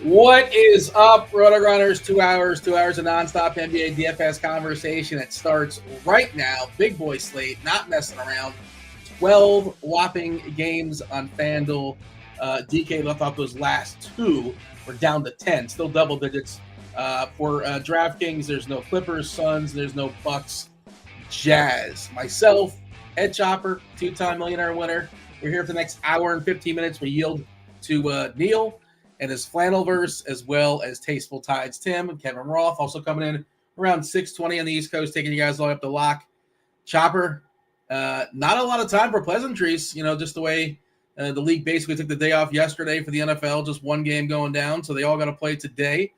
What is up, RotoGrinders? 2 hours of nonstop NBA DFS conversation that starts right now. Big boy slate, not messing around. 12 whopping games on FanDuel. DK left off those last two. We're down to 10, still double digits. For DraftKings, there's no Clippers, Suns, there's no Bucks, Jazz. Myself, Head Chopper, two-time millionaire winner. We're here for the next hour and 15 minutes. We yield to Neil and his Flannelverse, as well as TastefulTides Tim and Kevin Roth, also coming in around 6:20 on the East Coast, taking you guys all the way up to lock. Chopper, not a lot of time for pleasantries, just the way the league basically took the day off yesterday for the NFL, just one game going down, so they all got to play today.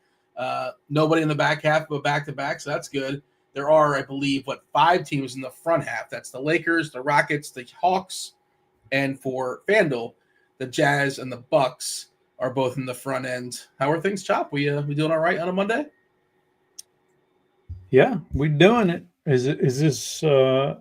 Nobody in the back half of a back-to-back, so that's good. There are, I believe, 5 teams in the front half. That's the Lakers, the Rockets, the Hawks, and for FanDuel, the Jazz and the Bucks are both in the front end. How are things, Chop? We doing all right on a Monday? Yeah, we're doing it. Is this are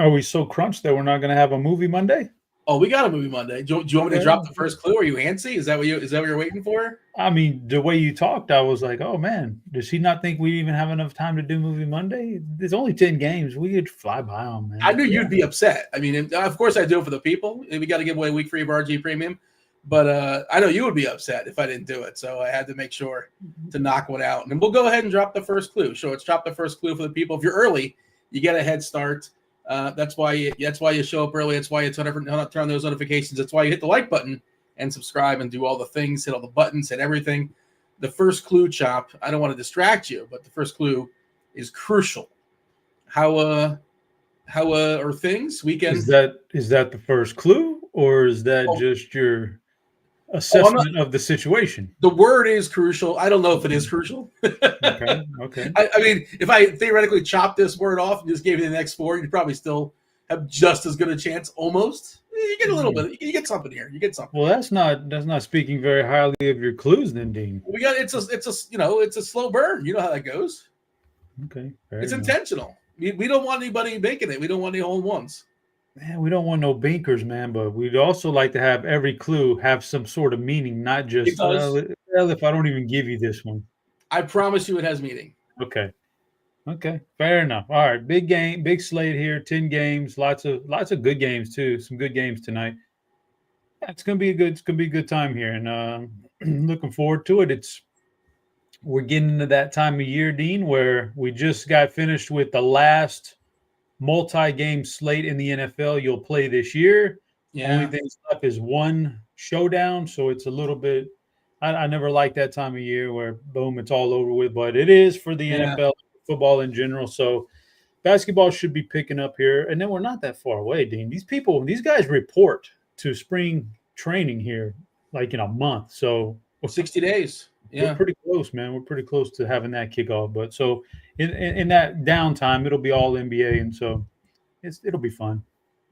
we so crunched that we're not going to have a movie Monday? Oh, we got a movie Monday. Do you want me to drop the first clue? Are you antsy? Is that what you're waiting for? I mean, the way you talked, I was like, oh man, does he not think we even have enough time to do movie Monday? There's only 10 games. We could fly by them, man. I knew you'd be upset. I mean, of course I do it for the people. We got to give away a week free of RG Premium. But I know you would be upset if I didn't do it, so I had to make sure to knock one out. And we'll go ahead and drop the first clue. So let's drop the first clue for the people. If you're early, you get a head start. That's why you show up early. That's why you turn on those notifications. That's why you hit the like button and subscribe and do all the things, hit all the buttons, hit everything. The first clue, Chop, I don't want to distract you, but the first clue is crucial. How are things? Weekend? Is that the first clue, or is that just your assessment of the situation? The word is crucial. I don't know if it is crucial. Okay. I mean, if I theoretically chopped this word off and just gave you the next 4, you'd probably still have just as good a chance. Almost. You get a little bit. You get something here. You get something. Well, that's not speaking very highly of your clues, then, Dean. It's a slow burn. You know how that goes. Okay. It's intentional. We don't want anybody making it. We don't want any hole ones. Man, we don't want no binkers, man, but we'd also like to have every clue have some sort of meaning, not just, if I don't even give you this one. I promise you it has meaning. Okay, fair enough. All right, big game, big slate here, 10 games, lots of good games too, some good games tonight. Yeah, it's gonna be a good time here, and looking forward to it. We're getting into that time of year, Dean, where we just got finished with the last multi-game slate in the NFL you'll play this year. Yeah. Only thing left is one showdown, so it's a little bit I never like that time of year where boom, it's all over with, but it is for the NFL, football in general. So basketball should be picking up here, and then we're not that far away, Dean. These guys report to spring training here like in a month, so 60 days. Yeah, we're pretty close, man. We're pretty close to having that kickoff. But so in that downtime, it'll be all NBA, and so it'll be fun.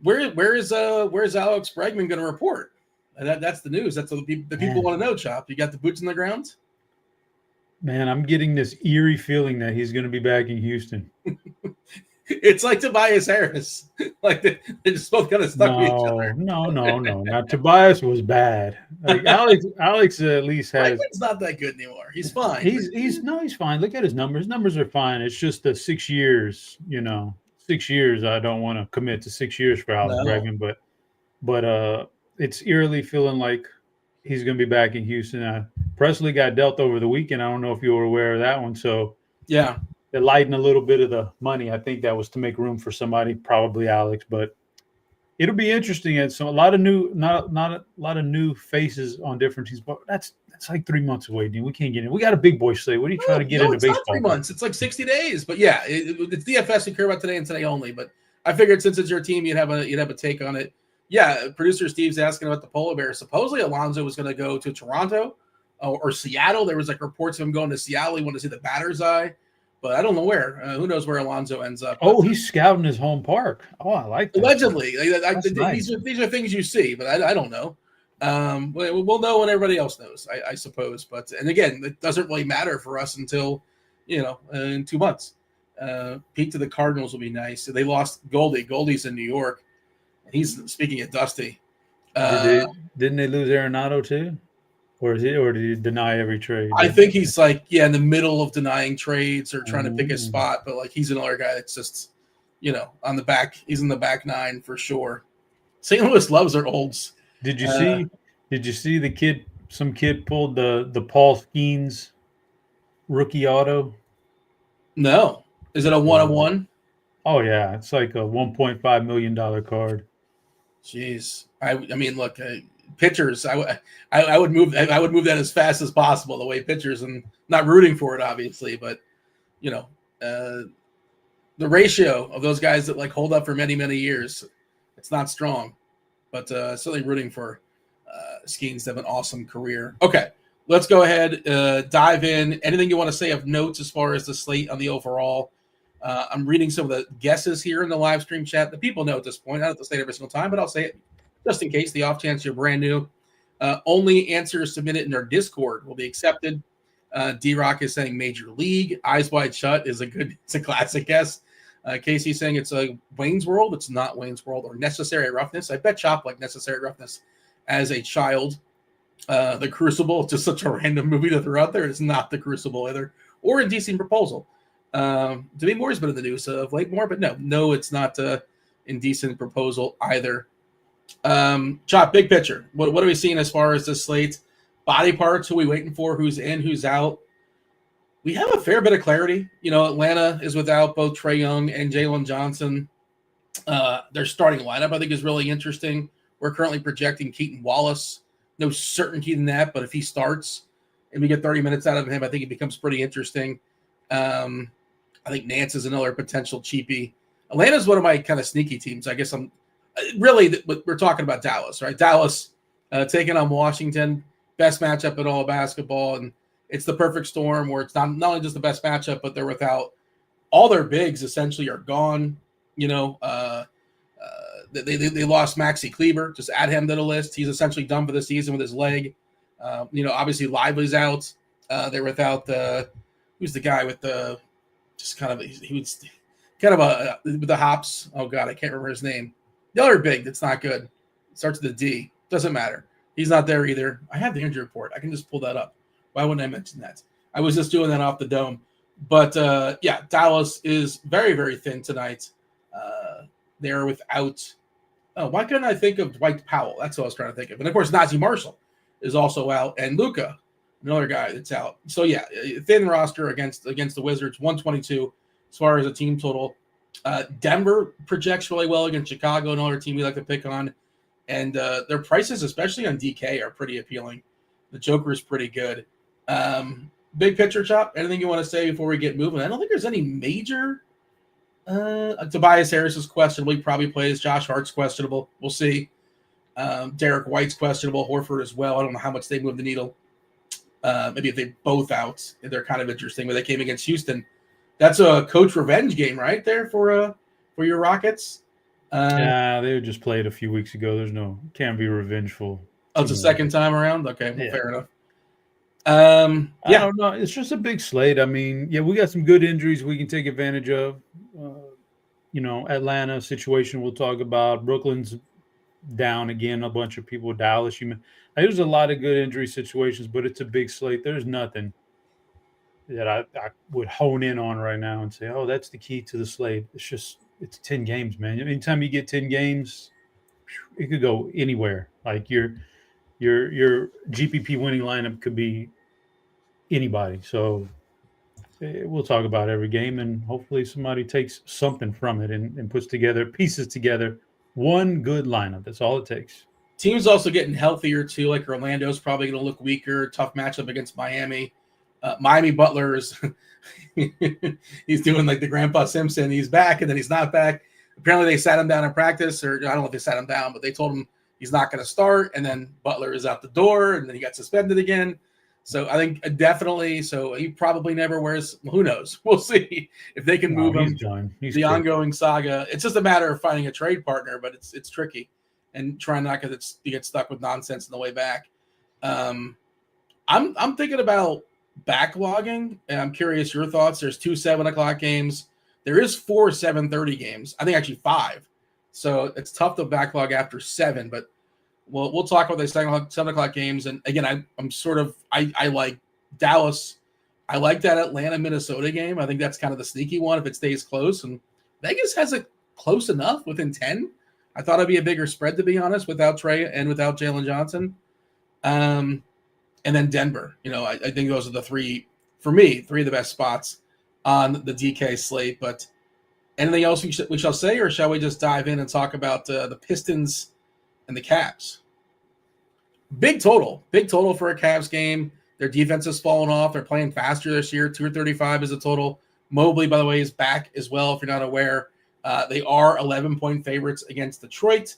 Where's Alex Bregman going to report? That's the news. That's what the people want to know. Chop, you got the boots on the ground. Man, I'm getting this eerie feeling that he's going to be back in Houston. It's like Tobias Harris. Like they're just both kind of stuck with each other. No. Now Tobias was bad. Like Alex at least has. It's not that good anymore. He's fine. He's fine. Look at his numbers. His numbers are fine. It's just the 6 years. 6 years. I don't want to commit to 6 years for Alex Bregman, but it's eerily feeling like he's going to be back in Houston. Presley got dealt over the weekend. I don't know if you were aware of that one. So yeah. They lighten a little bit of the money. I think that was to make room for somebody, probably Alex. But it'll be interesting. It's a lot of new faces on different teams. But that's like 3 months away, dude. We can't get in. We got a big boy slate. What are you trying to get into baseball? Not 3 months. It's like 60 days. But yeah, it's DFS we care about today and today only. But I figured since it's your team, you'd have a take on it. Yeah, producer Steve's asking about the polar bear. Supposedly Alonso was going to go to Toronto or Seattle. There was like reports of him going to Seattle. He wanted to see the batter's eye. But I don't know where. Who knows where Alonso ends up? Oh, he's scouting his home park. Oh, I like that. Allegedly. Nice. These are things you see, but I don't know. We'll know when everybody else knows, I suppose. But and again, it doesn't really matter for us until in 2 months. Pete to the Cardinals will be nice. They lost Goldie. Goldie's in New York. He's speaking of Dusty. Didn't they lose Arenado too? or did he deny every trade? I think he's like, in the middle of denying trades or trying to pick his Mm. spot, but like he's another guy that's just, on the back. He's in the back nine for sure. St. Louis loves their olds. Did you see? Did you see the kid? Some kid pulled the Paul Skeens rookie auto. No, is it a 1-on-1? Oh yeah, it's like a $1.5 million card. Jeez, I mean, look, pitchers. I would move. I would move that as fast as possible. The way pitchers, and not rooting for it, obviously, but the ratio of those guys that like hold up for many years, it's not strong. But certainly rooting for Skeens to have an awesome career. Okay, let's go ahead, dive in. Anything you want to say of notes as far as the slate on the overall? I'm reading some of the guesses here in the live stream chat. The people know at this point. I don't have to say it every single time, but I'll say it just in case, the off chance you're brand new. Only answers submitted in our Discord will be accepted. D-Rock is saying Major League. Eyes Wide Shut is it's a classic guess. Casey's saying it's a Wayne's World. It's not Wayne's World. Or Necessary Roughness. I bet Chop like Necessary Roughness as a child. The Crucible, it's just such a random movie to throw out there. It's not The Crucible either. Or Indecent Proposal. Demi Moore's been in the news of late more, but no, it's not Indecent Proposal either. Chop, big picture. What are we seeing as far as this slate? Body parts, who we waiting for, who's in, who's out. We have a fair bit of clarity. Atlanta is without both Trae Young and Jalen Johnson. Their starting lineup, I think, is really interesting. We're currently projecting Keaton Wallace. No certainty in that, but if he starts and we get 30 minutes out of him, I think it becomes pretty interesting. I think Nance is another potential cheapie. Atlanta's one of my kind of sneaky teams. I guess we're talking about Dallas, right? Dallas taking on Washington, best matchup in all of basketball, and it's the perfect storm where it's not only just the best matchup, but they're without all their bigs essentially are gone. They lost Maxi Kleber. Just add him to the list. He's essentially done for the season with his leg. Obviously Lively's out. They're without who's the guy with the just kind of he was kind of with the hops. Oh God, I can't remember his name. The other big that's not good. It starts with a D. Doesn't matter. He's not there either. I have the injury report. I can just pull that up. Why wouldn't I mention that? I was just doing that off the dome. But Dallas is very, very thin tonight. They're without. Oh, why couldn't I think of Dwight Powell? That's what I was trying to think of. And of course, Najee Marshall is also out, and Luka, another guy that's out. So thin roster against the Wizards, 122 as far as a team total. Denver projects really well against Chicago, another team we like to pick on, and their prices, especially on DK, are pretty appealing. The Joker is pretty good. Big picture, Chop. Anything you want to say before we get moving? I don't think there's any major. Tobias Harris is questionable. He probably plays. Josh Hart's questionable. We'll see. Derek White's questionable. Horford as well. I don't know how much they move the needle. Maybe if they both out, they're kind of interesting. But they came against Houston. That's a coach revenge game right there for your Rockets. Yeah, they were just played a few weeks ago. Can't be revengeful. Oh, it's a second time around? Okay, well, fair enough. I don't know. It's just a big slate. I mean, we got some good injuries we can take advantage of. Atlanta situation we'll talk about. Brooklyn's down again, a bunch of people. Dallas, there's a lot of good injury situations, but it's a big slate. There's nothing that I would hone in on right now and say, oh, that's the key to the slate. It's 10 games, man. Anytime you get 10 games, it could go anywhere. Like your GPP winning lineup could be anybody. So we'll talk about every game, and hopefully somebody takes something from it and pieces together one good lineup. That's all it takes. Teams also getting healthier too. Like Orlando's probably going to look weaker. Tough matchup against Miami. Miami Butler is he's doing like the Grandpa Simpson. He's back and then he's not back. Apparently they sat him down in practice, or I don't know if they sat him down, but they told him he's not going to start. And then Butler is out the door, and then he got suspended again. So I think definitely. So he probably never wears. Well, who knows? We'll see if they can move him. He's the ongoing saga. It's just a matter of finding a trade partner, but it's tricky and trying not to get stuck with nonsense on the way back. I'm thinking about backlogging, and I'm curious your thoughts. There's 2 7:00 games. There is 4 7:30 games. I think actually 5. So it's tough to backlog after 7. But we'll talk about the 7 o'clock games. And again, I like Dallas. I like that Atlanta-Minnesota game. I think that's kind of the sneaky one if it stays close. And Vegas has it close enough within 10. I thought it'd be a bigger spread, to be honest, without Trey and without Jalen Johnson. And then Denver. I think those are the three of the best spots on the DK slate. But anything else we shall say, or shall we just dive in and talk about the Pistons and the Cavs? Big total for a Cavs game. Their defense has fallen off. They're playing faster this year. 235 is a total. Mobley, by the way, is back as well, if you're not aware. They are 11-point favorites against Detroit.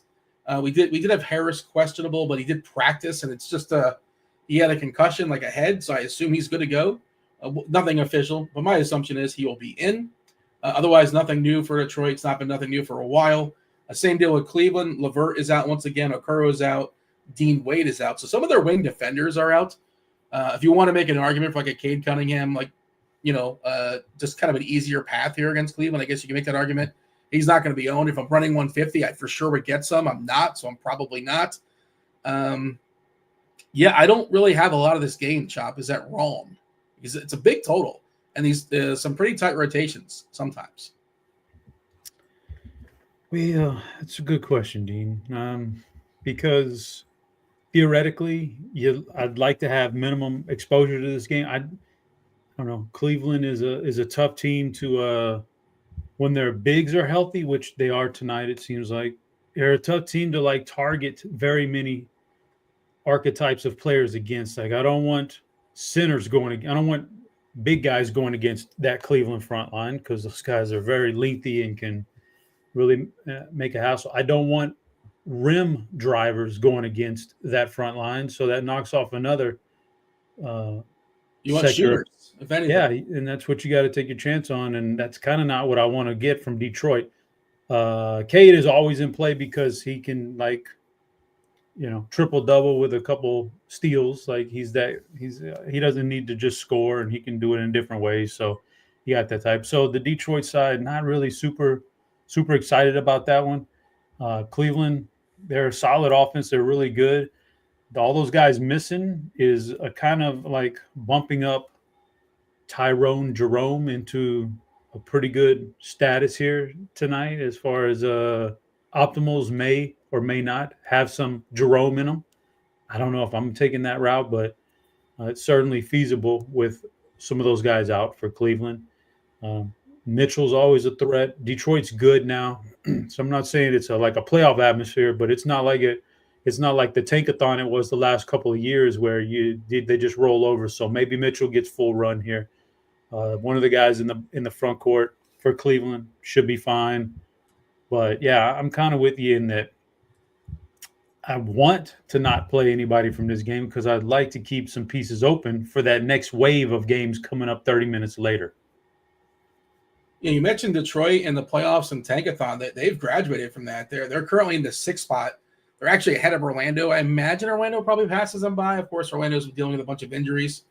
We did have Harris questionable, but he did practice, and it's just he had a concussion, like a head, so I assume he's good to go. Nothing official, but my assumption is he will be in. Otherwise, nothing new for Detroit. It's not been nothing new for a while. Same deal with Cleveland. LeVert is out once again. Okoro is out. Dean Wade is out. So some of their wing defenders are out. If you want to make an argument for like a Cade Cunningham, just kind of an easier path here against Cleveland, I guess you can make that argument. He's not going to be owned. If I'm running 150, I for sure would get some. I'm not, so I'm probably not. I don't really have a lot of this game, Chop. Is that wrong? Because it's a big total, and these some pretty tight rotations sometimes. Well, that's a good question, Dean. Because theoretically, I'd like to have minimum exposure to this game. I don't know. Cleveland is a tough team to when their bigs are healthy, which they are tonight. It seems like they're a tough team to target very many archetypes of players against. I don't want centers going. I don't want big guys going against that Cleveland front line because those guys are very lengthy and can really make a hassle. I don't want rim drivers going against that front line, so that knocks off another. You want shooters, if anything. Yeah, and that's what you got to take your chance on, and that's kind of not what I want to get from Detroit. Cade is always in play because he can triple double with a couple steals. He doesn't need to just score, and he can do it in different ways. So you got that type. So the Detroit side, not really super excited about that one. Cleveland, they're a solid offense. They're really good. All those guys missing is a kind of bumping up Tyrone Jerome into a pretty good status here tonight as far as optimals may or may not have some Jerome in them. I don't know if I'm taking that route, but it's certainly feasible with some of those guys out for Cleveland. Mitchell's always a threat. Detroit's good now, so I'm not saying it's a playoff atmosphere, but it's not like it. It's not like the tankathon it was the last couple of years where they just roll over. So maybe Mitchell gets full run here. One of the guys in the front court for Cleveland should be fine. But yeah, I'm kind of with you in that I want to not play anybody from this game because I'd like to keep some pieces open for that next wave of games coming up 30 minutes later. Yeah, you mentioned Detroit in the playoffs and tankathon. They've graduated from that. They're currently in the 6th spot. They're actually ahead of Orlando. I imagine Orlando probably passes them by. Of course, Orlando's dealing with a bunch of injuries.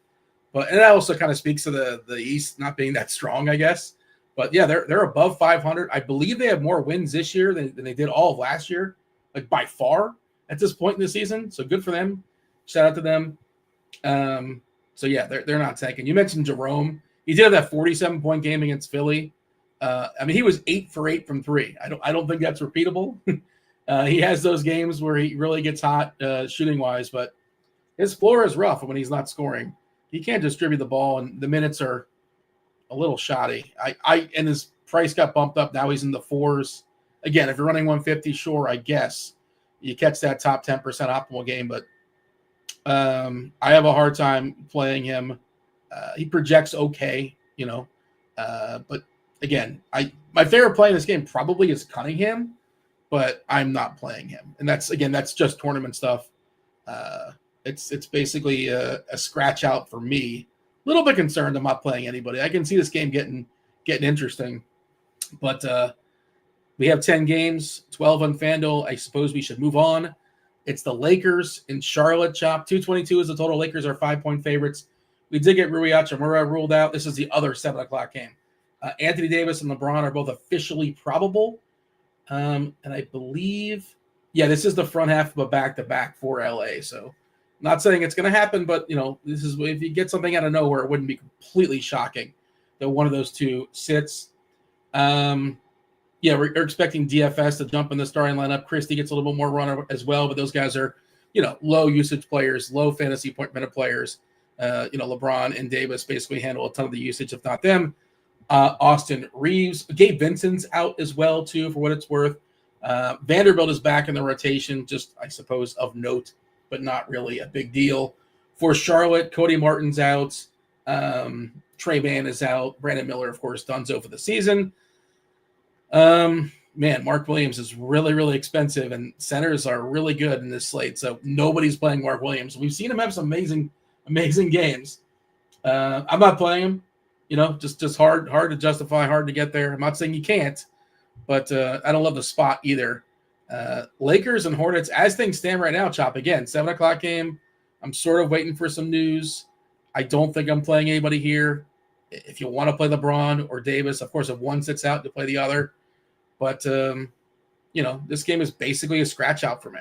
And that also kind of speaks to the East not being that strong, I guess. But, yeah, they're above 500. I believe they have more wins this year than they did all of last year, by far at this point in the season. So good for them. Shout out to them. So, yeah, they're not tanking. You mentioned Jerome. He did have that 47-point game against Philly. He was 8 for 8 from 3. I don't think that's repeatable. He has those games where he really gets hot shooting-wise, but his floor is rough when he's not scoring. He can't distribute the ball, and the minutes are a little shoddy. And his price got bumped up. Now he's in the 4s. Again, if you're running 150, sure, I guess you catch that top 10% optimal game, but I have a hard time playing him. He projects okay, but again, my favorite play in this game probably is Cunningham, but I'm not playing him. And that's just tournament stuff. It's basically a scratch out for me. A little bit concerned I'm not playing anybody. I can see this game getting interesting, but we have 10 games, 12 on FanDuel. I suppose we should move on. It's the Lakers in Charlotte, Chop. 222 is the total. Lakers are 5-point favorites. We did get Rui Hachimura ruled out. This is the other 7 o'clock game. Anthony Davis and LeBron are both officially probable. And I believe Yeah, this is the front half of a back-to-back for LA. So not saying it's going to happen, but, this is if you get something out of nowhere, it wouldn't be completely shocking that one of those two sits. We're expecting DFS to jump in the starting lineup. Christie gets a little bit more run as well, but those guys are, low usage players, low fantasy point minute players. LeBron and Davis basically handle a ton of the usage, if not them. Austin Reeves, Gabe Vincent's out as well, too, for what it's worth. Vanderbilt is back in the rotation, just, I suppose, of note, but not really a big deal. For Charlotte, Cody Martin's out. Trey Van is out. Brandon Miller, of course, donezo for the season. Mark Williams is really, really expensive, and centers are really good in this slate, so nobody's playing Mark Williams. We've seen him have some amazing games. I'm not playing him, just hard to justify, hard to get there. I'm not saying you can't, but I don't love the spot either. Lakers and Hornets, as things stand right now, Chop, again, 7 o'clock game. I'm sort of waiting for some news. I don't think I'm playing anybody here. If you want to play LeBron or Davis, of course, if one sits out, you play the other. But, this game is basically a scratch out for me.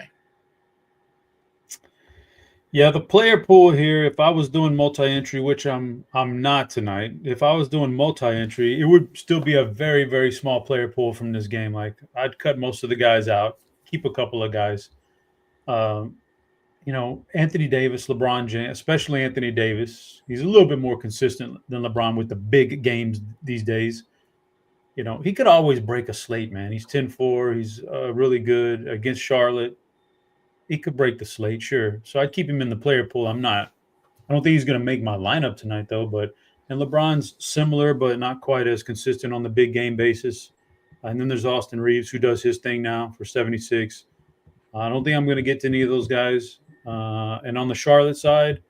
Yeah, the player pool here, if I was doing multi-entry, which I'm not tonight, if I was doing multi-entry, it would still be a very, very small player pool from this game. Like, I'd cut most of the guys out, keep a couple of guys. Anthony Davis, LeBron James, especially Anthony Davis, he's a little bit more consistent than LeBron with the big games these days. He could always break a slate, man. He's 10-4. He's really good against Charlotte. He could break the slate, sure. So I'd keep him in the player pool. I don't think he's going to make my lineup tonight, though. And LeBron's similar, but not quite as consistent on the big game basis. And then there's Austin Reeves, who does his thing now for 76. I don't think I'm going to get to any of those guys. And on the Charlotte side,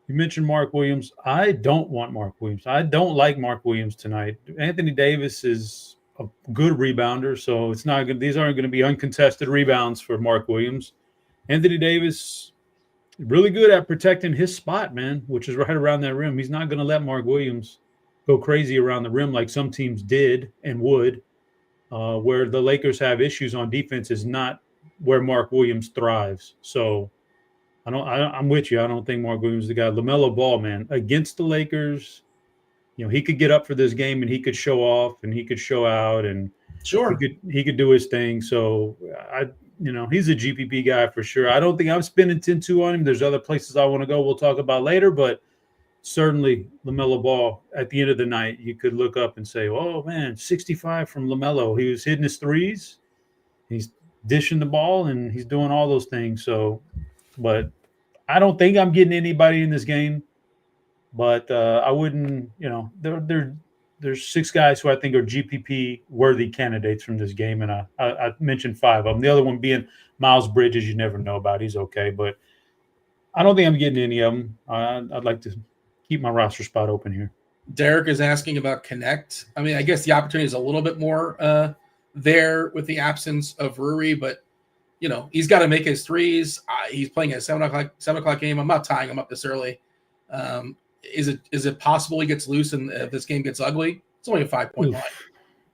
you mentioned Mark Williams. I don't want Mark Williams. I don't like Mark Williams tonight. Anthony Davis is a good rebounder, so it's not good. These aren't going to be uncontested rebounds for Mark Williams. Anthony Davis, really good at protecting his spot, man, which is right around that rim. He's not going to let Mark Williams go crazy around the rim like some teams did and would. Where the Lakers have issues on defense is not where Mark Williams thrives. So I'm with you. I don't think Mark Williams is the guy. LaMelo Ball, man, against the Lakers, he could get up for this game and he could show off and he could show out and sure he could do his thing. So he's a GPP guy for sure. I don't think I'm spending 10-2 on him. There's other places I want to go we'll talk about later, but certainly LaMelo Ball, at the end of the night, you could look up and say, oh, man, 65 from LaMelo. He was hitting his threes. He's dishing the ball, and he's doing all those things. So, but I don't think I'm getting anybody in this game. But I wouldn't, there's 6 guys who I think are GPP-worthy candidates from this game, and I mentioned 5 of them. The other one being Miles Bridges, you never know about. He's okay, but I don't think I'm getting any of them. I'd like to keep my roster spot open here. Derek is asking about Connect. I mean, I guess the opportunity is a little bit more there with the absence of Rui, but, he's got to make his threes. He's playing a 7 o'clock game. I'm not tying him up this early. Is it possible he gets loose and if this game gets ugly? It's only a 5-point line,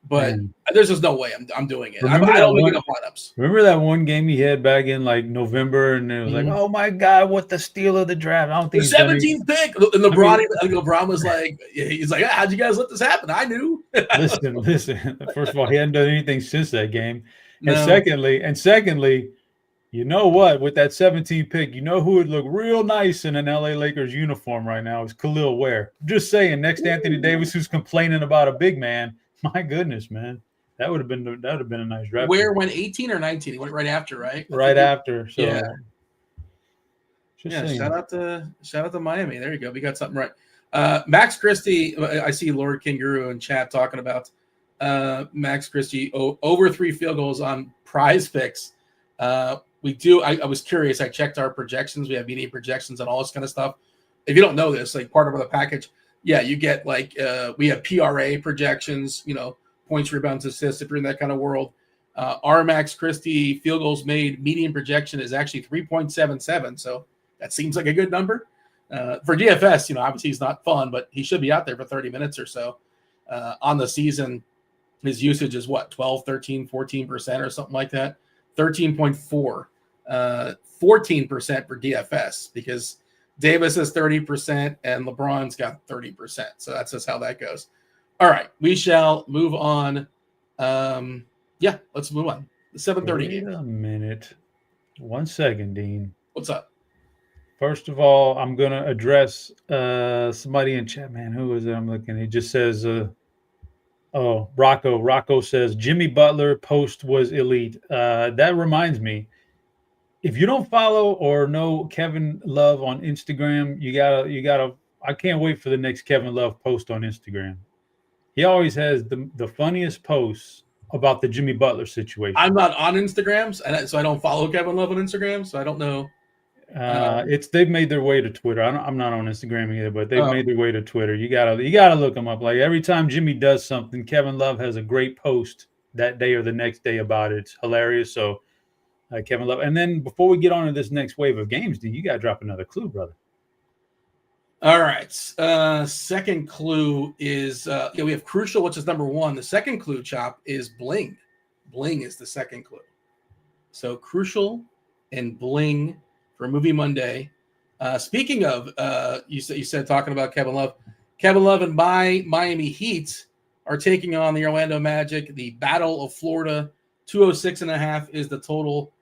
but there's just no way I'm doing it. I don't make enough lineups. Remember that one game he had back in like November, and it was like, oh my god, what the steal of the draft! I don't think the 17th pick. And LeBron was like, he's like, how'd you guys let this happen? I knew. listen. First of all, he hadn't done anything since that game, and secondly. You know what? With that 17 pick, who would look real nice in an LA Lakers uniform right now is Khalil Ware. Just saying, next to Anthony Davis, who's complaining about a big man. My goodness, man, that would have been a nice draft. Ware went 18 or 19. He went right after, right? Right after. So yeah. Shout out to Miami. There you go. We got something right. Max Christie. I see Lord Kangaroo in chat talking about Max Christie over 3 field goals on Prize Picks. We do. I was curious. I checked our projections. We have media projections and all this kind of stuff. If you don't know this, like part of the package, you get we have PRA projections, points, rebounds, assists, if you're in that kind of world. Our Max Christie field goals made median projection is actually 3.77. So that seems like a good number. For DFS, obviously he's not fun, but he should be out there for 30 minutes or so. On the season, his usage is 12, 13, 14% or something like that. 13.4, 14% for DFS because Davis has 30% and LeBron's got 30%. So that's just how that goes. All right, we shall move on. Let's move on. The 7:30 game. Wait a minute. 1 second, Dean. What's up? First of all, I'm going to address somebody in chat. Man, who is it? I'm looking. He just says, Rocco. Rocco says, Jimmy Butler post was elite. That reminds me, if you don't follow or know Kevin Love on Instagram, you gotta. I can't wait for the next Kevin Love post on Instagram. He always has the funniest posts about the Jimmy Butler situation. I'm not on Instagram, so I don't follow Kevin Love on Instagram, so I don't know. They've made their way to Twitter. I'm not on Instagram either, but they've made their way to Twitter. You gotta look them up. Like every time Jimmy does something, Kevin Love has a great post that day or the next day about it. It's hilarious. So Kevin Love. And then before we get on to this next wave of games, you got to drop another clue, brother. All right. Second clue is we have Crucial, which is number 1. The second clue, Chop, is Bling. Bling is the second clue. So Crucial and Bling for Movie Monday. Speaking of, you said talking about Kevin Love. Kevin Love and my Miami Heat are taking on the Orlando Magic. The Battle of Florida, 206.5 is the total.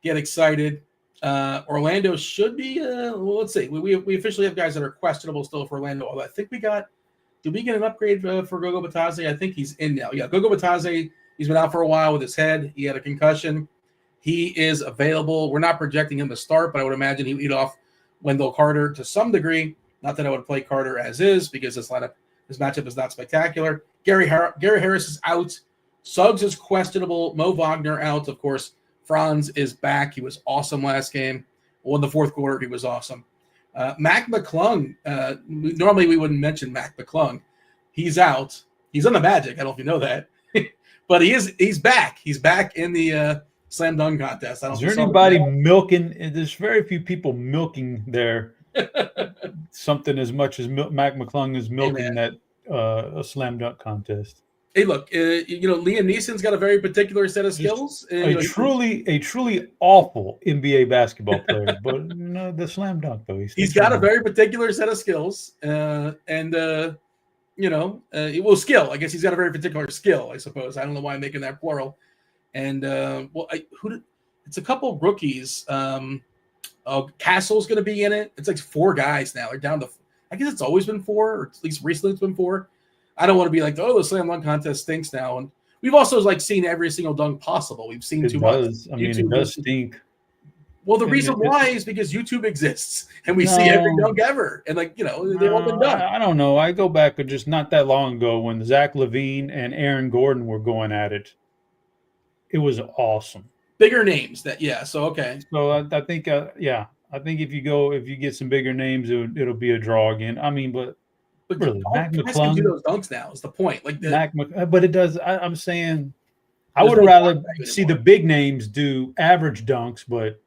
Get excited. Orlando should be, let's see. We officially have guys that are questionable still for Orlando. Although I think did we get an upgrade for Gogo Batase? I think he's in now. Yeah, Gogo Batase, he's been out for a while with his head. He had a concussion. He is available. We're not projecting him to start, but I would imagine he'd lead off Wendell Carter to some degree. Not that I would play Carter as is because this matchup is not spectacular. Gary Harris is out. Suggs is questionable. Mo Wagner out, of course. Franz is back. He was awesome last game. Well, in the fourth quarter, he was awesome. Mac McClung, normally we wouldn't mention Mac McClung. He's out. He's on the Magic. I don't know if you know that. But he's back. He's back in the slam dunk contest. Is there anybody milking? There's very few people milking their something as much as Mac McClung is milking that a slam dunk contest. Hey, look, Liam Neeson's got a very particular set of skills. A truly awful NBA basketball player, but the slam dunk though. He's got a very particular set of skills, skill. I guess he's got a very particular skill. I suppose I don't know why I'm making that plural. And it's a couple rookies. Castle's going to be in it. It's like 4 guys now. They're down to. I guess it's always been 4, or at least recently it's been 4. I don't want to be like, the slam dunk contest stinks now. And we've also seen every single dunk possible. We've seen too much. It does stink. Well, the reason why is because YouTube exists and we see every dunk ever. And they've all been done. I don't know. I go back to just not that long ago when Zach LaVine and Aaron Gordon were going at it. It was awesome. Bigger names So, okay. So I think, I think if you get some bigger names, it'll be a draw again. I mean, but really, Mac McClung can do those dunks now. Is the point? But it does. I'm saying, I would rather see the big names do average dunks, but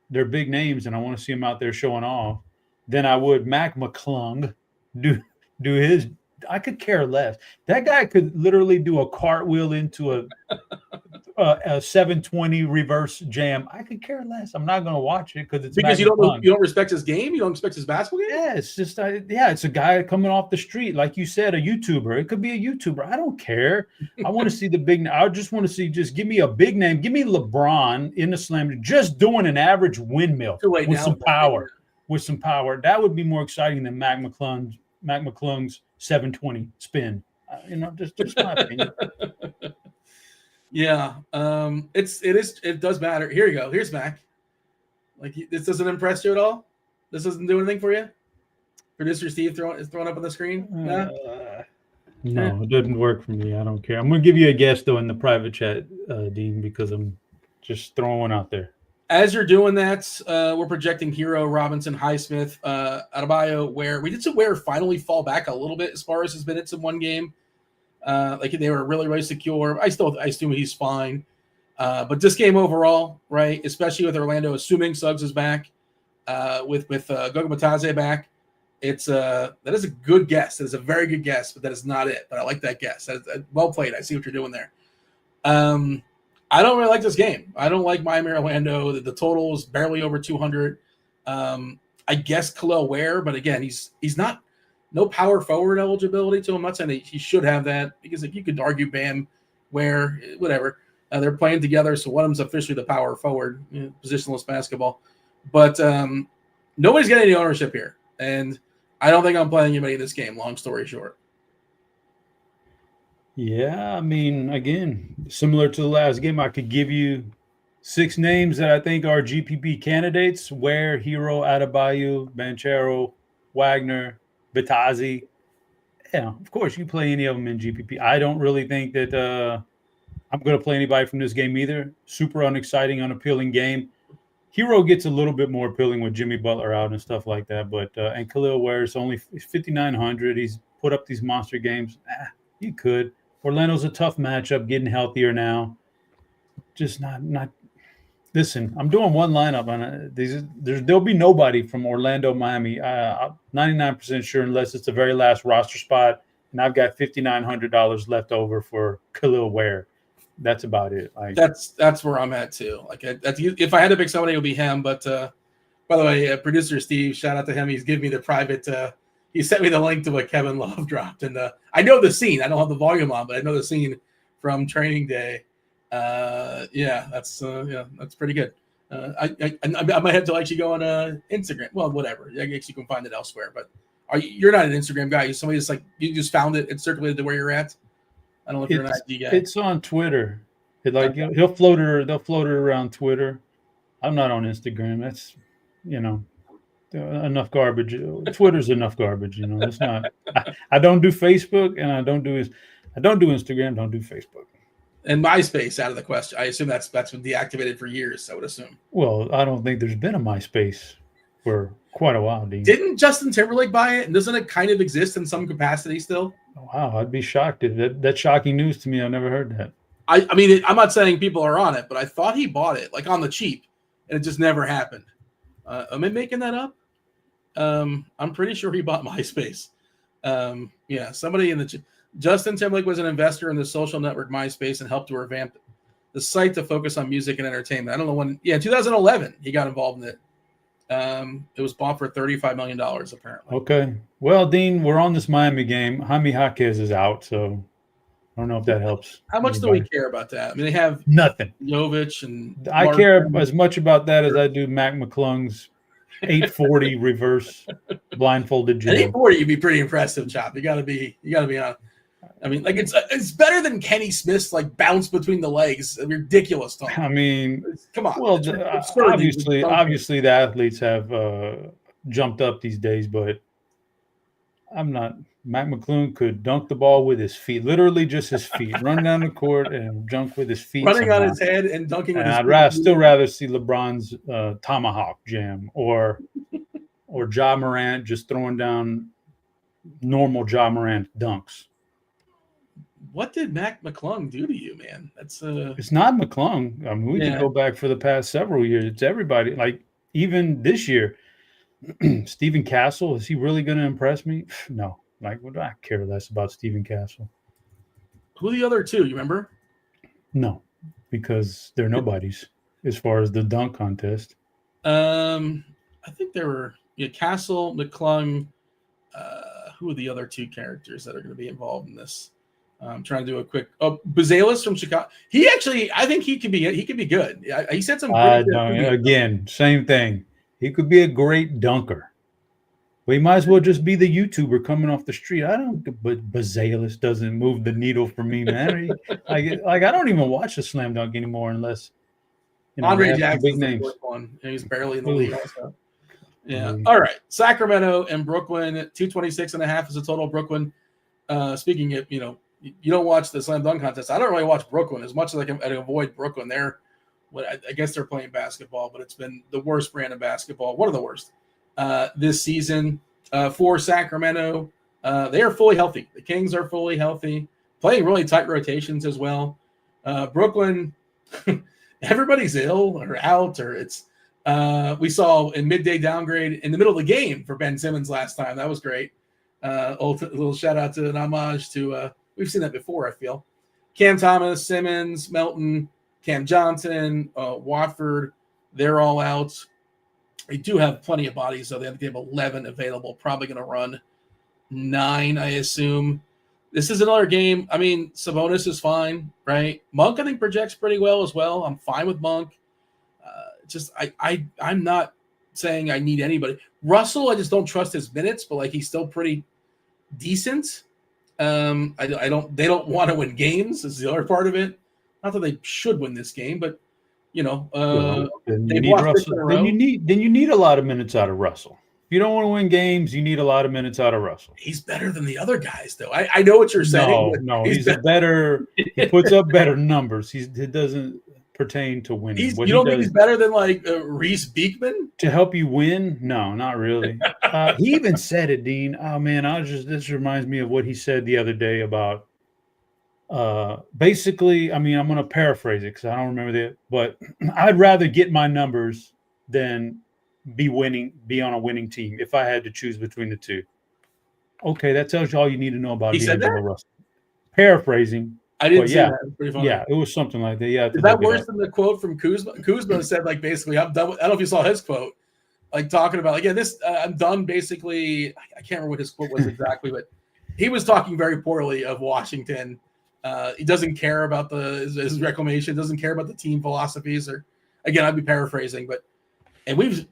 they're big names, and I want to see them out there showing off. Than I would Mac McClung do his. I could care less. That guy could literally do a cartwheel into a 720 reverse jam. I could care less. I'm not going to watch it because you don't respect his game. You don't respect his basketball game. Yeah, it's just it's a guy coming off the street, like you said, a YouTuber. It could be a YouTuber. I don't care. I want to see the big. I just want to see. Just give me a big name. Give me LeBron in the slam, just doing an average windmill with some power. With some power, that would be more exciting than Mac McClung's 720 spin. Just my opinion. Yeah, it does matter. Here you go. Here's Mac. This doesn't impress you at all? This doesn't do anything for you? Producer Steve is throwing up on the screen? No, it doesn't work for me. I don't care. I'm going to give you a guess, though, in the private chat, Dean, because I'm just throwing one out there. As you're doing that, we're projecting Hero, Robinson, Highsmith, Adebayo, where we did see Ware finally fall back a little bit as far as his minutes in one game. They were really, really secure. I assume he's fine. But this game overall, right, especially with Orlando, assuming Suggs is back, with Gogo Batase back, that is a good guess. That is a very good guess, but that is not it. But I like that guess. That is, well played. I see what you're doing there. I don't really like this game. I don't like Miami Orlando. The total is barely over 200. I guess Khalil Ware, but again, he's not no power forward eligibility to him. I'm not saying that he should have that because if you could argue Bam, Ware, whatever. They're playing together, so one of them's officially the power forward, positionless basketball. But nobody's getting any ownership here, and I don't think I'm playing anybody in this game. Long story short. Yeah, I mean, again, similar to the last game, I could give you 6 names that I think are GPP candidates: Ware, Hero, Adebayo, Banchero, Wagner, Vitazzi. Yeah, of course, you play any of them in GPP. I don't really think that I'm going to play anybody from this game either. Super unexciting, unappealing game. Hero gets a little bit more appealing with Jimmy Butler out and stuff like that. But and Khalil Ware is only 5,900. He's put up these monster games. You could. Orlando's a tough matchup, getting healthier now. Just not. Listen, I'm doing one lineup on these. There'll be nobody from Orlando, Miami. I'm 99% sure, unless it's the very last roster spot, and I've got $5,900 left over for Khalil Ware. That's about it. That's where I'm at too. If I had to pick somebody, it would be him. But by the way, producer Steve, shout out to him. He's given me the private. He sent me the link to what Kevin Love dropped, and I know the scene. I don't have the volume on, but I know the scene from training day. That's pretty good. I might have to actually go on Instagram. Well, whatever. I guess you can find it elsewhere. But you're not an Instagram guy. You're somebody that's like you just found it and circulated to where you're at. I don't know if you're an IG guy. It's on Twitter. He'll float it. They'll float it around Twitter. I'm not on Instagram. That's enough garbage. Twitter's enough garbage. It's not. I don't do Facebook, and I don't do Instagram. Don't do Facebook. And MySpace out of the question. I assume that's been deactivated for years. I would assume. Well, I don't think there's been a MySpace for quite a while, Dean. Didn't Justin Timberlake buy it? And doesn't it kind of exist in some capacity still? Wow, I'd be shocked. That's shocking news to me. I've never heard that. I mean, I'm not saying people are on it, but I thought he bought it like on the cheap, and it just never happened. Am I making that up? I'm pretty sure he bought MySpace. Somebody in the Justin Timberlake was an investor in the social network MySpace and helped to revamp the site to focus on music and entertainment. I don't know when. Yeah, in 2011 he got involved in it. It was bought for $35 million apparently. Okay. Well, Dean, we're on this Miami game. Jaime Jaquez is out, so I don't know if that helps. How much do we care about that? I mean, they have nothing. Jovic and I care as much about that as I do Mac McClung's 840 reverse blindfolded jam. 840, you'd be pretty impressive, Chop. You gotta be on. I mean, like it's better than Kenny Smith's like bounce between the legs. Ridiculous talk. I mean, come on. Well, obviously the athletes have jumped up these days, but I'm not. Mac McClung could dunk the ball with his feet, literally just his feet, run down the court and dunk with his feet. Running on his head and dunking with his feet. I'd still rather see LeBron's tomahawk jam or Ja Morant just throwing down normal Ja Morant dunks. What did Mac McClung do to you, man? It's not McClung. I mean, we can go back for the past several years. It's everybody. Like even this year, Stephen Castle, is he really going to impress me? No. Like, what do I care less about Stephen Castle? Who are the other two? You remember? No, because they're nobodies as far as the dunk contest. I think there were Castle, McClung. Who are the other two characters that are going to be involved in this? I'm trying to do a quick. Oh, Buzelis from Chicago. He actually, I think he could be good. He said some. Again, same thing. He could be a great dunker. Well, he might as well just be the YouTuber coming off the street. But Buzelis doesn't move the needle for me, man. I don't even watch the slam dunk anymore unless Andre Jackson's the fourth one. He's barely in the league also. Yeah. All right. Sacramento and Brooklyn, 226.5 is the total. Brooklyn. Speaking of, you don't watch the slam dunk contest. I don't really watch Brooklyn as much as I can avoid Brooklyn. I guess they're playing basketball, but it's been the worst brand of basketball. One of the worst. This season for Sacramento. They are fully healthy. The Kings are fully healthy, playing really tight rotations as well. Brooklyn, everybody's ill or out, or it's we saw a midday downgrade in the middle of the game for Ben Simmons last time. That was great. A little shout out to an homage to we've seen that before, I feel. Cam Thomas, Simmons, Melton, Cam Johnson, Watford, they're all out. They do have plenty of bodies, though. They have 11 available. Probably going to run 9, I assume. This is another game. I mean, Sabonis is fine, right? Monk, I think, projects pretty well as well. I'm fine with Monk. I'm not saying I need anybody. Russell, I just don't trust his minutes, but like he's still pretty decent. They don't want to win games. Is the other part of it. Not that they should win this game, but then you they've need lost Russell. 6 in a row. Then you need a lot of minutes out of Russell. If you don't want to win games, you need a lot of minutes out of Russell. He's better than the other guys, though. I know what you're saying. No, he's better. He puts up better numbers. It doesn't pertain to winning. You don't think he's better than like Reese Beekman? To help you win? No, not really. He even said it, Dean. Oh man, this reminds me of what he said the other day about basically, I mean, I'm going to paraphrase it because I don't remember that, but I'd rather get my numbers than be on a winning team if I had to choose between the two. Okay, that tells you all you need to know about D'Angelo Russell. Paraphrasing. I didn't see that. It was pretty funny. Yeah, it was something like that. Yeah. Is that worse than the quote from Kuzma? Kuzma said, like, basically, I'm done with, I don't know if you saw his quote, like talking about, like, yeah, this, I'm done, basically. I can't remember what his quote was exactly, but he was talking very poorly of Washington. He doesn't care about his reclamation, doesn't care about the team philosophies, or, again, I'd be paraphrasing, but, and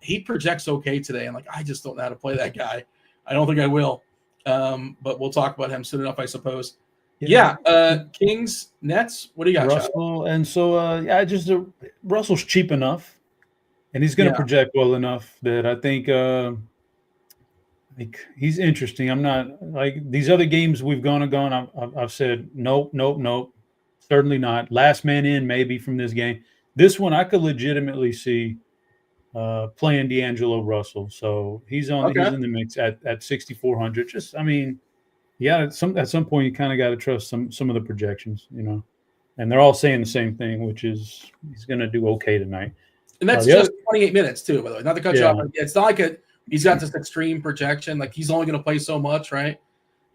he projects okay today. I'm like, I just don't know how to play that guy. I don't think I will. But we'll talk about him soon enough, I suppose. Yeah. Kings, Nets. What do you got, Russell? And so, Russell's cheap enough, and he's going to project well enough that I think he's interesting. I'm not like these other games we've gone. I've said nope, certainly not. Last man in, maybe from this game. This one I could legitimately see playing D'Angelo Russell. So he's in the mix at 6,400. Just, I mean. Yeah, at some point you kind of got to trust some of the projections, and they're all saying the same thing, which is he's going to do okay tonight. And that's just 28 minutes too, by the way. Not to cut you off. It's not like he's got this extreme projection. Like he's only going to play so much, right?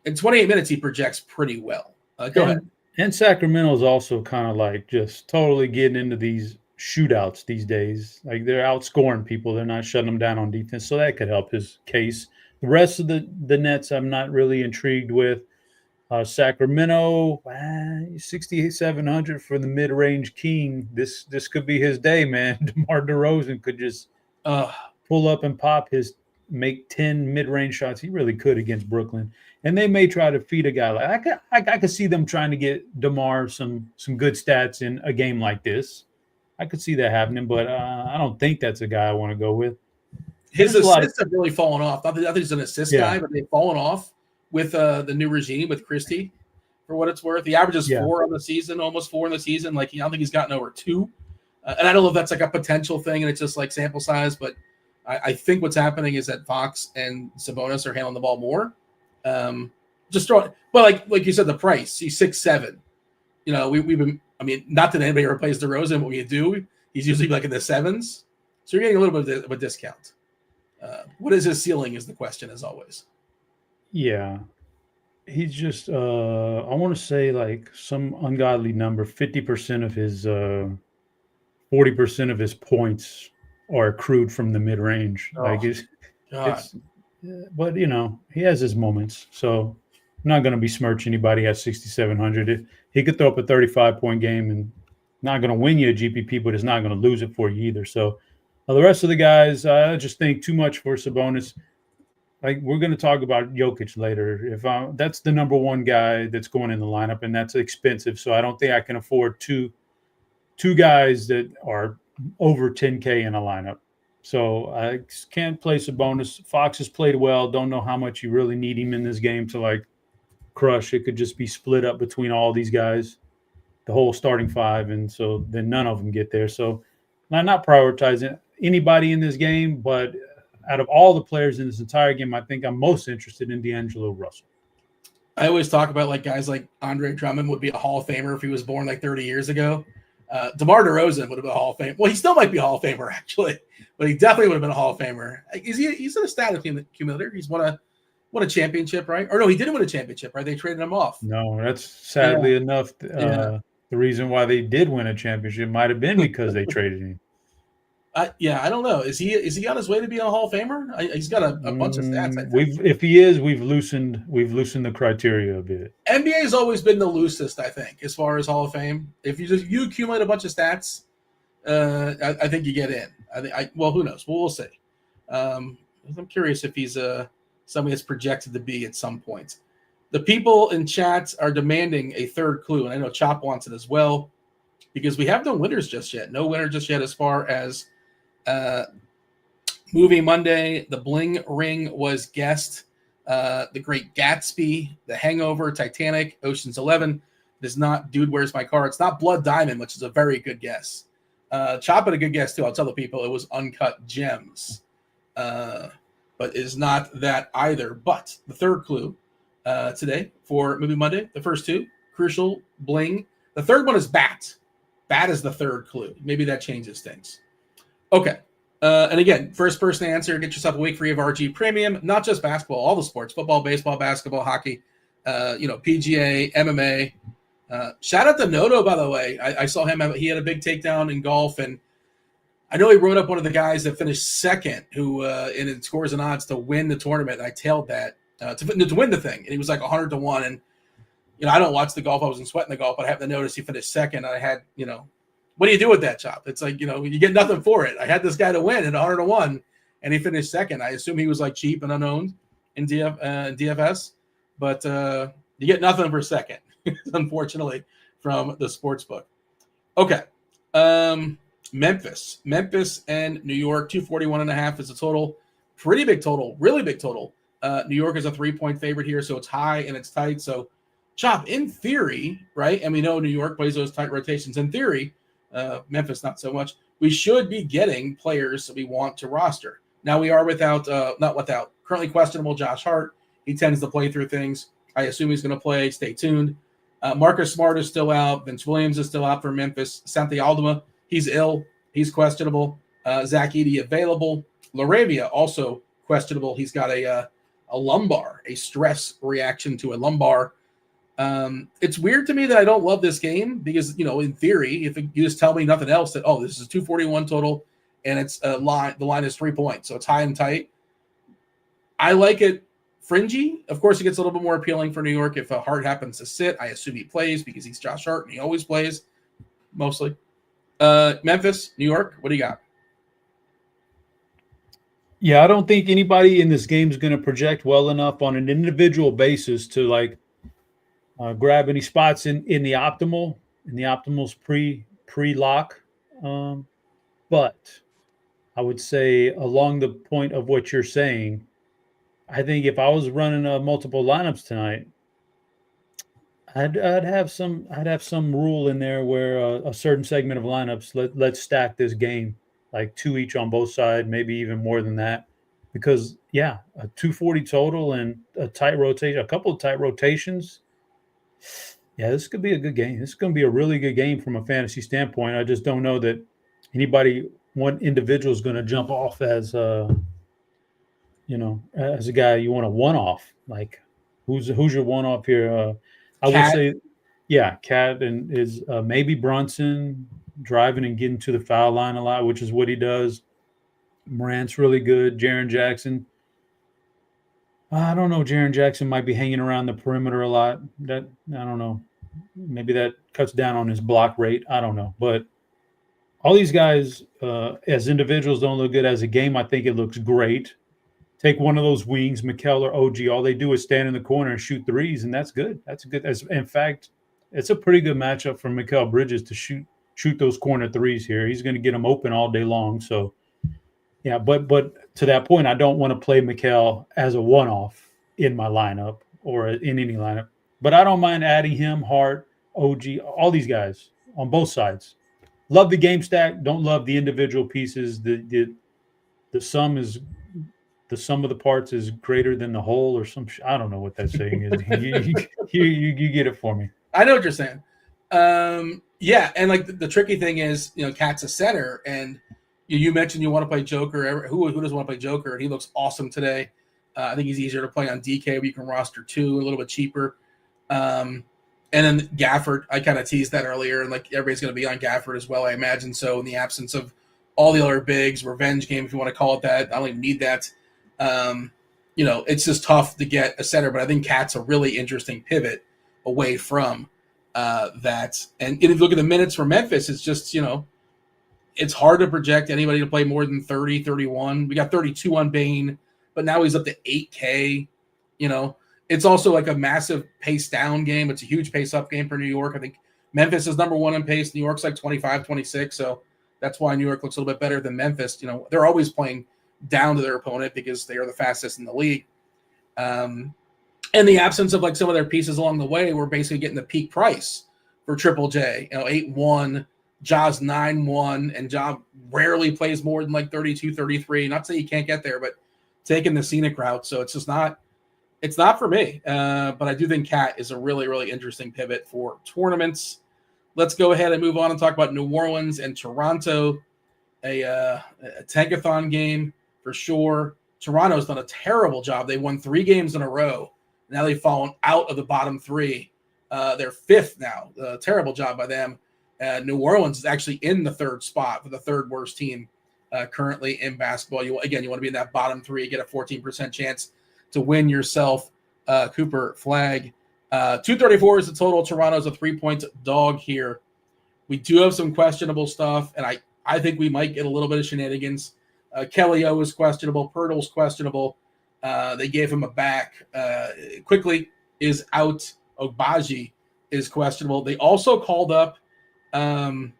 In 28 minutes, he projects pretty well. Go ahead. And Sacramento is also kind of like just totally getting into these shootouts these days. Like they're outscoring people. They're not shutting them down on defense. So that could help his case. The rest of the Nets, I'm not really intrigued with. Sacramento, 6,700 for the mid-range king. This could be his day, man. DeMar DeRozan could just pull up and make 10 mid-range shots. He really could against Brooklyn. And they may try to feed a guy like I could see them trying to get DeMar some good stats in a game like this. I could see that happening, but I don't think that's a guy I want to go with. His assists have really fallen off. Not that he's an assist guy, but they've fallen off with the new regime with Christie, for what it's worth. He averages 4 on the season, almost 4 in the season. Like, I don't think he's gotten over 2. And I don't know if that's like a potential thing and it's just like sample size, but I think what's happening is that Fox and Sabonis are handling the ball more. Just throw it. But like you said, the price, he's 6'7". We've been, I mean, not that anybody ever plays DeRozan, but when you do, he's usually like in the 7s. So you're getting a little bit of a discount. What is his ceiling is the question, as always. Yeah. He's just, I want to say like some ungodly number, 50% of his, 40% of his points are accrued from the mid-range. But, he has his moments. So I'm not going to besmirch anybody at 6,700. He could throw up a 35-point game and not going to win you a GPP, but it's not going to lose it for you either. So, the rest of the guys, I just think too much for Sabonis. Like we're going to talk about Jokic later. That's the number one guy that's going in the lineup, and that's expensive. So I don't think I can afford two guys that are over 10K in a lineup. So I can't play Sabonis. Fox has played well. Don't know how much you really need him in this game to like crush. It could just be split up between all these guys, the whole starting 5, and so then none of them get there. So I'm not prioritizing anybody in this game, but out of all the players in this entire game, I think I'm most interested in D'Angelo Russell. I always talk about like guys like Andre Drummond would be a Hall of Famer if he was born like 30 years ago. DeMar DeRozan would have been a Hall of Famer. Well, he still might be a Hall of Famer actually, but he definitely would have been a Hall of Famer. He's in a stat accumulator. He's won a championship, right? Or no, he didn't win a championship, right? They traded him off. No, that's sadly enough. the reason why they did win a championship might have been because they traded him. Yeah, I don't know. Is he on his way to being a Hall of Famer? He's got a bunch of stats. I think. If he is, we've loosened the criteria a bit. NBA has always been the loosest, I think, as far as Hall of Fame. If you accumulate a bunch of stats, I think you get in. Well, who knows? We'll see. I'm curious if he's somebody that's projected to be at some point. The people in chat are demanding a third clue, and I know Chop wants it as well, because we have no winners just yet. No winner just yet as far as Movie Monday. The Bling Ring was guessed. The Great Gatsby, The Hangover, Titanic, Ocean's 11. It is not Dude, Where's My Car? It's not Blood Diamond, which is a very good guess. Chop had a good guess, too. I'll tell the people it was Uncut Gems. But it is not that either. But the third clue today for Movie Monday, the first two, Crucial, Bling. The third one is Bat. Bat is the third clue. Maybe that changes things. Okay. And again, first person to answer, get yourself a week free of RG Premium. Not just basketball, all the sports: football, baseball, basketball, hockey, PGA, MMA. Shout out to Noto, by the way. I saw him. He had a big takedown in golf, and I know he wrote up one of the guys that finished second, who in scores and odds to win the tournament. And I tailed that to win the thing, and he was like 100 to 1. And I don't watch the golf. I wasn't sweating the golf, but I happened to notice he finished second. And I had what do you do with that, Chop? It's like, you get nothing for it. I had this guy to win at 100 to 1, and he finished second. I assume he was like cheap and unowned in DFS, but you get nothing for second, unfortunately, from the sports book. Okay. Memphis and New York, 241.5 is the total. Pretty big total, really big total. New York is a 3-point favorite here, so it's high and it's tight. So, Chop, in theory, right? And we know New York plays those tight rotations. In theory, Memphis not so much. We should be getting players that we want to roster. Now we are currently questionable Josh Hart. He tends to play through things. I assume he's going to play. Stay tuned. Marcus Smart is still out. Vince Williams is still out for Memphis. Santi Aldama, he's ill. He's questionable. Zach Edey available. Laravia also questionable. He's got a lumbar, a stress reaction to a lumbar. It's weird to me that I don't love this game because, in theory, if you just tell me nothing else that, this is 241 total and it's the line is 3 points. So it's high and tight. I like it fringy. Of course, it gets a little bit more appealing for New York if Hart happens to sit. I assume he plays because he's Josh Hart and he always plays mostly. Memphis, New York, what do you got? Yeah, I don't think anybody in this game is going to project well enough on an individual basis to grab any spots in the optimal's pre-lock. But I would say along the point of what you're saying, I think if I was running multiple lineups tonight, I'd have some rule in there where a certain segment of lineups let's stack this game like 2 each on both sides, maybe even more than that, because a 240 total and a couple of tight rotations. Yeah, this could be a good game. This is going to be a really good game from a fantasy standpoint. I just don't know that one individual is going to jump off as as a guy you want a one-off. Like, who's your one-off here? I would say, Cat and is maybe Brunson driving and getting to the foul line a lot, which is what he does. Morant's really good. Jaren Jackson. I don't know. Jaren Jackson might be hanging around the perimeter a lot. I don't know. Maybe that cuts down on his block rate. I don't know. But all these guys, as individuals, don't look good. As a game, I think it looks great. Take one of those wings, Mikal or OG. All they do is stand in the corner and shoot threes, and that's good. In fact, it's a pretty good matchup for Mikal Bridges to shoot those corner threes here. He's going to get them open all day long. So, yeah, but to that point, I don't want to play Mikal as a one-off in my lineup or in any lineup. But I don't mind adding him, Hart, OG, all these guys on both sides. Love the game stack. Don't love the individual pieces. The sum is the sum of the parts is greater than the whole, or some. I don't know what that saying is. you get it for me. I know what you're saying. Yeah, and the tricky thing is, Cat's a center, and you mentioned you want to play Joker. Who doesn't want to play Joker? And he looks awesome today. I think he's easier to play on DK, where you can roster 2 a little bit cheaper. And then Gafford, I kind of teased that earlier, and like everybody's going to be on Gafford as well, I imagine. So in the absence of all the other bigs, revenge game, if you want to call it that, I don't even need that. It's just tough to get a center, but I think Cat's a really interesting pivot away from that. And if you look at the minutes for Memphis, it's just, it's hard to project anybody to play more than 30, 31. We got 32 on Bane, but now he's up to 8K. It's also like a massive pace down game. It's a huge pace up game for New York. I think Memphis is number 1 in pace. New York's like 25, 26. So that's why New York looks a little bit better than Memphis. They're always playing down to their opponent because they are the fastest in the league. In the absence of like some of their pieces along the way, we're basically getting the peak price for Triple J. 8-1, Ja's 9-1, and Ja rarely plays more than like 32, 33. Not to say he can't get there, but taking the scenic route. So it's just not. It's not for me, but I do think Cat is a really, really interesting pivot for tournaments. Let's go ahead and move on and talk about New Orleans and Toronto, a tankathon game for sure. Toronto's done a terrible job. They won 3 games in a row. Now they've fallen out of the bottom 3. They're 5th now. Terrible job by them. New Orleans is actually in the 3rd spot for the 3rd worst team currently in basketball. You want to be in that bottom 3, get a 14% chance to win yourself Cooper Flag. 234 is the total. Toronto's a 3-point dog here. We do have some questionable stuff, and I think we might get a little bit of shenanigans. Kelly O is questionable. Pirtle's questionable. They gave him a back. Quickly is out. Ogbaji is questionable. They also called up what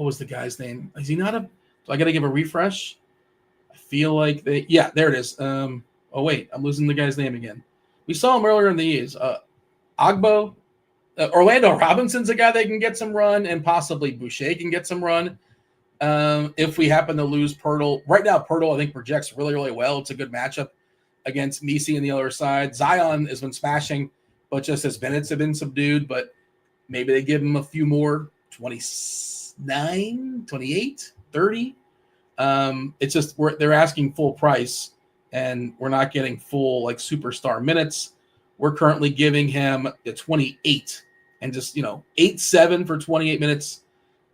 was the guy's name? Is he not a – so I got to give a refresh. Feel like there it is. I'm losing the guy's name again. We saw him earlier in the years. Agbo, Orlando Robinson's a guy that can get some run, and possibly Boucher can get some run. If we happen to lose Pirtle, right now Pirtle I think projects really, really well. It's a good matchup against Misi on the other side. Zion has been smashing, but just his minutes have been subdued. But maybe they give him a few more, 29, 28, 30. It's just they're asking full price, and we're not getting full like superstar minutes. We're currently giving him a 28, and just 8-7 for 28 minutes.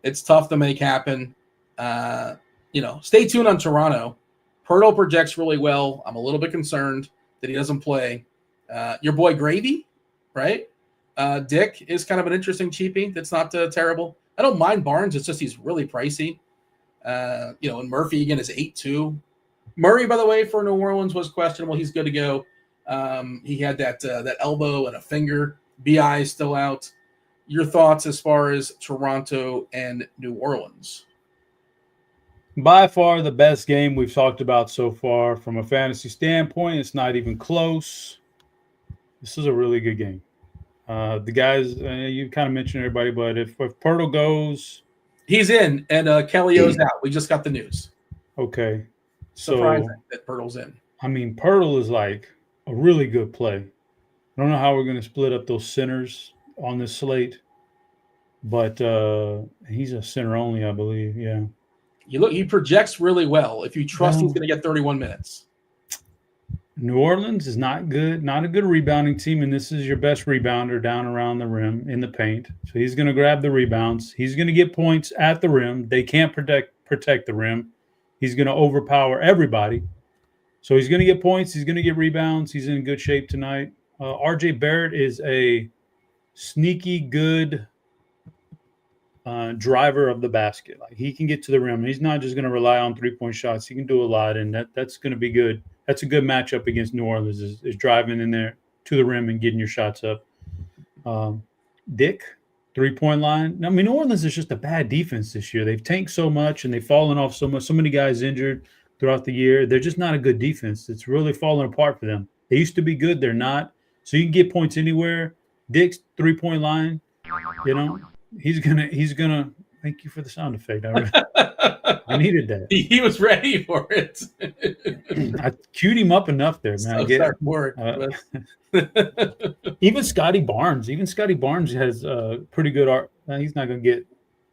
It's tough to make happen. Stay tuned on Toronto. Pirtle projects really well. I'm a little bit concerned that he doesn't play. Your boy Gravy, right? Dick is kind of an interesting cheapie. That's not terrible. I don't mind Barnes. It's just he's really pricey. And Murphy again is 8-2. Murray, by the way, for New Orleans was questionable. He's good to go. He had that elbow and a finger. BI is still out. Your thoughts as far as Toronto and New Orleans? By far the best game we've talked about so far from a fantasy standpoint. It's not even close. This is a really good game. The guys, you kind of mentioned everybody, but if Pirtle goes, he's in, and Kelly O's out. We just got the news. Okay, surprising that Pirtle's in. I mean, Pirtle is like a really good play. I don't know how we're going to split up those centers on this slate, but he's a center only, I believe. Yeah. He projects really well. If you trust he's going to get 31 minutes. New Orleans is not good, not a good rebounding team, and this is your best rebounder down around the rim in the paint. So he's going to grab the rebounds. He's going to get points at the rim. They can't protect the rim. He's going to overpower everybody. So he's going to get points. He's going to get rebounds. He's in good shape tonight. RJ Barrett is a sneaky good driver of the basket. Like, he can get to the rim. He's not just going to rely on three-point shots. He can do a lot, and that's going to be good. That's a good matchup against New Orleans is driving in there to the rim and getting your shots up. Dick, three-point line. I mean, New Orleans is just a bad defense this year. They've tanked so much, and they've fallen off so much. So many guys injured throughout the year. They're just not a good defense. It's really falling apart for them. They used to be good. They're not. So you can get points anywhere. Dick's three-point line, he's gonna. Thank you for the sound effect. I needed that. He was ready for it. I queued him up enough there, man. Even Scotty Barnes. Has pretty good art. He's not gonna get.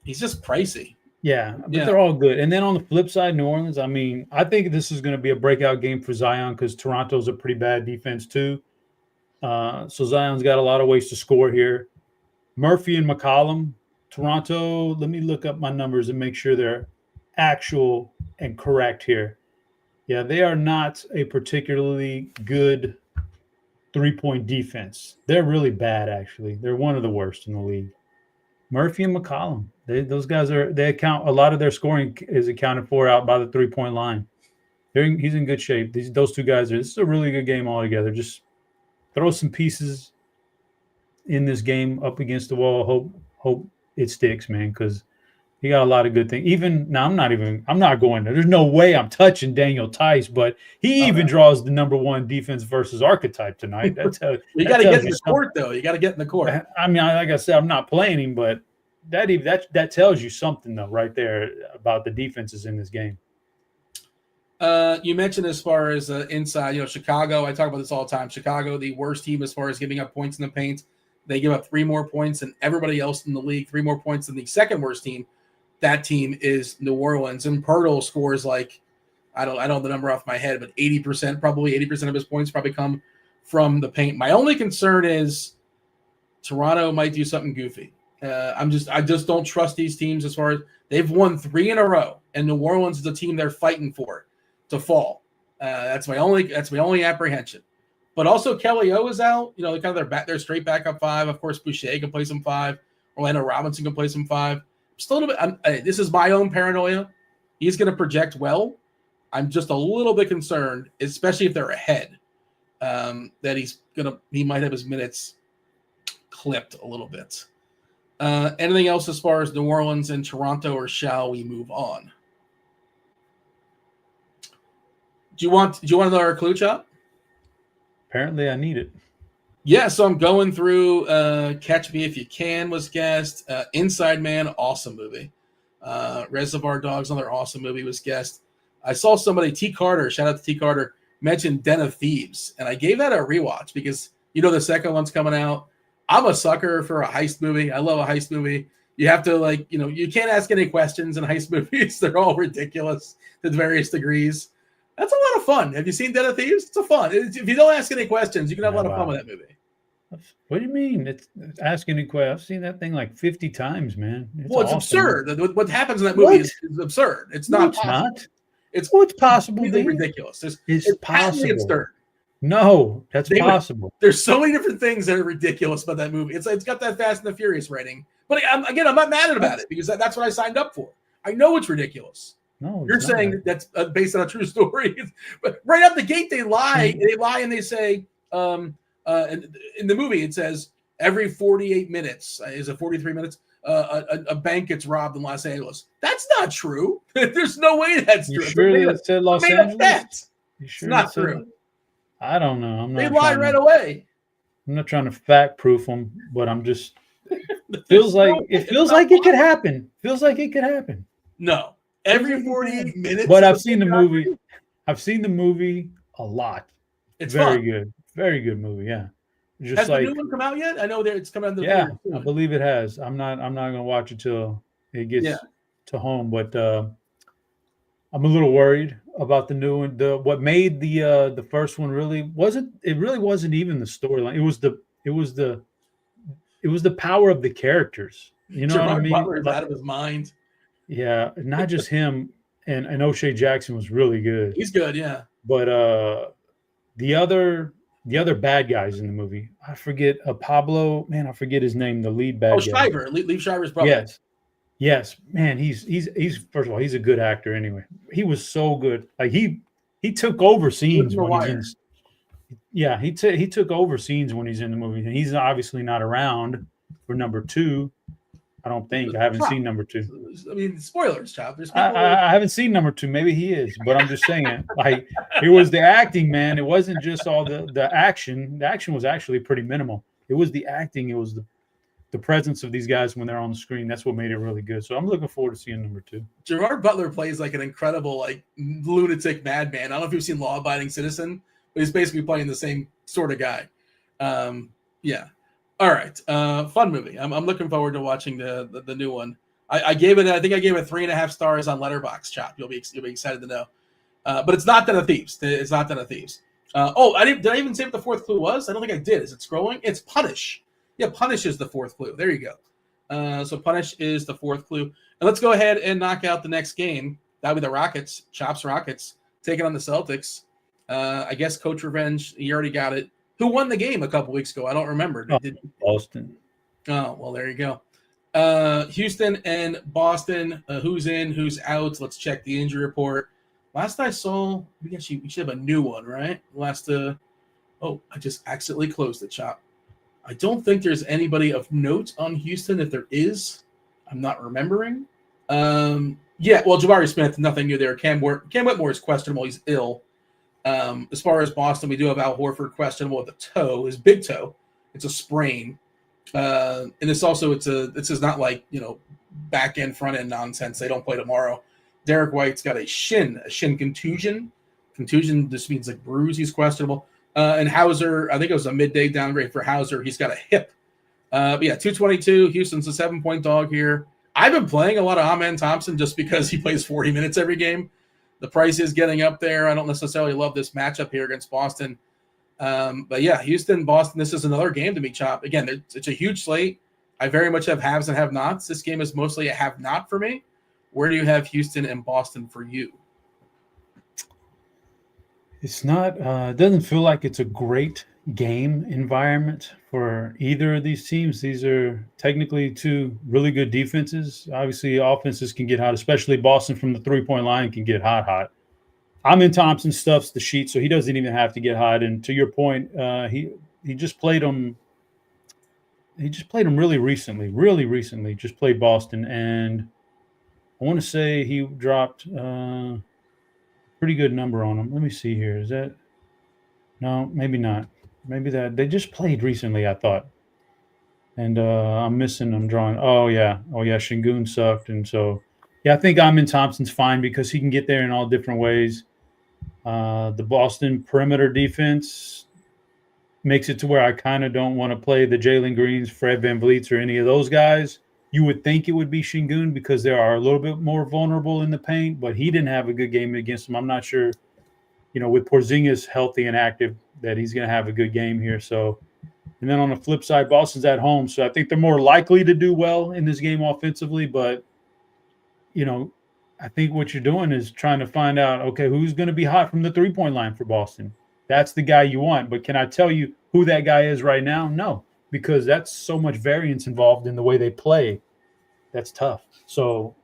He's just pricey. Yeah, but they're all good. And then on the flip side, New Orleans. I mean, I think this is going to be a breakout game for Zion because Toronto's a pretty bad defense too. So Zion's got a lot of ways to score here. Murphy and McCollum, Toronto. Let me look up my numbers and make sure they're actual and correct here. Yeah, they are not a particularly good 3-point defense. They're really bad, actually. They're one of the worst in the league. Murphy and McCollum. Those guys they account a lot of their scoring is accounted for out by the 3-point line. He's in good shape. Those two guys this is a really good game altogether. Just throw some pieces in this game up against the wall. Hope it sticks, man, because he got a lot of good things. Even now, I'm not going there. There's no way I'm touching Daniel Tice, but he even draws the number one defense versus archetype tonight. You got to get in the court, though. You got to get in the court. I mean, like I said, I'm not playing him, but that tells you something, though, right there about the defenses in this game. You mentioned as far as inside, Chicago. I talk about this all the time. Chicago, the worst team as far as giving up points in the paint. They give up 3 more points than everybody else in the league. 3 more points than the second worst team. That team is New Orleans, and Pirtle scores like I don't know the number off my head, but 80% of his points probably come from the paint. My only concern is Toronto might do something goofy. I just don't trust these teams as far as they've won 3 in a row, and New Orleans is the team they're fighting for to fall. That's my only apprehension. But also Kelly O is out. Kind of their straight backup 5. Of course, Boucher can play some 5. Orlando Robinson can play some 5. Just a little bit. This is my own paranoia. He's going to project well. I'm just a little bit concerned, especially if they're ahead, that he might have his minutes clipped a little bit. Anything else as far as New Orleans and Toronto, or shall we move on? Do you want another clue, Chop? Apparently, I need it. Yeah, so I'm going through Catch Me If You Can was guest. Inside Man, awesome movie. Reservoir Dogs, another awesome movie, was guest. I saw somebody, T. Carter, shout out to T. Carter, mentioned Den of Thieves, and I gave that a rewatch because, the second one's coming out. I'm a sucker for a heist movie. I love a heist movie. You have to, you can't ask any questions in heist movies. They're all ridiculous to various degrees. That's a lot of fun. Have you seen Den of Thieves? It's a fun. If you don't ask any questions, you can have a lot of fun with that movie. What do you mean? It's asking any questions. I've seen that thing like 50 times, man. It's awesome. Absurd. What happens in that movie is absurd. It's not. It's not. It's possible. It's ridiculous. It's possible. Absurd. No, that's possible. There's so many different things that are ridiculous about that movie. It's got that Fast and the Furious rating. But I'm not mad about it because that's what I signed up for. I know it's ridiculous. No, you're saying that's based on a true story, but right out the gate they lie. They lie and they say, in the movie it says every 48 minutes, is it 43 minutes? A bank gets robbed in Los Angeles. That's not true. There's no way that's true. Sure that said Los Angeles? It's not true. I don't know. I'm not. They lie right away. I'm not trying to fact proof them, but I'm just. It feels like it could happen. Feels like it could happen. No. Every 48 minutes. But I've seen the movie. I've seen the movie a lot. It's very fun. Good. Very good movie. Yeah. Has the new one come out yet? I know it's coming out. Yeah, I believe it has. I'm not gonna watch it till it gets to home, but I'm a little worried about the new one. What made the first one really wasn't even the storyline. It was the power of the characters. You know what I mean? Butler's out of his mind. Yeah, not just him, and O'Shea Jackson was really good. He's good, yeah. But the other bad guys in the movie, I forget Pablo. Man, I forget his name. The lead bad guy. Schreiber, Liev Schreiber's brother. Yes. Man, he's first of all, he's a good actor. Anyway, he was so good. Like he took over scenes when he's in. Yeah, he took over scenes when he's in the movie, and he's obviously not around for number 2. I don't think. I haven't seen number 2. I mean, spoilers, Chop. I haven't seen number 2. Maybe he is, but I'm just saying. Like, it was the acting, man. It wasn't just all the action. The action was actually pretty minimal. It was the acting. It was the presence of these guys when they're on the screen. That's what made it really good. So I'm looking forward to seeing number 2. Gerard Butler plays like an incredible, like, lunatic madman. I don't know if you've seen Law Abiding Citizen, but he's basically playing the same sort of guy. Yeah. All right. Fun movie. I'm looking forward to watching the new one. I think I gave it 3.5 stars on Letterboxd, Chop. You'll be excited to know. But it's not Den of Thieves. It's not Den of Thieves. Did I even say what the fourth clue was? I don't think I did. Is it scrolling? It's punish. Yeah, punish is the fourth clue. There you go. So punish is the fourth clue. And let's go ahead and knock out the next game. That'll be the Rockets. Chops Rockets taking on the Celtics. I guess Coach Revenge, he already got it. Who won the game a couple weeks ago? I don't remember. Boston. Oh, well, there you go. Houston and Boston. Who's in? Who's out? Let's check the injury report. Last I saw, we should have a new one, right? I just accidentally closed it, Chop. I don't think there's anybody of note on Houston. If there is, I'm not remembering. Jabari Smith, nothing new there. Cam Whitmore is questionable. He's ill. As far as Boston, we do have Al Horford questionable with the toe, his big toe. It's a sprain. And this is not like, back end, front end nonsense. They don't play tomorrow. Derek White's got a shin contusion. Contusion just means like bruise. He's questionable. And Hauser, I think it was a midday downgrade for Hauser. He's got a hip. 222. Houston's a 7-point dog here. I've been playing a lot of Amen Thompson just because he plays 40 minutes every game. The price is getting up there. I don't necessarily love this matchup here against Boston. Houston, Boston, this is another game to me, Chop. Again, it's a huge slate. I very much have haves and have-nots. This game is mostly a have-not for me. Where do you have Houston and Boston for you? It's not it doesn't feel like it's a great game environment for either of these teams. These are technically two really good defenses. Obviously, offenses can get hot, especially Boston from the three-point line can get hot. Amen Thompson stuffs the sheet, so he doesn't even have to get hot. And to your point, he just played them. He just played them really recently. Just played Boston, and I want to say he dropped a pretty good number on them. Let me see here. Is that no? Maybe not. Maybe that they just played recently. I thought, and I'm drawing. Oh yeah. Şengün sucked, and so I think Amen Thompson's fine because he can get there in all different ways. The Boston perimeter defense makes it to where I kind of don't want to play the Jalen Greens, Fred VanVleets, or any of those guys. You would think it would be Şengün because they are a little bit more vulnerable in the paint, but he didn't have a good game against them. I'm not sure, with Porzingis healthy and active, that he's going to have a good game here. So, and then on the flip side, Boston's at home, so I think they're more likely to do well in this game offensively. But, I think what you're doing is trying to find out, okay, who's going to be hot from the three-point line for Boston? That's the guy you want. But can I tell you who that guy is right now? No. Because that's so much variance involved in the way they play. That's tough. So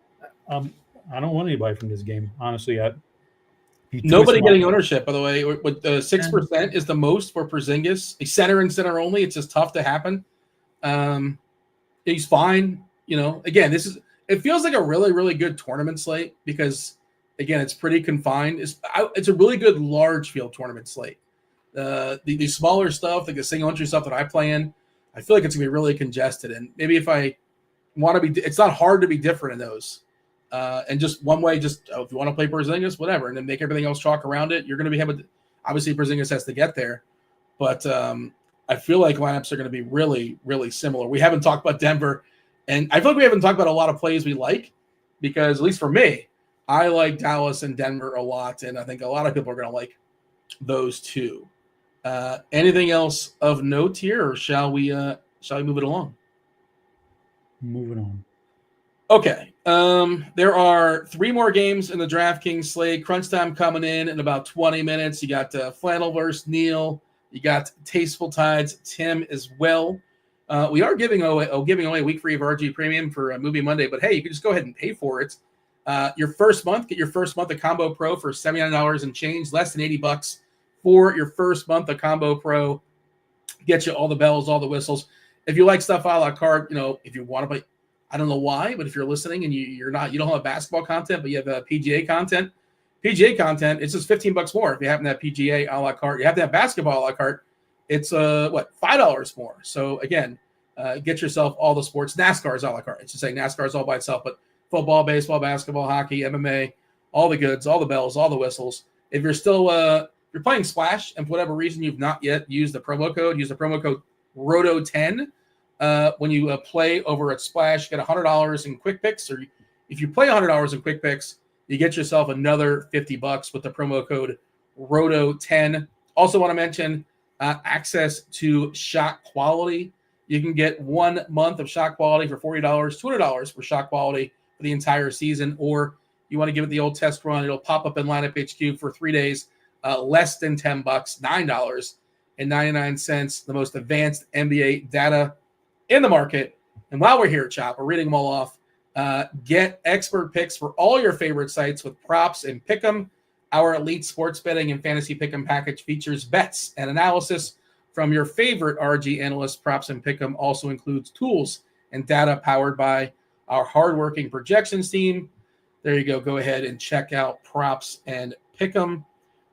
I don't want anybody from this game, honestly. Nobody getting ownership, by the way. With 6% is the most for Porzingis. A center and center only. It's just tough to happen. He's fine. Again, it feels like a really, really good tournament slate because, again, it's pretty confined. It's a really good large field tournament slate. The smaller stuff, like the single entry stuff that I play in, I feel like it's going to be really congested. And maybe if I want to be – it's not hard to be different in those. And just one way, if you want to play Porzingis, whatever, and then make everything else chalk around it, you're going to be obviously Porzingis has to get there. But I feel like lineups are going to be really, really similar. We haven't talked about Denver, and I feel like we haven't talked about a lot of plays we like because, at least for me, I like Dallas and Denver a lot, and I think a lot of people are going to like those two. Anything else of note here, or shall we move it along? Moving on. Okay. There are 3 more games in the DraftKings slate. Crunch time coming in about 20 minutes. You got Flannel versus Neil. You got Tasteful Tides, Tim as well. We are giving away a week free of RG Premium for Movie Monday, but hey, you can just go ahead and pay for it. Get your first month of Combo Pro for $79 and change, less than $80 for your first month of Combo Pro. Get you all the bells, all the whistles. If you like stuff a la carte, if you want to play, I don't know why, but if you're listening and you don't have basketball content, but you have PGA content, it's just $15 more. If you happen to have PGA a la carte, you have to have basketball a la carte. It's $5 more. So again, get yourself all the sports. NASCAR is a la carte. It's just saying NASCAR is all by itself, but football, baseball, basketball, hockey, MMA, all the goods, all the bells, all the whistles. If you're still you're playing Splash and for whatever reason you've not yet used the promo code, use the promo code ROTO10. When you play over at Splash, you get $100 in quick picks, or if you play $100 in quick picks, you get yourself another $50 with the promo code ROTO10. Also want to mention access to Shot Quality. You can get 1 month of Shot Quality for $40, $200 for Shot Quality for the entire season, or you want to give it the old test run, it'll pop up in Lineup HQ for 3 days, less than $10, $9.99, the most advanced NBA data in the market. And while we're here, Chop, we're reading them all off. Get expert picks for all your favorite sites with props and pick'em. Our elite sports betting and fantasy pick'em package features bets and analysis from your favorite RG analysts. Props and pick'em also includes tools and data powered by our hardworking projections team. There you go. Go ahead and check out props and pick'em.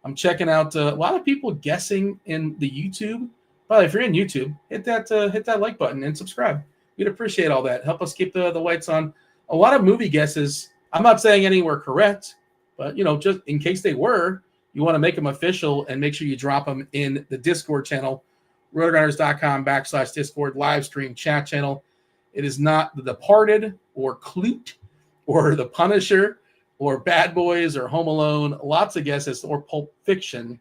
I'm checking out a lot of people guessing in the YouTube. Well, if you're in YouTube, hit that like button and subscribe. We'd appreciate all that. Help us keep the lights on. A lot of movie guesses. I'm not saying any were correct, but just in case they were, you want to make them official and make sure you drop them in the Discord channel, RotoGrinders.com/Discord live stream chat channel. It is not The Departed or Clute or The Punisher or Bad Boys or Home Alone. Lots of guesses, or Pulp Fiction.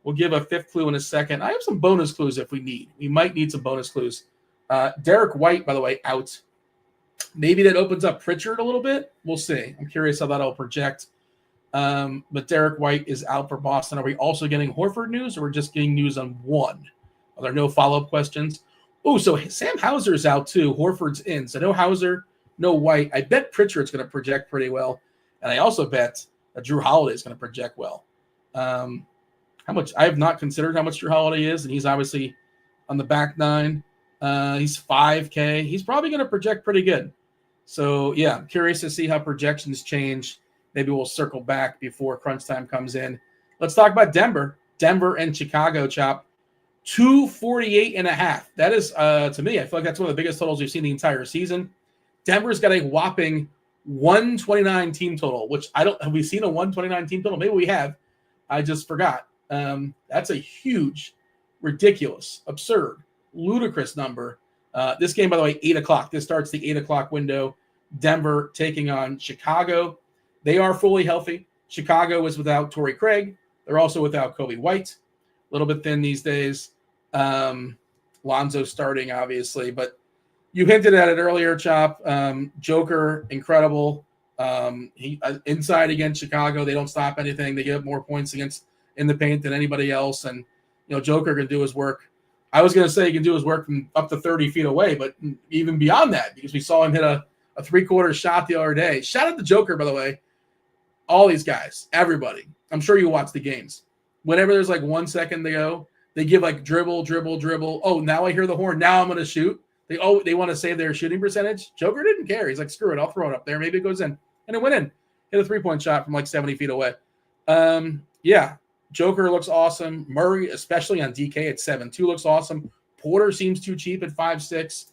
We'll give a fifth clue in a second. I have some bonus clues if we need. We might need some bonus clues. Derek White, by the way, out. Maybe that opens up Pritchard a little bit. We'll see. I'm curious how that'll project. But Derek White is out for Boston. Are we also getting Horford news, or we're just getting news on one? Are there no follow-up questions? Oh, so Sam Hauser's out too. Horford's in. So no Hauser, no White. I bet Pritchard's going to project pretty well. And I also bet that Drew Holiday is going to project well. How much? I have not considered how much Drew Holiday is, and he's obviously on the back nine. He's 5K. He's probably going to project pretty good. So, yeah, I'm curious to see how projections change. Maybe we'll circle back before crunch time comes in. Let's talk about Denver. Denver and Chicago, Chop. 248.5. That is, to me, I feel like that's one of the biggest totals we've seen the entire season. Denver's got a whopping 129 team total, which have we seen a 129 team total? Maybe we have. I just forgot. That's a huge, ridiculous, absurd, ludicrous number. This game, by the way, 8 o'clock. This starts the 8 o'clock window. Denver taking on Chicago. They are fully healthy. Chicago is without Torrey Craig. They're also without Kobe White. A little bit thin these days. Lonzo starting, obviously. But you hinted at it earlier, Chop. Joker, incredible. He inside against Chicago. They don't stop anything. They give up more points in the paint than anybody else. And, Joker can do his work. I was going to say he can do his work from up to 30 feet away, but even beyond that, because we saw him hit a three-quarter shot the other day. Shout out to Joker, by the way. All these guys, everybody. I'm sure you watch the games. Whenever there's like 1 second to go, they give like dribble, dribble, dribble. Oh, now I hear the horn. Now I'm going to shoot. They want to save their shooting percentage. Joker didn't care. He's like, screw it. I'll throw it up there. Maybe it goes in. And it went in. Hit a three-point shot from like 70 feet away. Yeah. Joker looks awesome. Murray, especially on DK at 7'2", looks awesome. Porter seems too cheap at 5'6".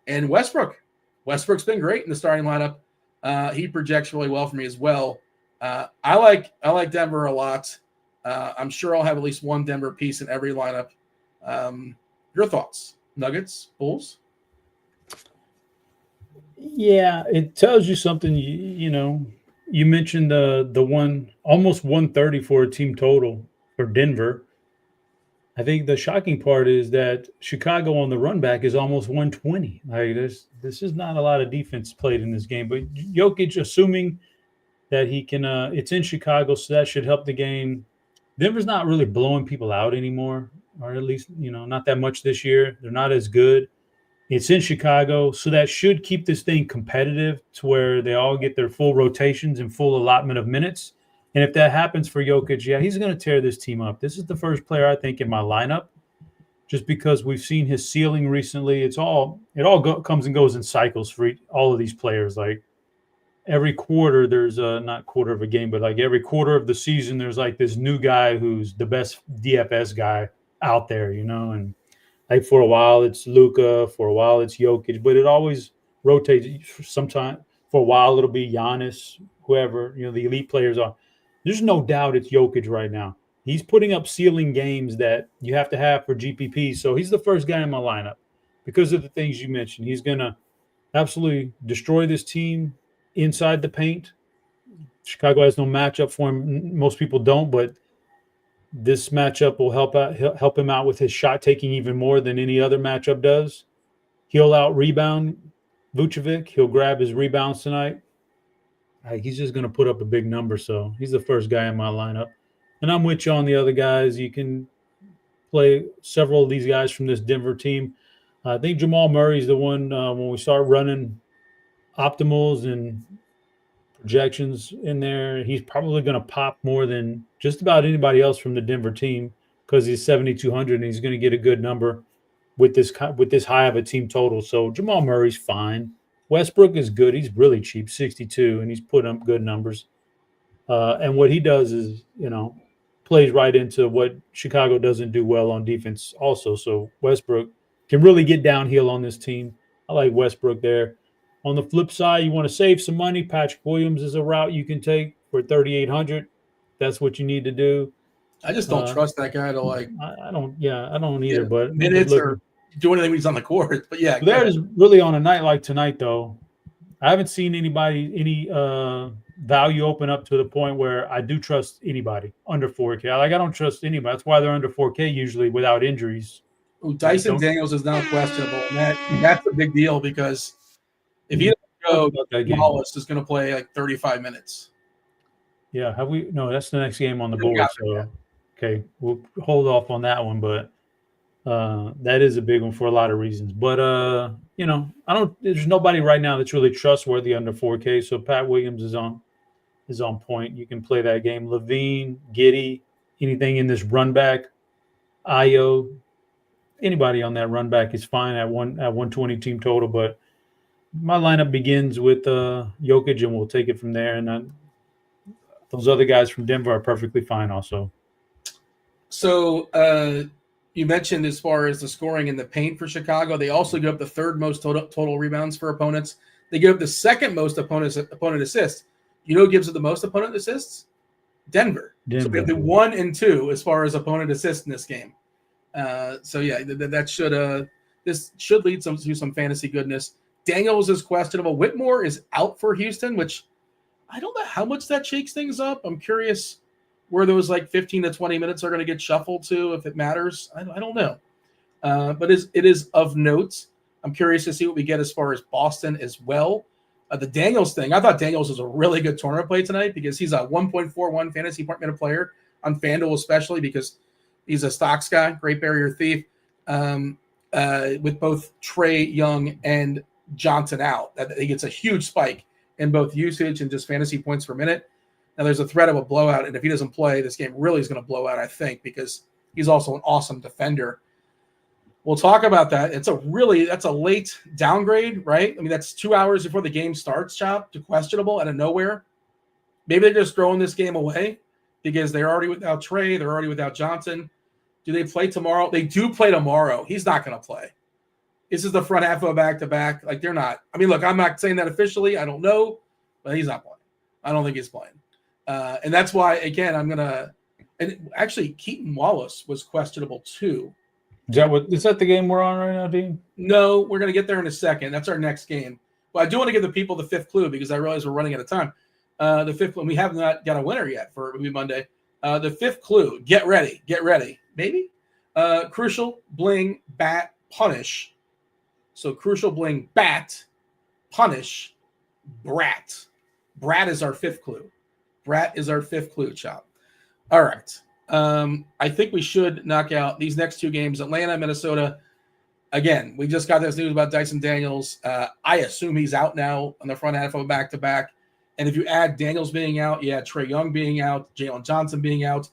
And Westbrook's been great in the starting lineup. He projects really well for me as well. I like Denver a lot. I'm sure I'll have at least one Denver piece in every lineup. Your thoughts? Nuggets, Bulls? Yeah, it tells you something. You mentioned the one almost 130 for a team total for Denver. I think the shocking part is that Chicago on the run back is almost 120. Like this is not a lot of defense played in this game. But Jokic, assuming that he can, it's in Chicago, so that should help the game. Denver's not really blowing people out anymore, or at least not that much this year. They're not as good. It's in Chicago, so that should keep this thing competitive to where they all get their full rotations and full allotment of minutes. And if that happens for Jokic, yeah, he's going to tear this team up. This is the first player, I think, in my lineup, just because we've seen his ceiling recently. It all comes and goes in cycles for all of these players. Like every quarter, there's not quarter of a game, but like every quarter of the season, there's like this new guy who's the best DFS guy out there, and like for a while it's Luka, for a while it's Jokic, but it always rotates. Sometime for a while it'll be Giannis, whoever the elite players are. There's no doubt it's Jokic right now. He's putting up ceiling games that you have to have for GPP. So he's the first guy in my lineup because of the things you mentioned. He's gonna absolutely destroy this team inside the paint. Chicago has no matchup for him. Most people don't, but this matchup will help him out with his shot taking even more than any other matchup does. He'll out rebound Vucevic. He'll grab his rebounds tonight. He's just going to put up a big number. So he's the first guy in my lineup. And I'm with you on the other guys. You can play several of these guys from this Denver team. I think Jamal Murray's the one when we start running optimals and projections in there, he's probably going to pop more than just about anybody else from the Denver team because he's 7,200 and he's going to get a good number with this high of a team total. So Jamal Murray's fine. Westbrook is good. He's really cheap, 62, and he's putting up good numbers. And what he does is, plays right into what Chicago doesn't do well on defense also. So Westbrook can really get downhill on this team. I like Westbrook there. On the flip side, you want to save some money. Patrick Williams is a route you can take for 3,800. That's what you need to do. I just don't trust that guy to I don't either. But minutes or do anything when he's on the court. But yeah, there's really on a night like tonight though. I haven't seen any value open up to the point where I do trust anybody under 4K. I don't trust anybody. That's why they're under 4K usually without injuries. Ooh, Dyson Daniels is now questionable, and that's a big deal because if he doesn't go, Wallace is going to play like 35 minutes. Yeah, no, that's the next game on the board. So, okay, we'll hold off on that one, but that is a big one for a lot of reasons. But there's nobody right now that's really trustworthy under 4K. So Pat Williams is on point. You can play that game. Levine, Giddey, anything in this run back, Io, anybody on that run back is fine at 120 team total, but my lineup begins with Jokic, and we'll take it from there. And those other guys from Denver are perfectly fine also. So you mentioned as far as the scoring in the paint for Chicago, they also give up the third most total rebounds for opponents. They give up the second most opponent assists. You know who gives it the most opponent assists? Denver. So we have the 1 and 2 as far as opponent assists in this game. This should lead to some fantasy goodness. Daniels is questionable. Whitmore is out for Houston, which I don't know how much that shakes things up. I'm curious where those 15 to 20 minutes are going to get shuffled to, if it matters. I don't know. But it is of note. I'm curious to see what we get as far as Boston as well. The Daniels thing, I thought Daniels was a really good tournament play tonight because he's a 1.41 fantasy point minute player on FanDuel, especially because he's a stocks guy, great barrier thief, with both Trae Young and Johnson out. That he gets a huge spike in both usage and just fantasy points per minute. Now there's a threat of a blowout, and if he doesn't play, this game really is going to blow out, I think, because he's also an awesome defender. We'll talk about that. That's a late downgrade, right? I mean, that's 2 hours before the game starts, Chop, to questionable out of nowhere. Maybe they're just throwing this game away because they're already without Trae. They're already without Johnson. Do they play tomorrow? They do play tomorrow. He's not going to play. This is the front half of a back-to-back. They're not. I mean, look, I'm not saying that officially. I don't know, but he's not playing. I don't think he's playing. And that's why, again, and actually, Keaton Wallace was questionable too. Is that the game we're on right now, Dean? No, we're going to get there in a second. That's our next game. But I do want to give the people the fifth clue because I realize we're running out of time. The fifth clue, we have not got a winner yet for maybe Monday. The fifth clue, get ready, maybe. Crucial, bling, bat, punish. So crucial, bling, bat, punish, brat. Brat is our fifth clue. Brat is our fifth clue, Chop. All right. I think we should knock out these next two games. Atlanta, Minnesota. Again, we just got this news about Dyson Daniels. I assume he's out now on the front half of a back-to-back. And if you add Daniels being out, you add Trae Young being out, Jalen Johnson being out.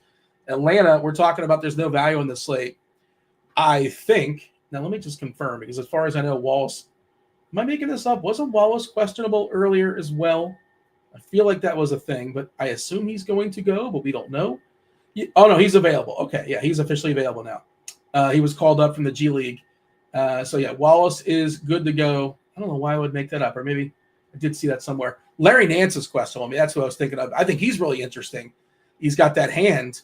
Atlanta, we're talking about there's no value in the slate. I think, now let me just confirm, because as far as I know, Wallace, am I making this up? Wasn't Wallace questionable earlier as well? I feel like that was a thing, but I assume he's going to go, but we don't know. Oh, no, he's available. Okay, yeah, he's officially available now. He was called up from the G League. Wallace is good to go. I don't know why I would make that up, or maybe I did see that somewhere. Larry Nance is questionable. I mean, that's what I was thinking of. I think he's really interesting. He's got that hand.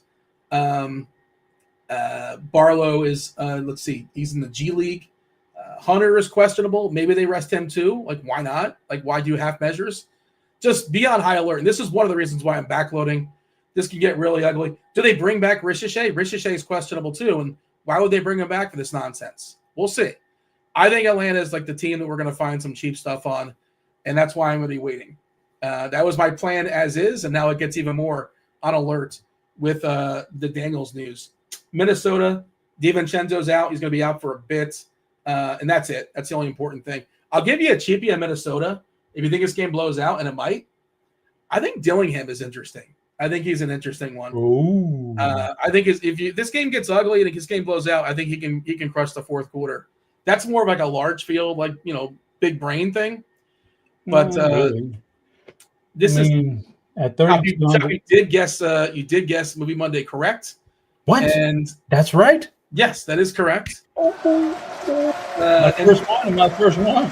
Barlow is, let's see, he's in the G League. Hunter is questionable. Maybe they rest him too. Like, why not? Like, why do half measures? Just be on high alert. And this is one of the reasons why I'm backloading. this could get really ugly. Do they bring back Ricochet? Ricochet is questionable too, and why would they bring him back for this nonsense? We'll see. I think Atlanta is like the team that we're going to find some cheap stuff on, and that's why I'm going to be waiting. That was my plan as is, and now it gets even more on alert with the Daniels news. Minnesota, DiVincenzo's out. He's going to be out for a bit, and that's it. That's the only important thing. I'll give you a cheapie in Minnesota if you think this game blows out, and it might. I think Dillingham is interesting. I think he's an interesting one. I think if this game gets ugly and this game blows out, I think he can crush the fourth quarter. That's more of like a large field, like big brain thing. But this is at 30. You did guess Movie Monday correct. What? And that's right. Yes, that is correct. My first one.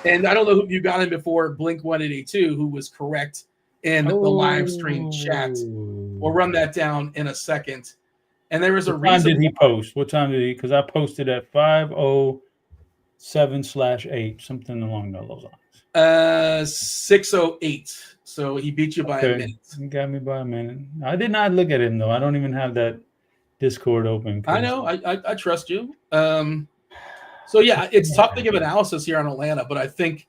And I don't know who you got in before Blink 182, who was correct in the live stream chat. We'll run that down in a second. And there was a reason. What time did he post? What time did he? Because I posted at 5:07/8, something along those lines. 6:08. So he beat you by a minute. He got me by a minute. I did not look at him though. I don't even have that Discord open. I know. I trust you. So yeah, it's tough to give analysis here on Atlanta, but I think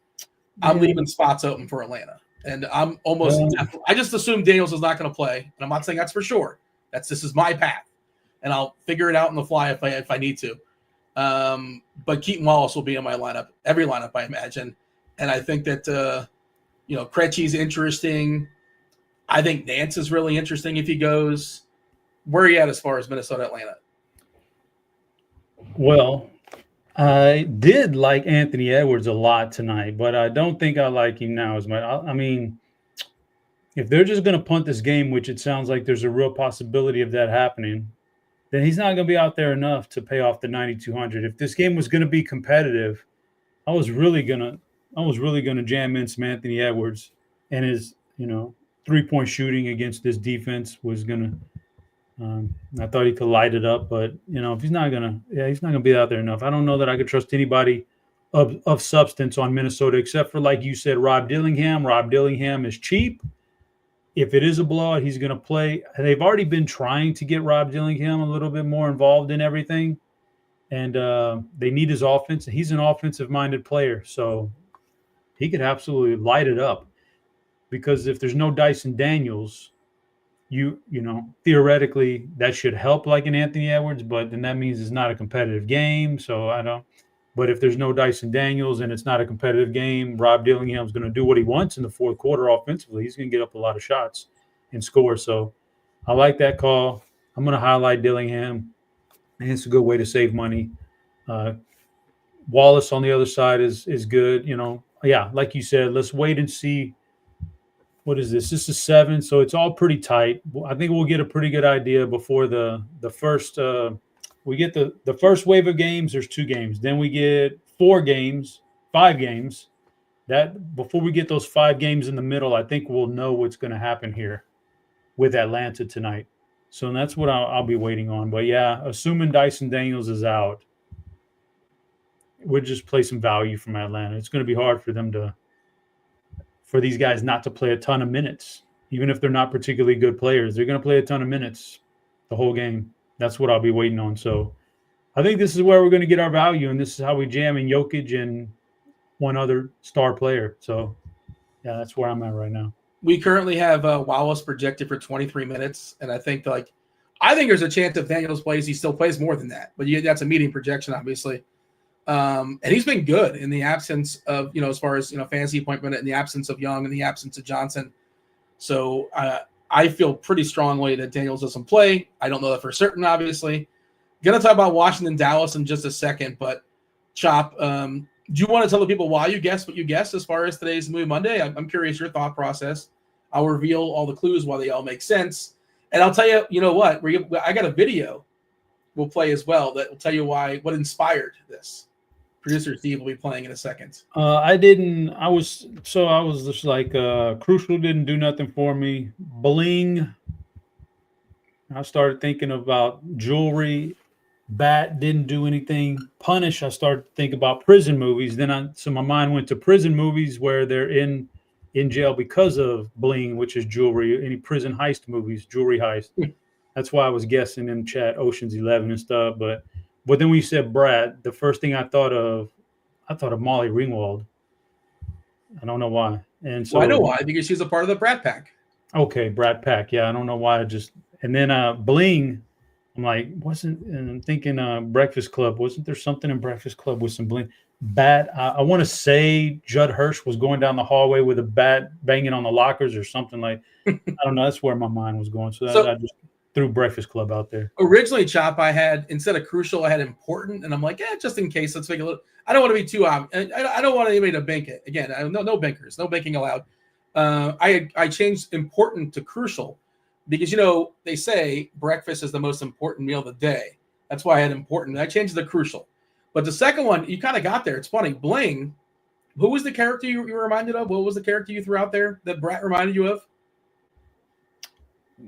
I'm leaving spots open for Atlanta. And I'm almost I just assume Daniels is not going to play. And I'm not saying that's for sure. This is my path. And I'll figure it out on the fly if I need to. But Keaton Wallace will be in my lineup, every lineup I imagine. And I think that Krejci's interesting. I think Nance is really interesting if he goes. Where are you at as far as Minnesota, Atlanta? Well, I did like Anthony Edwards a lot tonight, but I don't think I like him now as much. I mean, if they're just going to punt this game, which it sounds like there's a real possibility of that happening, then he's not going to be out there enough to pay off the 9,200. If this game was going to be competitive, I was really going to jam in some Anthony Edwards, and his, 3-point shooting against this defense was going to. I thought he could light it up, but if he's not gonna be out there enough. I don't know that I could trust anybody of substance on Minnesota except for, like you said, Rob Dillingham. Rob Dillingham is cheap. If it is a blowout, he's gonna play. They've already been trying to get Rob Dillingham a little bit more involved in everything, and they need his offense. He's an offensive-minded player, so he could absolutely light it up. Because if there's no Dyson Daniels, theoretically that should help like an Anthony Edwards, but then that means it's not a competitive game. So I don't. But if there's no Dyson Daniels and it's not a competitive game, Rob Dillingham's going to do what he wants in the fourth quarter offensively. He's going to get up a lot of shots and score. So I like that call. I'm going to highlight Dillingham, and it's a good way to save money. Wallace on the other side is good. Like you said, let's wait and see. What is this? This is 7, so it's all pretty tight. I think we'll get a pretty good idea before the first. We get the first wave of games. There's 2 games. Then we get 5 games. That before we get those 5 games in the middle, I think we'll know what's going to happen here with Atlanta tonight. So that's what I'll be waiting on. But yeah, assuming Dyson Daniels is out, we'll just play some value from Atlanta. It's going to be hard for them for these guys not to play a ton of minutes. Even if they're not particularly good players, they're going to play a ton of minutes the whole game. That's what I'll be waiting on. So I think this is where we're going to get our value, and this is how we jam in Jokic and one other star player. So, yeah, that's where I'm at right now. We currently have Wallace projected for 23 minutes, and I think there's a chance if Daniels plays, he still plays more than that. But that's a median projection, obviously. And he's been good in the absence of, as far as, fantasy point minute, in the absence of Young, in the absence of Johnson. So I feel pretty strongly that Daniels doesn't play. I don't know that for certain, obviously. Going to talk about Washington, Dallas in just a second, but Chop, do you want to tell the people why you guessed what you guessed as far as today's Movie Monday? I'm curious your thought process. I'll reveal all the clues why they all make sense. And I'll tell you, what? I got a video we'll play as well that will tell you what inspired this. Producer Steve will be playing in a second. I was just like, Crucial didn't do nothing for me. Bling. I started thinking about jewelry. Bat didn't do anything. Punish, I started to think about prison movies. So my mind went to prison movies where they're in in jail because of bling, which is jewelry. Any prison heist movies, jewelry heist. That's why I was guessing in chat Ocean's 11 and stuff. But then when you said Brad, the first thing I thought of Molly Ringwald. I don't know why. And so I know why, because she's a part of the Brat Pack. Okay, Brat Pack. Yeah, I don't know why. And then bling. I'm like, and I'm thinking Breakfast Club. Wasn't there something in Breakfast Club with some bling? Bat. I want to say Judd Hirsch was going down the hallway with a bat banging on the lockers or something like. I don't know. That's where my mind was going. So I just threw Breakfast Club out there. Originally, Chop, I had, instead of crucial, I had important, and I'm like, just in case, let's make a little. I don't want to be too obvious. I don't want anybody to bank it. Again, no bankers, no banking allowed. I changed important to crucial because, they say breakfast is the most important meal of the day. That's why I had important. I changed it to crucial. But the second one, you kind of got there. It's funny. Bling, who was the character you were reminded of? What was the character you threw out there that Brat reminded you of?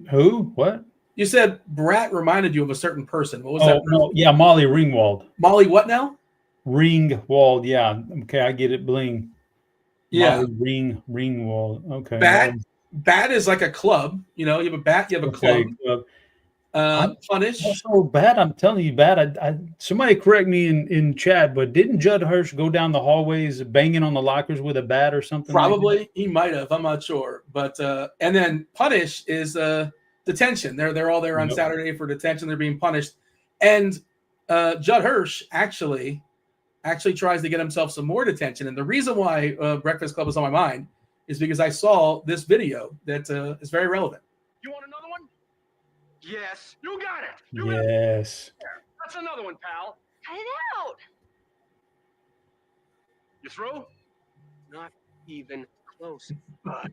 Who? What? You said Brat reminded you of a certain person. What was that? No, yeah, Molly Ringwald. Molly what now? Ringwald, yeah. Okay, I get it. Bling. Yeah. Molly Ringwald. Okay. Bat is like a club. You have a bat, you have a club. Punish. So Bat, I'm telling you, Bat. I somebody correct me in chat, but didn't Judd Hirsch go down the hallways banging on the lockers with a bat or something? Probably like he might have. I'm not sure. But and then punish is detention. They're all there on Saturday for detention. They're being punished, and Judd Hirsch actually tries to get himself some more detention. And the reason why Breakfast Club was on my mind is because I saw this video that is very relevant. You want another one? Yes. You got it. Yes. That's another one, pal. Cut it out. You through? Not even close. Good.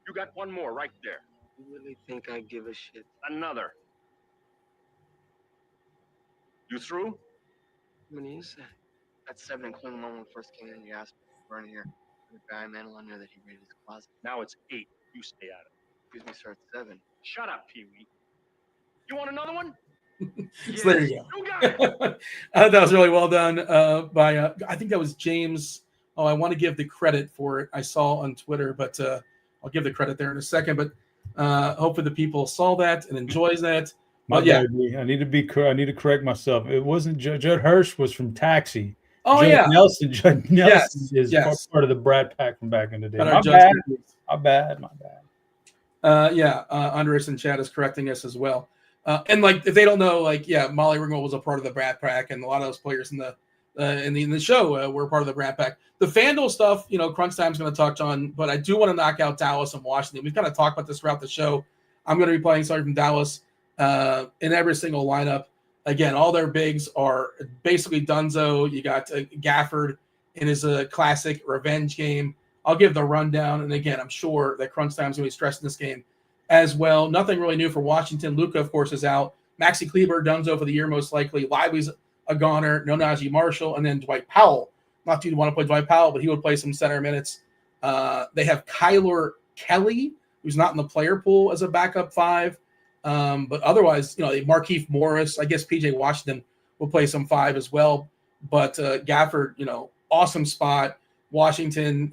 You got one more right there. You really think I give a shit? Another. You through? How many is that? That's 7, including the one when we first came in. You asked me to burn here. The guy mantle under that he raided his closet. Now it's 8. You stay out of it. Excuse me, sir, it's 7. Shut up, Pee-wee. You want another one? So there you go. You got it. That was really well done by, I think that was James. Oh, I want to give the credit for it. I saw on Twitter, but I'll give the credit there in a second. But hopefully the people saw that and enjoys that. I need to correct myself. It wasn't Judd Hirsch was from Taxi. Oh, Judd Nelson is part of the Brat Pack from back in the day. My bad. Andres in chat is correcting us as well. And if they don't know, Molly Ringwald was a part of the Brat Pack, and a lot of those players in the show were part of the Brat Pack. The FanDuel stuff, Crunch Time's going to touch on, but I do want to knock out Dallas and Washington. We've kind of talked about this throughout the show. I'm going to be playing somebody from Dallas in every single lineup. Again, all their bigs are basically Dunzo. You got Gafford in his classic revenge game. I'll give the rundown, and again, I'm sure that Crunch Time's going to be stressing this game as well. Nothing really new for Washington. Luka, of course, is out. Maxi Kleber, Dunzo for the year, most likely. Lively's a goner. No Najee Marshall. And then Dwight Powell. Not that you'd want to play Dwight Powell, but he would play some center minutes. They have Kyler Kelly, who's not in the player pool as a backup 5. But otherwise, Markieff Morris. I guess P.J. Washington will play some 5 as well. But Gafford, awesome spot. Washington,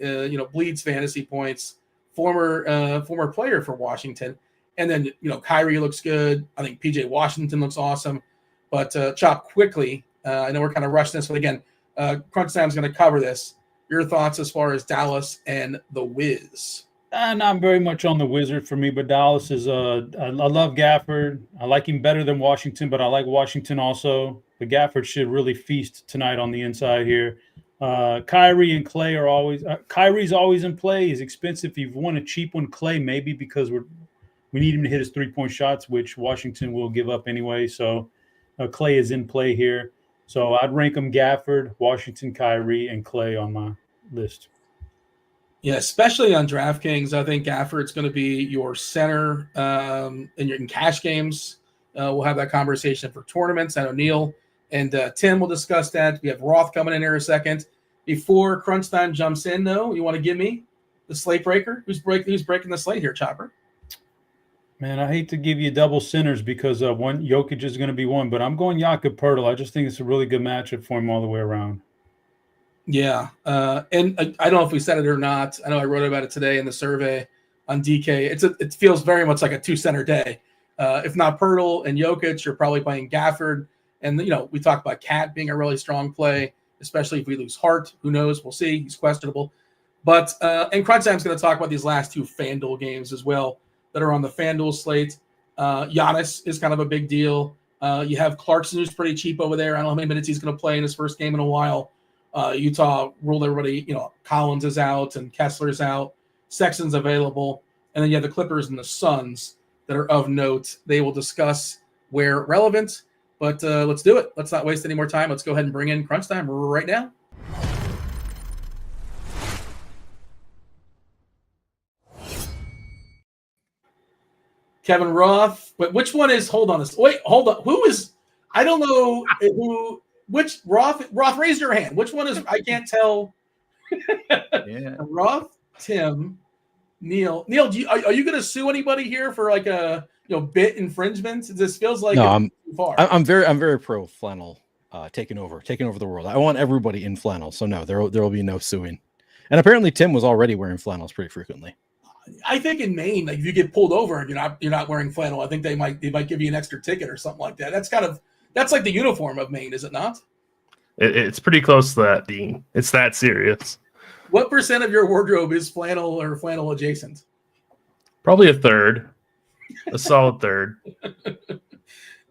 bleeds fantasy points. Former player for Washington. And then, Kyrie looks good. I think P.J. Washington looks awesome. But Chop, quickly, I know we're kind of rushing this, but again, Crunch Time's going to cover this. Your thoughts as far as Dallas and the Wiz? Not very much on the Wizard for me, but Dallas is I love Gafford. I like him better than Washington, but I like Washington also. But Gafford should really feast tonight on the inside here. Kyrie and Clay are always Kyrie's always in play. He's expensive. If you want a cheap one, Clay maybe, because we need him to hit his 3-point shots, which Washington will give up anyway. So Clay is in play here. So I'd rank them Gafford, Washington, Kyrie, and Clay on my list. Yeah, especially on DraftKings, I think Gafford's going to be your center in cash games. We'll have that conversation for tournaments. I know Neil and Tim will discuss that. We have Roth coming in here a second. Before Crunch Time jumps in, though, you want to give me the slate breaker? Who's breaking the slate here, Chopper? Man, I hate to give you double centers because one Jokic is going to be one, but I'm going Jakob Poeltl. I just think it's a really good matchup for him all the way around. Yeah. And I don't know if we said it or not. I know I wrote about it today in the survey on DK. It feels very much like a 2-center day. If not Pirtle and Jokic, you're probably playing Gafford. And, we talked about Cat being a really strong play, especially if we lose Hart. Who knows? We'll see. He's questionable. But and Crunch Time's going to talk about these last 2 FanDuel games as well that are on the FanDuel slate. Giannis is kind of a big deal. You have Clarkson, who's pretty cheap over there. I don't know how many minutes he's going to play in his first game in a while. Utah ruled everybody, Collins is out and Kessler's out. Sexton's available. And then you have the Clippers and the Suns that are of note. They will discuss where relevant. But let's do it. Let's not waste any more time. Let's go ahead and bring in Crunch Time right now. Kevin Roth. But which one is? Hold on. Wait, hold on. Who is? I don't know who. Which Roth? Raise your hand. Which one is? I can't tell. Yeah. Roth, Tim, Neil. Neil, are you going to sue anybody here for like a bit infringement? This feels like no. Too far. I'm very pro flannel taking over the world. I want everybody in flannel. So no, there will be no suing. And apparently Tim was already wearing flannels pretty frequently. I think in Maine, like if you get pulled over and you're not wearing flannel, I think they might give you an extra ticket or something like that. That's like the uniform of Maine, is it not? It's pretty close to that, Dean. It's that serious. What % of your wardrobe is flannel or flannel adjacent? Probably a third, a solid third.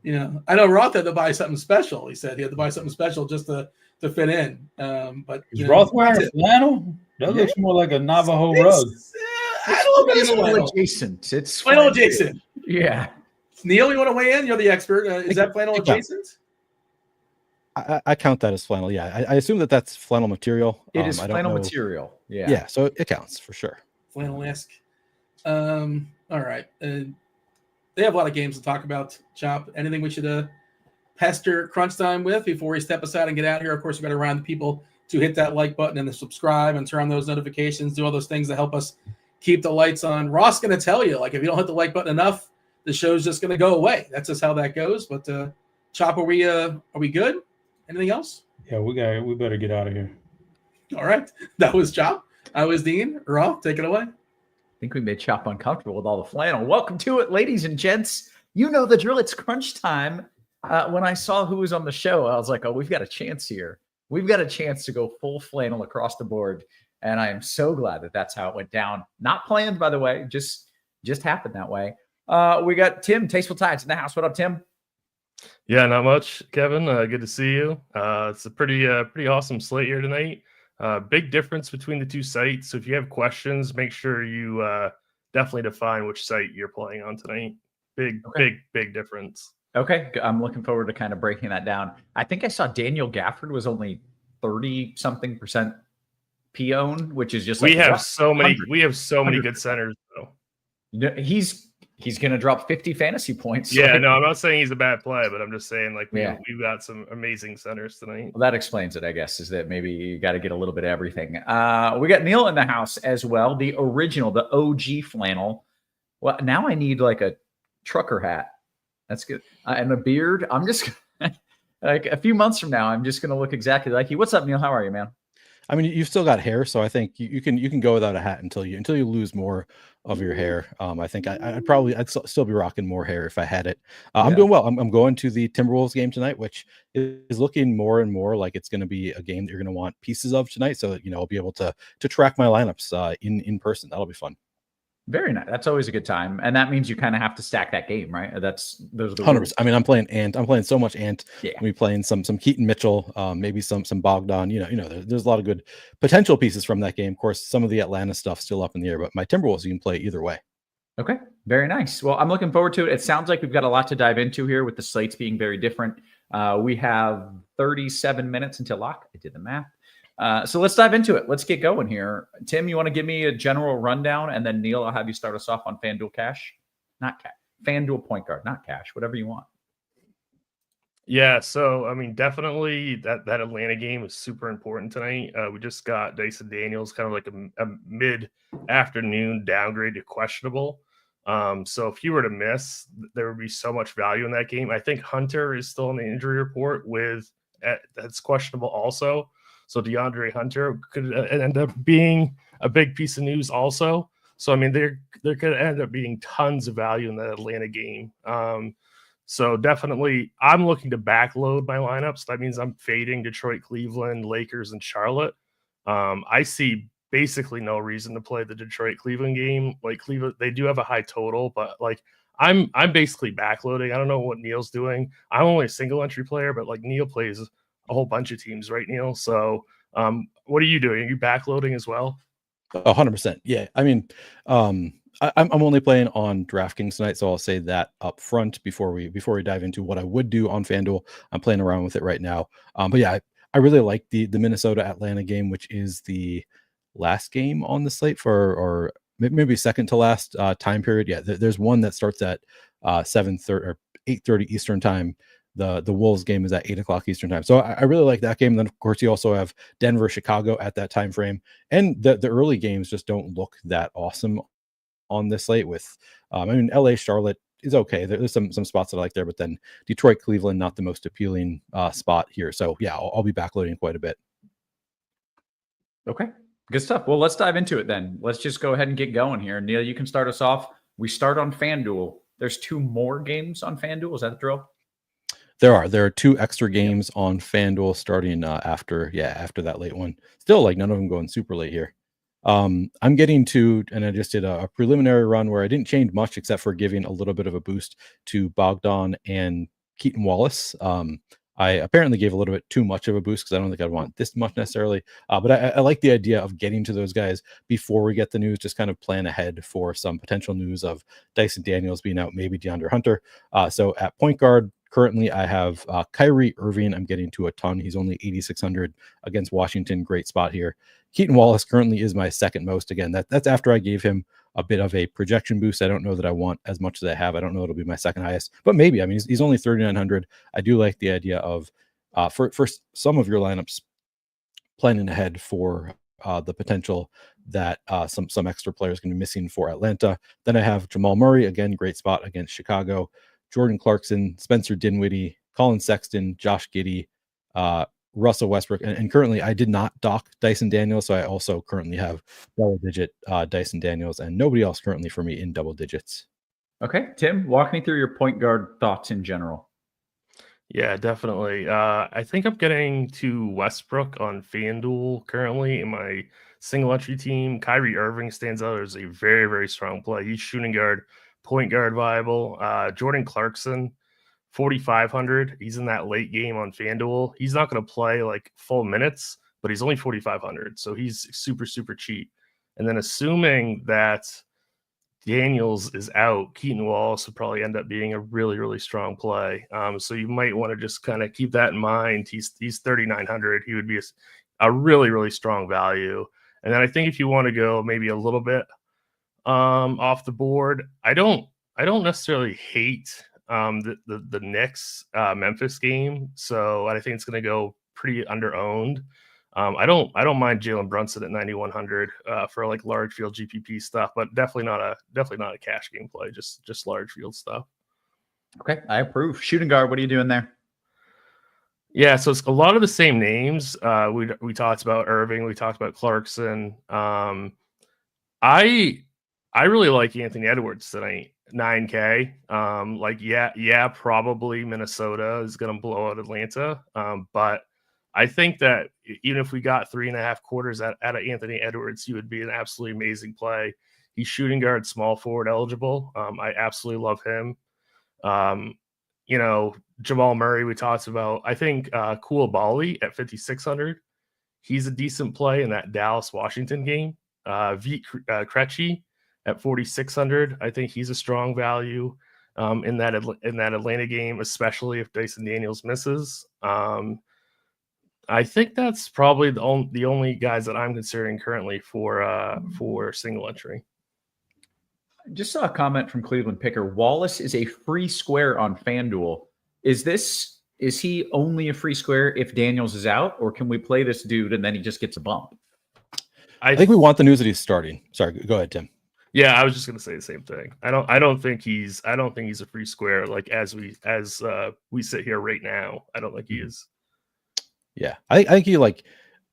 I know Roth had to buy something special. He said he had to buy something special just to fit in. But is Roth wearing flannel? That looks more like a Navajo rug. I don't know if it's flannel adjacent. It's flannel adjacent. Yeah. Neil, you want to weigh in? You're the expert. Is that flannel adjacent? I count that as flannel. Yeah, I assume that's flannel material. It is flannel material. Yeah. Yeah, so it counts for sure. Flannel-esque. All right. They have a lot of games to talk about, Chop. Anything we should pester Crunch Time with before we step aside and get out of here? Of course, we've got to remind the people to hit that like button and to subscribe and turn on those notifications, do all those things that help us keep the lights on. Ross going to tell you, like, if you don't hit the like button enough, the show's just going to go away. That's just how that goes. But Chop, are we good? Anything else? Yeah, we better get out of here. All right. That was Chop. I was Dean. Roth, take it away. I think we made Chop uncomfortable with all the flannel. Welcome to it, ladies and gents. You know the drill. It's crunch time. When I saw who was on the show, I was like, oh, we've got a chance here. We've got a chance to go full flannel across the board. And I am so glad that that's how it went down. Not planned, by the way. Just happened that way. We got Tim, TastefulTides in the house. What up, Tim? Yeah, not much, Kevin. Good to see you. It's a pretty awesome slate here tonight. Big difference between the two sites. So if you have questions, make sure you definitely define which site you're playing on tonight. Big difference. Okay, I'm looking forward to kind of breaking that down. I think I saw Daniel Gafford was only 30-something% P-owned, which is just we have so many good centers though. He's going to drop 50 fantasy points. Yeah, no, I'm not saying he's a bad play, but I'm just saying we've got some amazing centers tonight. Well, that explains it, I guess, is that maybe you got to get a little bit of everything. We got Neil in the house as well, the original, the OG flannel. Well, now I need like a trucker hat. That's good. And a beard. I'm just like a few months from now, I'm just going to look exactly like you. What's up, Neil? How are you, man? I mean, you've still got hair, so I think you can go without a hat until you lose more of your hair. I think I'd still be rocking more hair if I had it. I'm doing well. I'm going to the Timberwolves game tonight, which is looking more and more like it's going to be a game that you're going to want pieces of tonight. So I'll be able to track my lineups in person. That'll be fun. Very nice. That's always a good time, and that means you kind of have to stack that game, right? Those are the 100%. I mean, I'm playing Ant. I'm playing so much Ant. Yeah. I'm playing some Keaton Mitchell, maybe some Bogdan. There's a lot of good potential pieces from that game. Of course, some of the Atlanta stuff still up in the air, but my Timberwolves you can play either way. Okay, very nice. Well, I'm looking forward to it. It sounds like we've got a lot to dive into here with the slates being very different. We have 37 minutes until lock. I did the math. So let's dive into it. Let's get going here. Tim, you want to give me a general rundown, and then Neil, I'll have you start us off on FanDuel Cash. Not Cash. FanDuel Point Guard, not Cash. Whatever you want. Yeah, so I mean, definitely that Atlanta game is super important tonight. We just got Dyson Daniels, kind of like a mid-afternoon downgrade to questionable. So if you were to miss, there would be so much value in that game. I think Hunter is still on the injury report that's questionable also. So DeAndre Hunter could end up being a big piece of news also. So I mean, there could end up being tons of value in the Atlanta game. So definitely, I'm looking to backload my lineups. That means I'm fading Detroit, Cleveland, Lakers, and Charlotte. I see basically no reason to play the Detroit Cleveland game. Like Cleveland, they do have a high total, but like I'm basically backloading. I don't know what Neil's doing. I'm only a single entry player, but like Neil plays a whole bunch of teams, right, Neil? So what are you doing? Are you backloading as well? 100%. Yeah. I mean, I'm only playing on DraftKings tonight, so I'll say that up front before we dive into what I would do on FanDuel. I'm playing around with it right now. But yeah, I really like the Minnesota Atlanta game, which is the last game on the slate or maybe second to last time period. Yeah, there's one that starts at 7:30 or 8:30 Eastern time. The Wolves game is at 8 o'clock Eastern time. So I really like that game. Then of course you also have Denver, Chicago at that time frame, and the early games just don't look that awesome on this slate. With I mean, LA, Charlotte is okay. There's some spots that I like there, but then Detroit, Cleveland, not the most appealing spot here. So yeah, I'll be backloading quite a bit. Okay, good stuff. Well, let's dive into it then. Let's just go ahead and get going here. Neil, you can start us off. We start on FanDuel. There's 2 more games on FanDuel. Is that the drill? There are 2 extra games on FanDuel starting after that late one. Still, like, none of them going super late here. I'm getting to, and I just did a preliminary run where I didn't change much except for giving a little bit of a boost to Bogdan and Keaton Wallace. I apparently gave a little bit too much of a boost because I don't think I'd want this much necessarily. But I like the idea of getting to those guys before we get the news, just kind of plan ahead for some potential news of Dyson Daniels being out, maybe DeAndre Hunter. So at point guard, currently I have Kyrie Irving. I'm getting to a ton. He's only 8,600 against Washington. Great spot here. Keaton Wallace currently is my second most. Again, that's after I gave him a bit of a projection boost. I don't know that I want as much as I have. I don't know it'll be my second highest, but maybe. I mean, he's only 3,900. I do like the idea of for some of your lineups planning ahead for the potential that some extra players going to be missing for Atlanta. Then I have Jamal Murray, again, great spot against Chicago. Jordan Clarkson, Spencer Dinwiddie, Colin Sexton, Josh Giddey, Russell Westbrook, and currently I did not dock Dyson Daniels, so I also currently have double-digit Dyson Daniels, and nobody else currently for me in double digits. Okay, Tim, walk me through your point guard thoughts in general. Yeah, definitely. I think I'm getting to Westbrook on FanDuel currently in my single entry team. Kyrie Irving stands out as a very, very strong play. He's shooting guard, point guard viable. Jordan Clarkson, 4,500. He's in that late game on FanDuel. He's not going to play like full minutes, but he's only 4,500. So he's super, super cheap. And then assuming that Daniels is out, Keaton Wallace would probably end up being a really, really strong play. So you might want to just kind of keep that in mind. He's 3,900. He would be a really, really strong value. And then I think if you want to go maybe a little bit off the board, I don't necessarily hate the Knicks Memphis game. So I think it's going to go pretty under owned. I don't mind Jalen Brunson at 9,100 for like large field GPP stuff, but definitely not a cash game play. Just large field stuff. Okay, I approve. Shooting guard, what are you doing there? Yeah, so it's a lot of the same names. We talked about Irving, we talked about Clarkson. I really like Anthony Edwards tonight, 9K. Probably Minnesota is going to blow out Atlanta. But I think that even if we got 3.5 quarters out of Anthony Edwards, he would be an absolutely amazing play. He's shooting guard, small forward eligible. I absolutely love him. Jamal Murray, we talked about. I think Koulibaly at 5,600. He's a decent play in that Dallas-Washington game. Krejci at 4,600. I think he's a strong value in that Atlanta game, especially if Dyson Daniels misses. I think that's probably the only guys that I'm considering currently for single entry. Just saw a comment from Cleveland Picker. Wallace is a free square on FanDuel. Is he only a free square if Daniels is out, or can we play this dude and then he just gets a bump? I think we want the news that he's starting. Sorry, go ahead, Tim. Yeah, I was just gonna say the same thing. I don't think he's a free square like as we sit here right now. I don't think he is. Yeah, I think he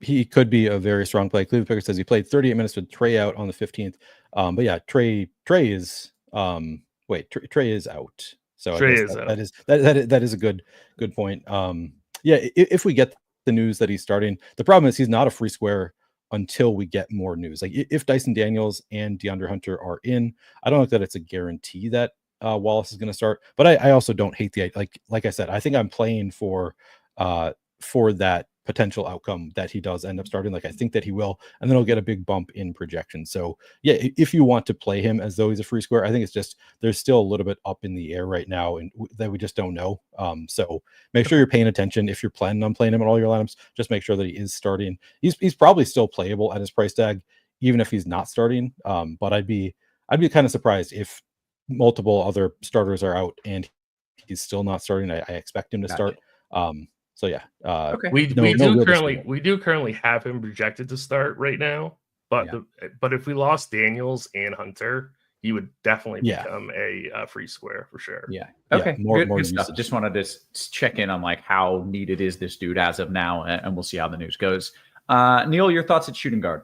he could be a very strong play. Cleveland Picker says he played 38 minutes with Trey out on the 15th. But yeah, Trey is Trey is out. So Trey I guess is out. that is a good point. Yeah, if we get the news that he's starting, the problem is he's not a free square until we get more news. Like if Dyson Daniels and DeAndre Hunter are in, I don't know that it's a guarantee that Wallace is going to start, but I also don't hate the, like I said, I think I'm playing for that potential outcome that he does end up starting. Like I think that he will, and then he'll get a big bump in projection. So yeah, if you want to play him as though he's a free square, I think it's just there's still a little bit up in the air right now, and that we just don't know. So make sure you're paying attention if you're planning on playing him in all your lineups. Just make sure that he is starting. He's probably still playable at his price tag, even if he's not starting. But I'd be kind of surprised if multiple other starters are out and he's still not starting. I expect him to start. So yeah, okay. We do currently have him projected to start right now, but but if we lost Daniels and Hunter, he would definitely become a free square for sure. Yeah. Okay. More good stuff. Just wanted to check in on like how needed is this dude as of now, and we'll see how the news goes. Neil, your thoughts at shooting guard?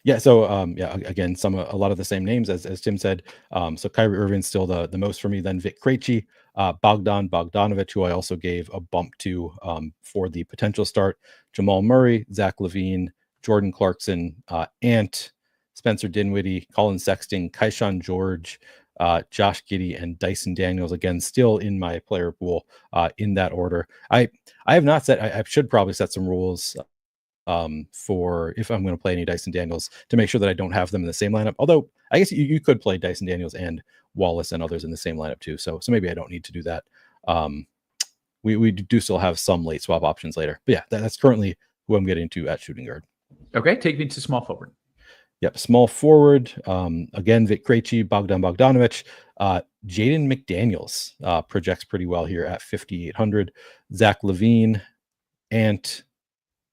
Yeah, so again, a lot of the same names as Tim said. So Kyrie Irving's still the most for me. Then Vic Krejci, Bogdan Bogdanovic, who I also gave a bump to for the potential start. Jamal Murray, Zach LaVine, Jordan Clarkson, Ant, Spencer Dinwiddie, Colin Sexton, Keyshawn George, Josh Giddey, and Dyson Daniels. Again, still in my player pool in that order. I have not set. I should probably set some rules for if I'm going to play any Dyson Daniels to make sure that I don't have them in the same lineup. Although I guess you could play Dyson Daniels and Wallace and others in the same lineup too. So maybe I don't need to do that. We do still have some late swap options later. But yeah, that's currently who I'm getting to at shooting guard. Okay, take me to small forward. Yep, small forward. Again, Vic Krejci, Bogdan Bogdanovic, Jaden McDaniels projects pretty well here at 5,800. Zach LaVine, Ant,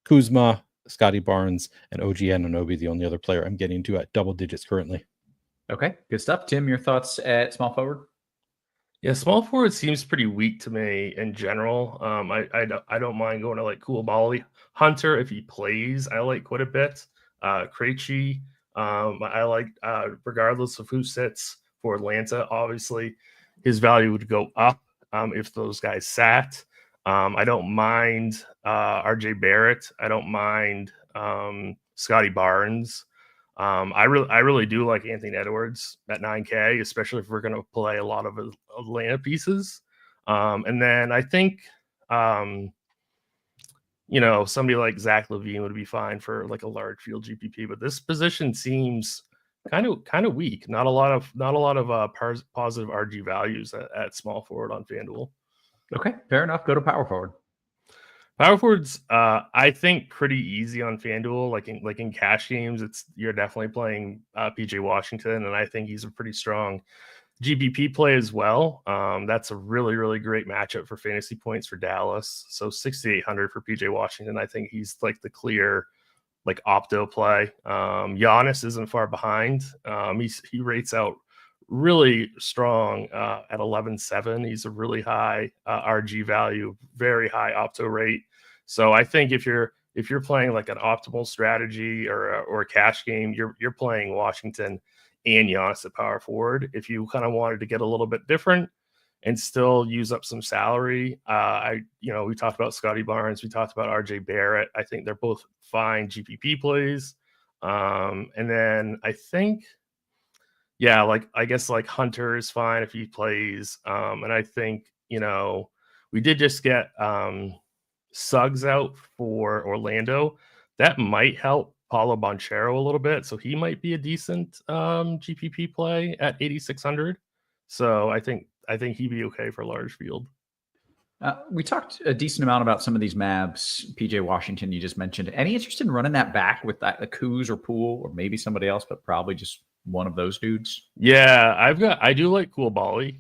Kuzma, Scotty Barnes, and OG Anunoby, the only other player I'm getting to at double digits currently. Okay, good stuff. Tim, your thoughts at small forward? Yeah, small forward seems pretty weak to me in general. I don't mind going to like Koulibaly. Hunter, if he plays, I like quite a bit. Krejci, I like regardless of who sits for Atlanta. Obviously, his value would go up if those guys sat. I don't mind RJ Barrett. I don't mind Scotty Barnes. I really do like Anthony Edwards at 9K, especially if we're going to play a lot of Atlanta pieces. And then I think, somebody like Zach LaVine would be fine for like a large field GPP, but this position seems kind of weak. Not a lot of positive RG values at small forward on FanDuel. Okay, fair enough. Go to power forward. Power forwards, I think pretty easy on FanDuel. Like in cash games, you're definitely playing PJ Washington, and I think he's a pretty strong GPP play as well. That's a really, really great matchup for fantasy points for Dallas. So 6,800 for PJ Washington. I think he's like the clear like opto play. Giannis isn't far behind. He rates out really strong at 11.7. He's a really high RG value, very high opto rate. So I think if you're playing like an optimal strategy or a cash game, you're playing Washington and Giannis at power forward. If you kind of wanted to get a little bit different and still use up some salary, we talked about Scotty Barnes, we talked about RJ Barrett. I think they're both fine GPP plays. And then I think, I guess like Hunter is fine if he plays. And I think, we did just get Suggs out for Orlando. That might help Paulo Banchero a little bit. So he might be a decent GPP play at 8,600. So I think he'd be okay for large field. We talked a decent amount about some of these Mavs. PJ Washington, you just mentioned. Any interest in running that back with a Kuz or Poole or maybe somebody else, but probably just one of those dudes? Yeah, I do like Koulibaly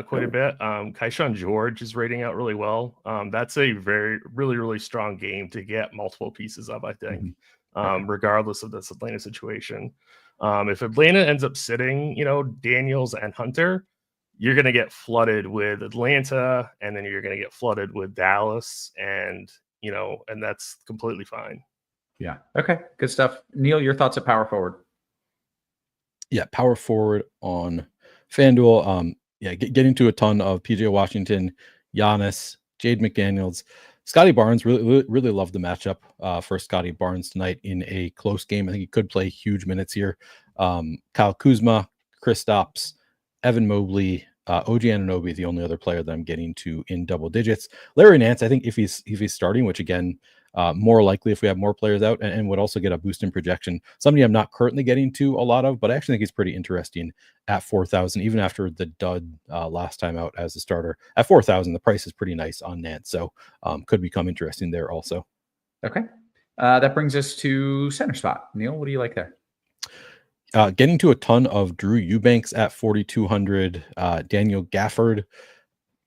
quite a bit. Keyshawn George is rating out really well. That's a really, really strong game to get multiple pieces of, I think, regardless of this Atlanta situation. If Atlanta ends up sitting, Daniels and Hunter, you're going to get flooded with Atlanta, and then you're going to get flooded with Dallas. And, and that's completely fine. Yeah. Okay. Good stuff. Neil, your thoughts at power forward? Yeah, power forward on FanDuel. Getting to a ton of PJ Washington, Giannis, Jade McDaniels, Scotty Barnes. Really love the matchup for Scotty Barnes tonight in a close game. I think he could play huge minutes here. Kyle Kuzma, Kristaps, Evan Mobley, OG Anunoby, the only other player that I'm getting to in double digits. Larry Nance, I think if he's starting, which again, more likely if we have more players out, and would also get a boost in projection. Somebody I'm not currently getting to a lot of, but I actually think he's pretty interesting at 4,000, even after the dud last time out as a starter. At 4,000, the price is pretty nice on Nance, so could become interesting there also. Okay. That brings us to center spot. Neil, what do you like there? Getting to a ton of Drew Eubanks at 4,200, Daniel Gafford,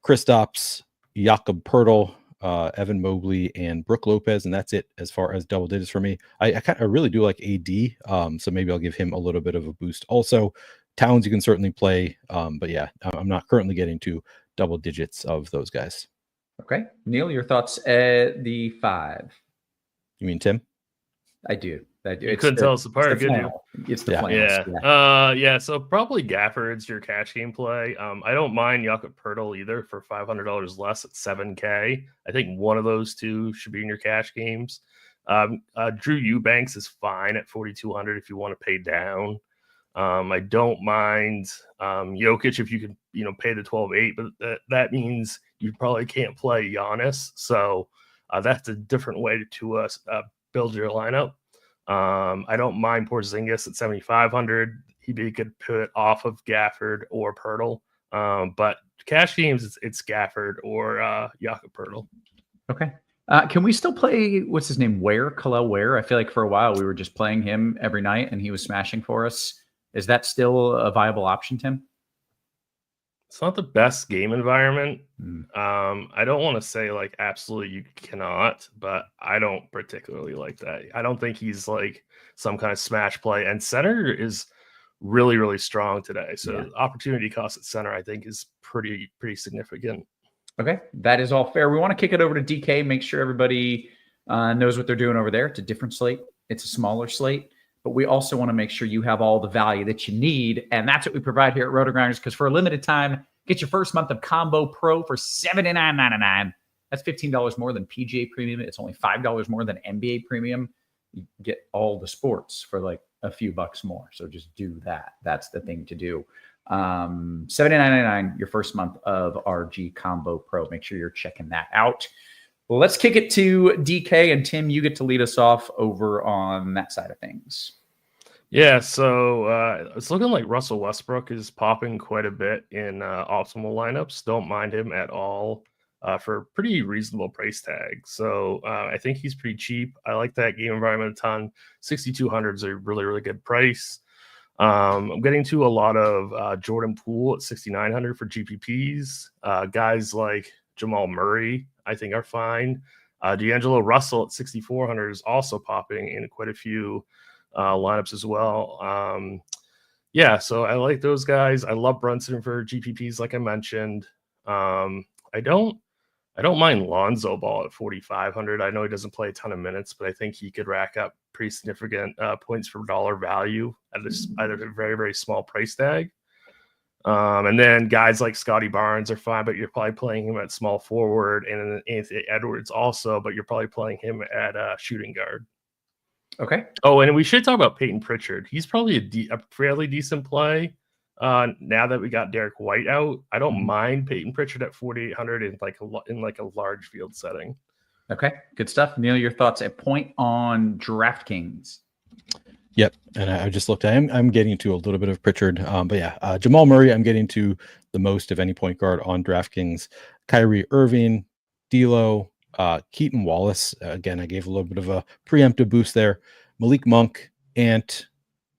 Kristaps, Jakob Poeltl, Evan Mobley, and Brook Lopez, and that's it as far as double digits for me. I really do like AD, so maybe I'll give him a little bit of a boost. Also, Towns you can certainly play, but yeah, I'm not currently getting to double digits of those guys. Okay, Neil, your thoughts at the 5? You mean Tim? I do. You couldn't tell us apart, could you? It's the flannels. Yeah. So probably Gafford's your cash game play. I don't mind Jakob Poeltl either for $500 less at 7K. I think one of those two should be in your cash games. Drew Eubanks is fine at 4,200 if you want to pay down. I don't mind Jokic if you can, pay the 12.8, but that means you probably can't play Giannis. So that's a different way to build your lineup. I don't mind Porzingis at 7,500. He'd be a good put off of Gafford or Poeltl. But cash games, it's Gafford or Jakob Poeltl. Okay. Can we still play, what's his name, Kalel Ware? I feel like for a while we were just playing him every night and he was smashing for us. Is that still a viable option, Tim? It's not the best game environment. I don't want to say like absolutely you cannot, but I don't particularly like that. I don't think he's like some kind of smash play. And center is really, really strong today. So opportunity cost at center, I think, is pretty significant. Okay, that is all fair. We want to kick it over to DK. Make sure everybody knows what they're doing over there. It's a different slate. It's a smaller slate. But we also want to make sure you have all the value that you need. And that's what we provide here at RotoGrinders, because for a limited time, get your first month of Combo Pro for $79.99. That's $15 more than PGA Premium. It's only $5 more than NBA Premium. You get all the sports for like a few bucks more. So just do that. That's the thing to do. $79.99, your first month of RG Combo Pro. Make sure you're checking that out. Well, let's kick it to DK, and Tim, you get to lead us off over on that side of things. Yeah, so it's looking like Russell Westbrook is popping quite a bit in optimal lineups. Don't mind him at all for a pretty reasonable price tag. So I think he's pretty cheap. I like that game environment a ton. 6,200 is a really, really good price. I'm getting to a lot of Jordan Poole at 6,900 for GPPs. Guys like Jamal Murray, I think, are fine. D'Angelo Russell at 6,400 is also popping in quite a few lineups as well. So I like those guys. I love Brunson for GPPs, like I mentioned. I don't mind Lonzo Ball at 4,500. I know he doesn't play a ton of minutes, but I think he could rack up pretty significant points per dollar value at either a very, very small price tag. And then guys like Scotty Barnes are fine, but you're probably playing him at small forward, and then Anthony Edwards also, but you're probably playing him at shooting guard. Okay. Oh, and we should talk about Peyton Pritchard. He's probably a fairly decent play now that we got Derek White out. I don't mind Peyton Pritchard at 4,800 in like a large field setting. Okay, good stuff. Neil, your thoughts at point on DraftKings? Yep, and I just looked at him. I'm getting to a little bit of Pritchard, but Jamal Murray, I'm getting to the most of any point guard on DraftKings. Kyrie Irving, D'Lo, Keaton Wallace. Again, I gave a little bit of a preemptive boost there. Malik Monk, Ant,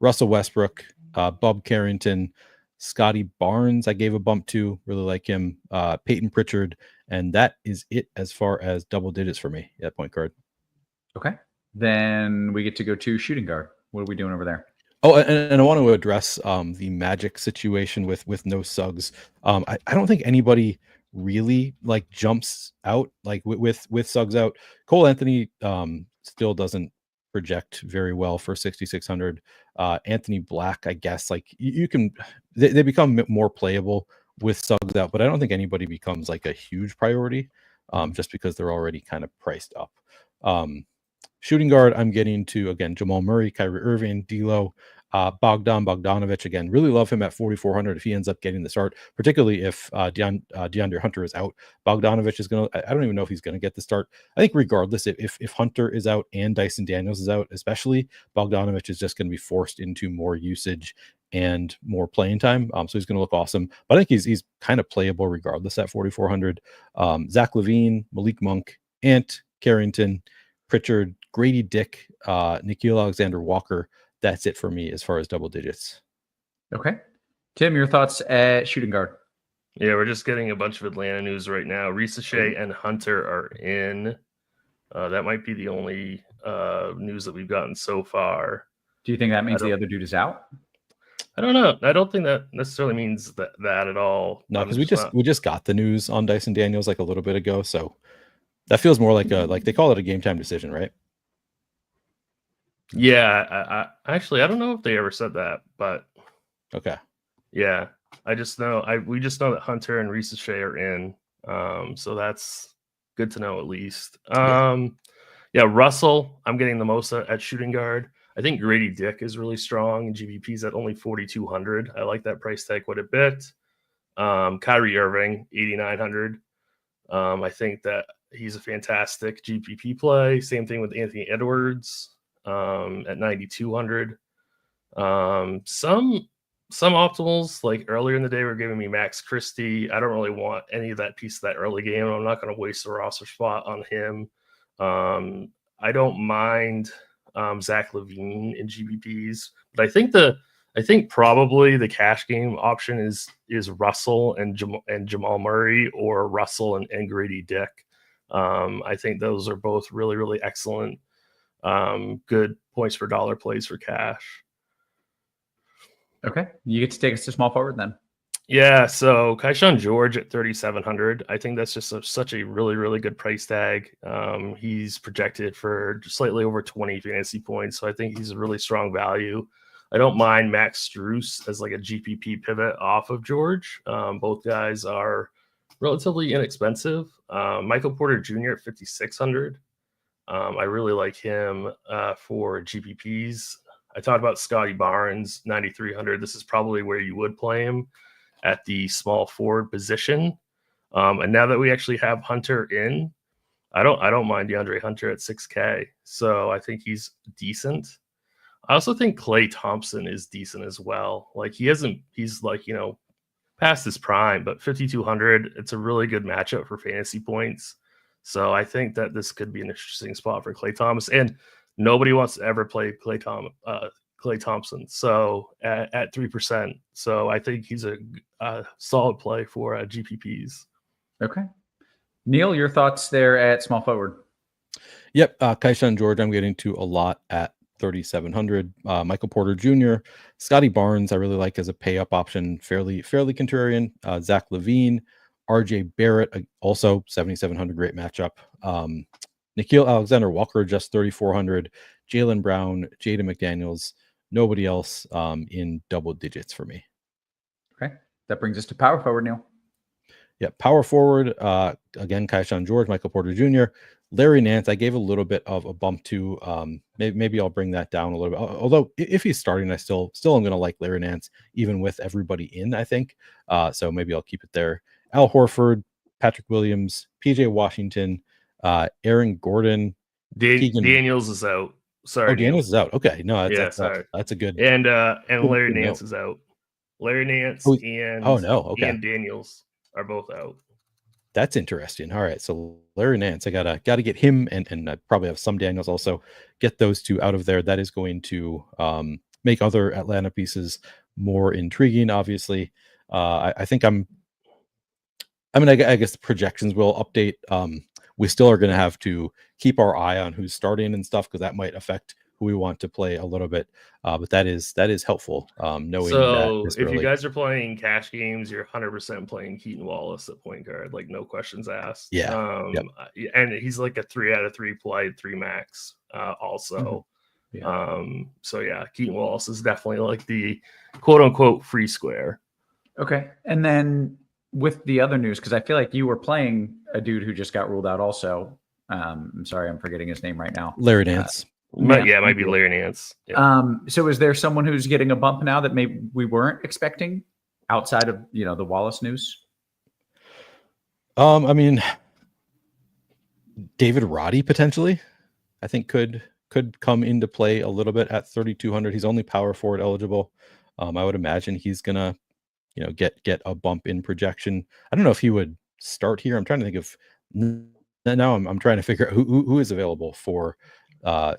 Russell Westbrook, Bob Carrington, Scotty Barnes. I gave a bump to. Really like him. Peyton Pritchard, and that is it as far as double digits for me at point guard. Okay, then we get to go to shooting guard. What are we doing over there? Oh, and I want to address the Magic situation with no Suggs. I don't think anybody really like jumps out like with Suggs out. Cole Anthony still doesn't project very well for 6,600. Anthony Black, I guess, like you can they become more playable with Suggs out, but I don't think anybody becomes like a huge priority just because they're already kind of priced up. Shooting guard, I'm getting to, again, Jamal Murray, Kyrie Irving, D'Lo, Bogdanovich. Again, really love him at 4,400 if he ends up getting the start, particularly if DeAndre Hunter is out. Bogdanovich is going to, I don't even know if he's going to get the start. I think regardless, if Hunter is out and Dyson Daniels is out, especially, Bogdanovich is just going to be forced into more usage and more playing time. So he's going to look awesome. But I think he's kind of playable regardless at 4,400. Zach LaVine, Malik Monk, Ant, Carrington, Pritchard, Grady Dick, Nickeil Alexander-Walker. That's it for me as far as double digits. Okay. Tim, your thoughts at shooting guard? Yeah, we're just getting a bunch of Atlanta news right now. Risache and Hunter are in. That might be the only news that we've gotten so far. Do you think that means the other dude is out? I don't know. I don't think that necessarily means that at all. No, because we just got the news on Dyson Daniels like a little bit ago, so that feels more like they call it a game time decision, right? Yeah, I actually I don't know if they ever said that, but okay. Yeah, I just know we just know that Hunter and Risache are in, so that's good to know at least. Yeah, Russell, I'm getting the most at shooting guard. I think Grady Dick is really strong, and GPP's at only 4,200. I like that price tag quite a bit. Kyrie Irving, 8,900. I think that he's a fantastic GPP play. Same thing with Anthony Edwards at 9,200. Some optimals, like earlier in the day, were giving me Max Christie. I don't really want any of that piece of that early game. I'm not going to waste a roster spot on him. I don't mind Zach LaVine in GPPs, but I think probably the cash game option is Russell and Jamal Murray, or Russell and Grady Dick. I think those are both really, really excellent, good points per dollar plays for cash. Okay, you get to take us to small forward then. Yeah, so Kaishan George at 3,700. I think that's just such a really, really good price tag. He's projected for slightly over 20 fantasy points, so I think he's a really strong value. I don't mind Max Strus as like a GPP pivot off of George. Both guys are relatively inexpensive. Michael Porter Jr. at 5,600. I really like him for GPPs. I talked about Scotty Barnes, 9,300. This is probably where you would play him at the small forward position. And now that we actually have Hunter in, I don't mind DeAndre Hunter at 6K. So I think he's decent. I also think Klay Thompson is decent as well. Like he's like, past his prime, but 5,200, it's a really good matchup for fantasy points. So I think that this could be an interesting spot for Klay Thomas. And nobody wants to ever play Klay Thompson. So at 3%. So I think he's a solid play for GPPs. Okay. Neil, your thoughts there at small forward? Yep. Kaishan George, I'm getting to a lot at 3,700. Michael Porter Jr., Scotty Barnes, I really like as a pay up option, fairly contrarian. Zach LaVine, RJ Barrett, also 7,700, great matchup. Nickeil Alexander-Walker, just 3,400. Jaylen Brown, Jaden McDaniels, nobody else in double digits for me. Okay, that brings us to power forward, Neil. Yeah, power forward, again, Kaishan George, Michael Porter Jr., Larry Nance, I gave a little bit of a bump to. Maybe I'll bring that down a little bit. Although if he's starting, I still am going to like Larry Nance, even with everybody in, I think. So maybe I'll keep it there. Al Horford, Patrick Williams, PJ Washington, Aaron Gordon. Daniels is out. Sorry, Daniels is out. Okay, no, sorry. That's a good. And Larry Nance is out. Larry Nance and Daniels are both out. That's interesting. All right, so Larry Nance, I gotta get him, and I probably have some Daniels also. Get those two out of there. That is going to make other Atlanta pieces more intriguing. Obviously, I think I guess the projections will update. We still are going to have to keep our eye on who's starting and stuff, because that might affect who we want to play a little bit. But that is helpful. Knowing So that if you guys are playing cash games, you're 100% playing Keaton Wallace at point guard, like no questions asked. Yeah. And he's like a 3 out of 3 play, 3 max also. So yeah, Keaton Wallace is definitely like the quote unquote free square. Okay. And then with the other news, because I feel like you were playing a dude who just got ruled out also. I'm sorry, I'm forgetting his name right now. Larry Nance. It might be Larry Nance. Yeah. So is there someone who's getting a bump now that maybe we weren't expecting outside of, the Wallace news? I mean, David Roddy potentially, I think could come into play a little bit at 3,200. He's only power forward eligible. I would imagine he's gonna, get a bump in projection. I don't know if he would start here. I'm trying to think of now. I'm trying to figure out who is available for.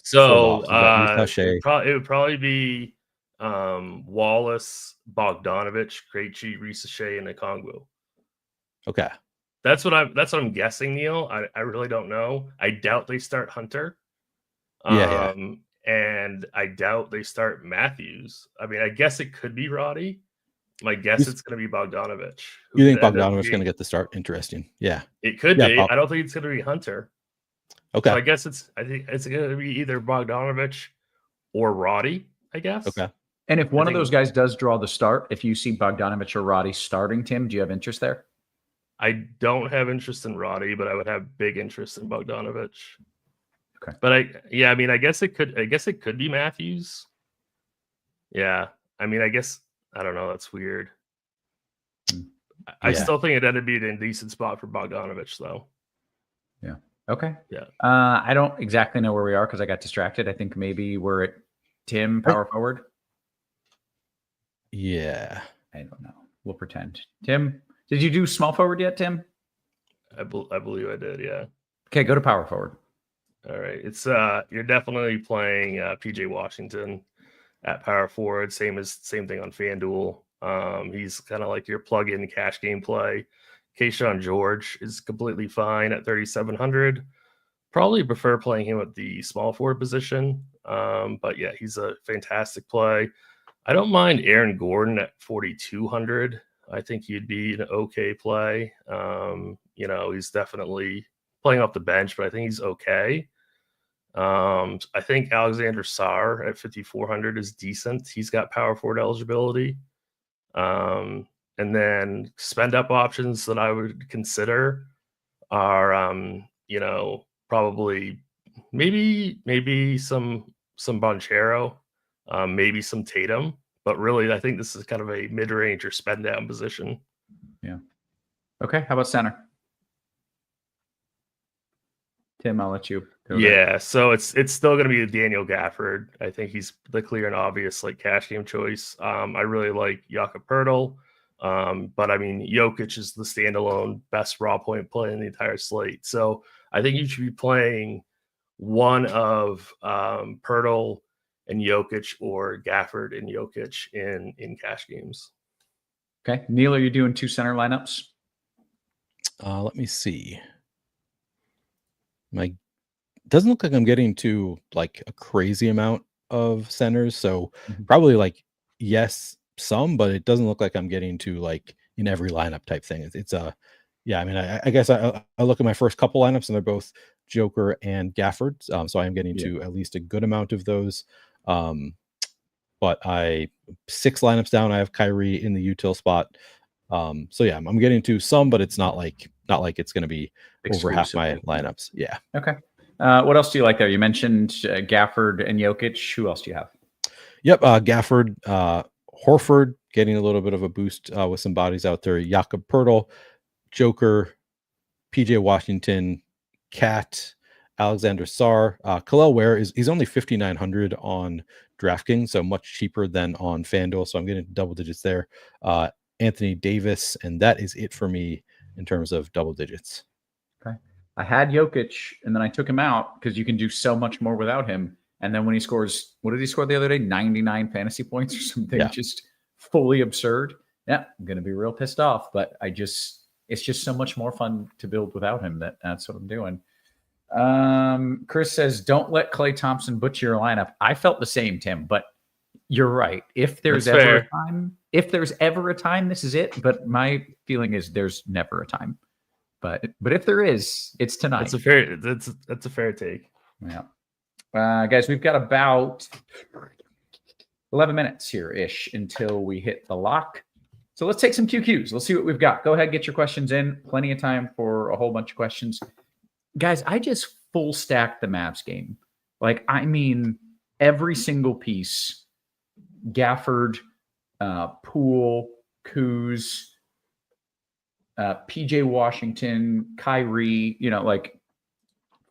So it would probably be Wallace, Bogdanovich, Krejci, Ricochet, and Okongwu. Okay, that's what I'm guessing, Neil. I really don't know. I doubt they start Hunter. And I doubt they start Matthews. I mean, I guess it could be Roddy. My guess it's going to be Bogdanovich. You think Bogdanovich is going to get the start? Interesting. Yeah, it could be. I don't think it's going to be Hunter. Okay. So I think it's going to be either Bogdanovich or Roddy, I guess. Okay. And if one of those guys does draw the start, if you see Bogdanovich or Roddy starting, Tim, do you have interest there? I don't have interest in Roddy, but I would have big interest in Bogdanovich. Okay. But I guess it could be Matthews. Yeah. I mean, I don't know. That's weird. I still think it'd be a decent spot for Bogdanovich, though. Yeah. Okay. Yeah. I don't exactly know where we are because I got distracted. I think maybe we're at Tim, power forward. Yeah. I don't know. We'll pretend. Tim, did you do small forward yet, Tim? I believe I did, yeah. Okay, go to power forward. All right. It's you're definitely playing PJ Washington at power forward, same thing on FanDuel. He's kind of like your plug-in cash game play. Keyshawn George is completely fine at 3,700. Probably prefer playing him at the small forward position. But yeah, he's a fantastic play. I don't mind Aaron Gordon at 4,200. I think he'd be an okay play. He's definitely playing off the bench, but I think he's okay. I think Alexander Sarr at 5,400 is decent. He's got power forward eligibility. And then spend up options that I would consider are, probably maybe some Bonchero, maybe some Tatum, but really I think this is kind of a mid-range or spend down position. Yeah. Okay. How about center? Tim, I'll let you go. Yeah, so it's still going to be Daniel Gafford. I think he's the clear and obvious cash game choice. I really like Jakob Poeltl, but I mean Jokic is the standalone best raw point play in the entire slate. So I think you should be playing one of Poeltl and Jokic or Gafford and Jokic in cash games. Okay, Neil, are you doing 2 center lineups? Let me see. Doesn't look like I'm getting to a crazy amount of centers, so probably yes, some, but it doesn't look like I'm getting to in every lineup type thing. It's I mean, I guess I look at my first couple lineups and they're both Joker and Gafford, so I am getting to at least a good amount of those. But 6 lineups down, I have Kyrie in the util spot. So yeah, I'm getting to some, but it's not like it's going to be over half my lineups. Yeah. Okay. What else do you like there? You mentioned Gafford and Jokic. Who else do you have? Yep. Gafford, Horford getting a little bit of a boost with some bodies out there. Jakob Poeltl, Joker, PJ Washington, Cat, Alexander Sarr. Khalil Ware he's only 5,900 on DraftKings, so much cheaper than on FanDuel. So I'm getting double digits there. Anthony Davis, and that is it for me in terms of double digits. Okay. I had Jokic, and then I took him out because you can do so much more without him. And then when he scores, what did he score the other day? 99 fantasy points or something, just fully absurd. Yeah, I'm going to be real pissed off, but it's just so much more fun to build without him. That's what I'm doing. Chris says, don't let Klay Thompson butcher your lineup. I felt the same, Tim, but you're right. If there's That's ever fair. a time, this is it. But my feeling is there's never a time. But if there is, it's tonight. That's a fair take. Yeah. Guys, we've got about 11 minutes here-ish until we hit the lock. So let's take some QQs. Let's see what we've got. Go ahead, get your questions in. Plenty of time for a whole bunch of questions. Guys, I just full stacked the Mavs game. Like, I mean, every single piece. Gafford, Poole, Kuz, PJ Washington, Kyrie, like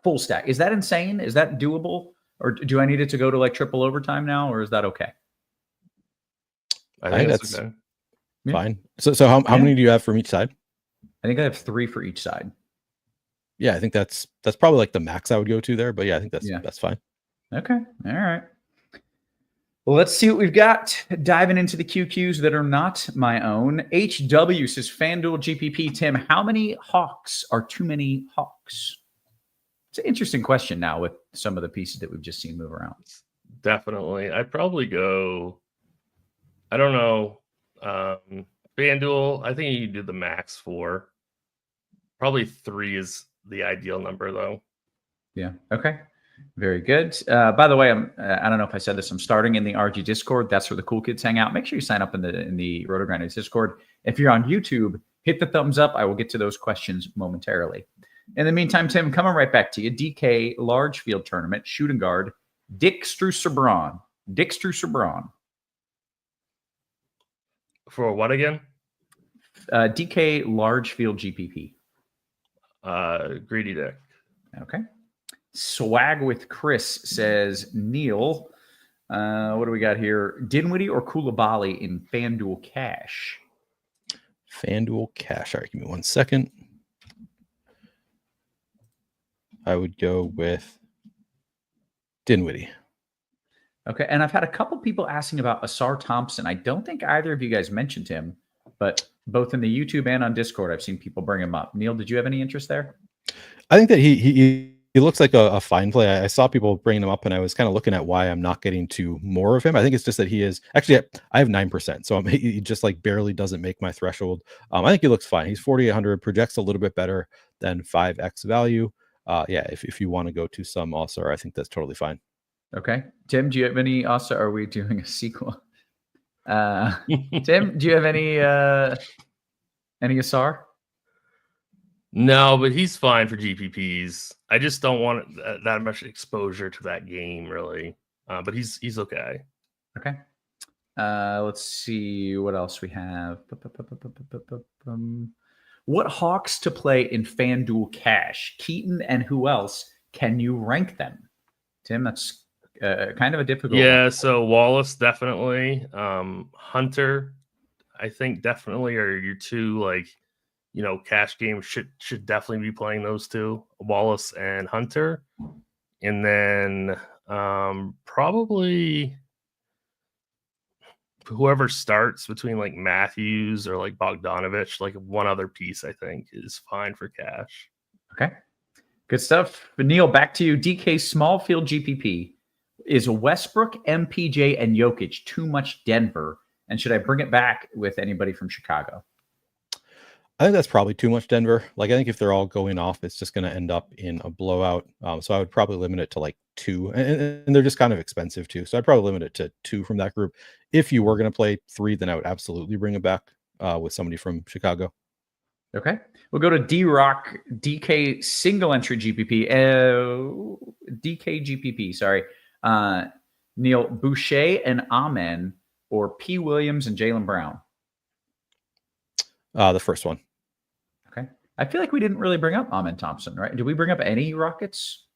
full stack. Is that insane? Is that doable? Or do I need it to go to like triple overtime now, or is that okay? I think that's okay. Fine. So how many do you have from each side? I think I have 3 for each side. Yeah, I think that's probably like the max I would go to there. But yeah, I think that's fine. Okay. All right. Well, let's see what we've got. Diving into the QQs that are not my own. HW says, FanDuel GPP. Tim, how many Hawks are too many Hawks? It's an interesting question now with some of the pieces that we've just seen move around. Definitely. I'd probably go, I don't know. FanDuel, I think you do the max 4. Probably 3 is the ideal number, though. Yeah. Okay. Very good. By the way, I don't know if I said this. I'm starting in the RG Discord. That's where the cool kids hang out. Make sure you sign up in the RotoGrinders Discord. If you're on YouTube, hit the thumbs up. I will get to those questions momentarily. In the meantime, Tim, coming right back to you. DK Large Field Tournament shooting guard Dick Strucer-Braun. For what again? DK Large Field GPP. Greedy Dick. Okay. Swag with Chris says, Neil, what do we got here? Dinwiddie or Koulibaly in FanDuel Cash? FanDuel Cash. All right, give me 1 second. I would go with Dinwiddie. Okay, and I've had a couple people asking about Asar Thompson. I don't think either of you guys mentioned him, but both in the YouTube and on Discord, I've seen people bring him up. Neil, did you have any interest there? I think that he looks like a fine play. I saw people bringing him up, and I was kind of looking at why I'm not getting to more of him. I think it's just that he is actually, I have 9%, so he just like barely doesn't make my threshold. I think he looks fine. He's 4,800, projects a little bit better than 5x value. Yeah, if you want to go to some All-Star, I think that's totally fine. Okay. Tim, do you have any All-Star? Are we doing a sequel? Tim, do you have any Asar? No, but he's fine for GPPs. I just don't want that much exposure to that game, really. But he's okay. Okay. Let's see what else we have. What Hawks to play in FanDuel Cash? Keaton and who else? Can you rank them? Tim, that's kind of a difficult one. So Wallace, definitely. Hunter, I think definitely are your 2, cash games should definitely be playing those 2, Wallace and Hunter. And then probably whoever starts between Matthews or Bogdanovich, one other piece I think is fine for cash. Okay. Good stuff. But Neil, back to you. DK small field GPP. Is Westbrook, MPJ, and Jokic too much Denver? And should I bring it back with anybody from Chicago? I think that's probably too much Denver. I think if they're all going off, it's just going to end up in a blowout. So I would probably limit it to 2, and they're just kind of expensive too. So I'd probably limit it to 2 from that group. If you were going to play 3, then I would absolutely bring it back with somebody from Chicago. Okay. We'll go to D-Rock, DK single entry GPP. DK GPP, sorry. Neil, Boucher and Amen, or P. Williams and Jaylen Brown? The first one. Okay. I feel like we didn't really bring up Amen Thompson, right? Did we bring up any Rockets?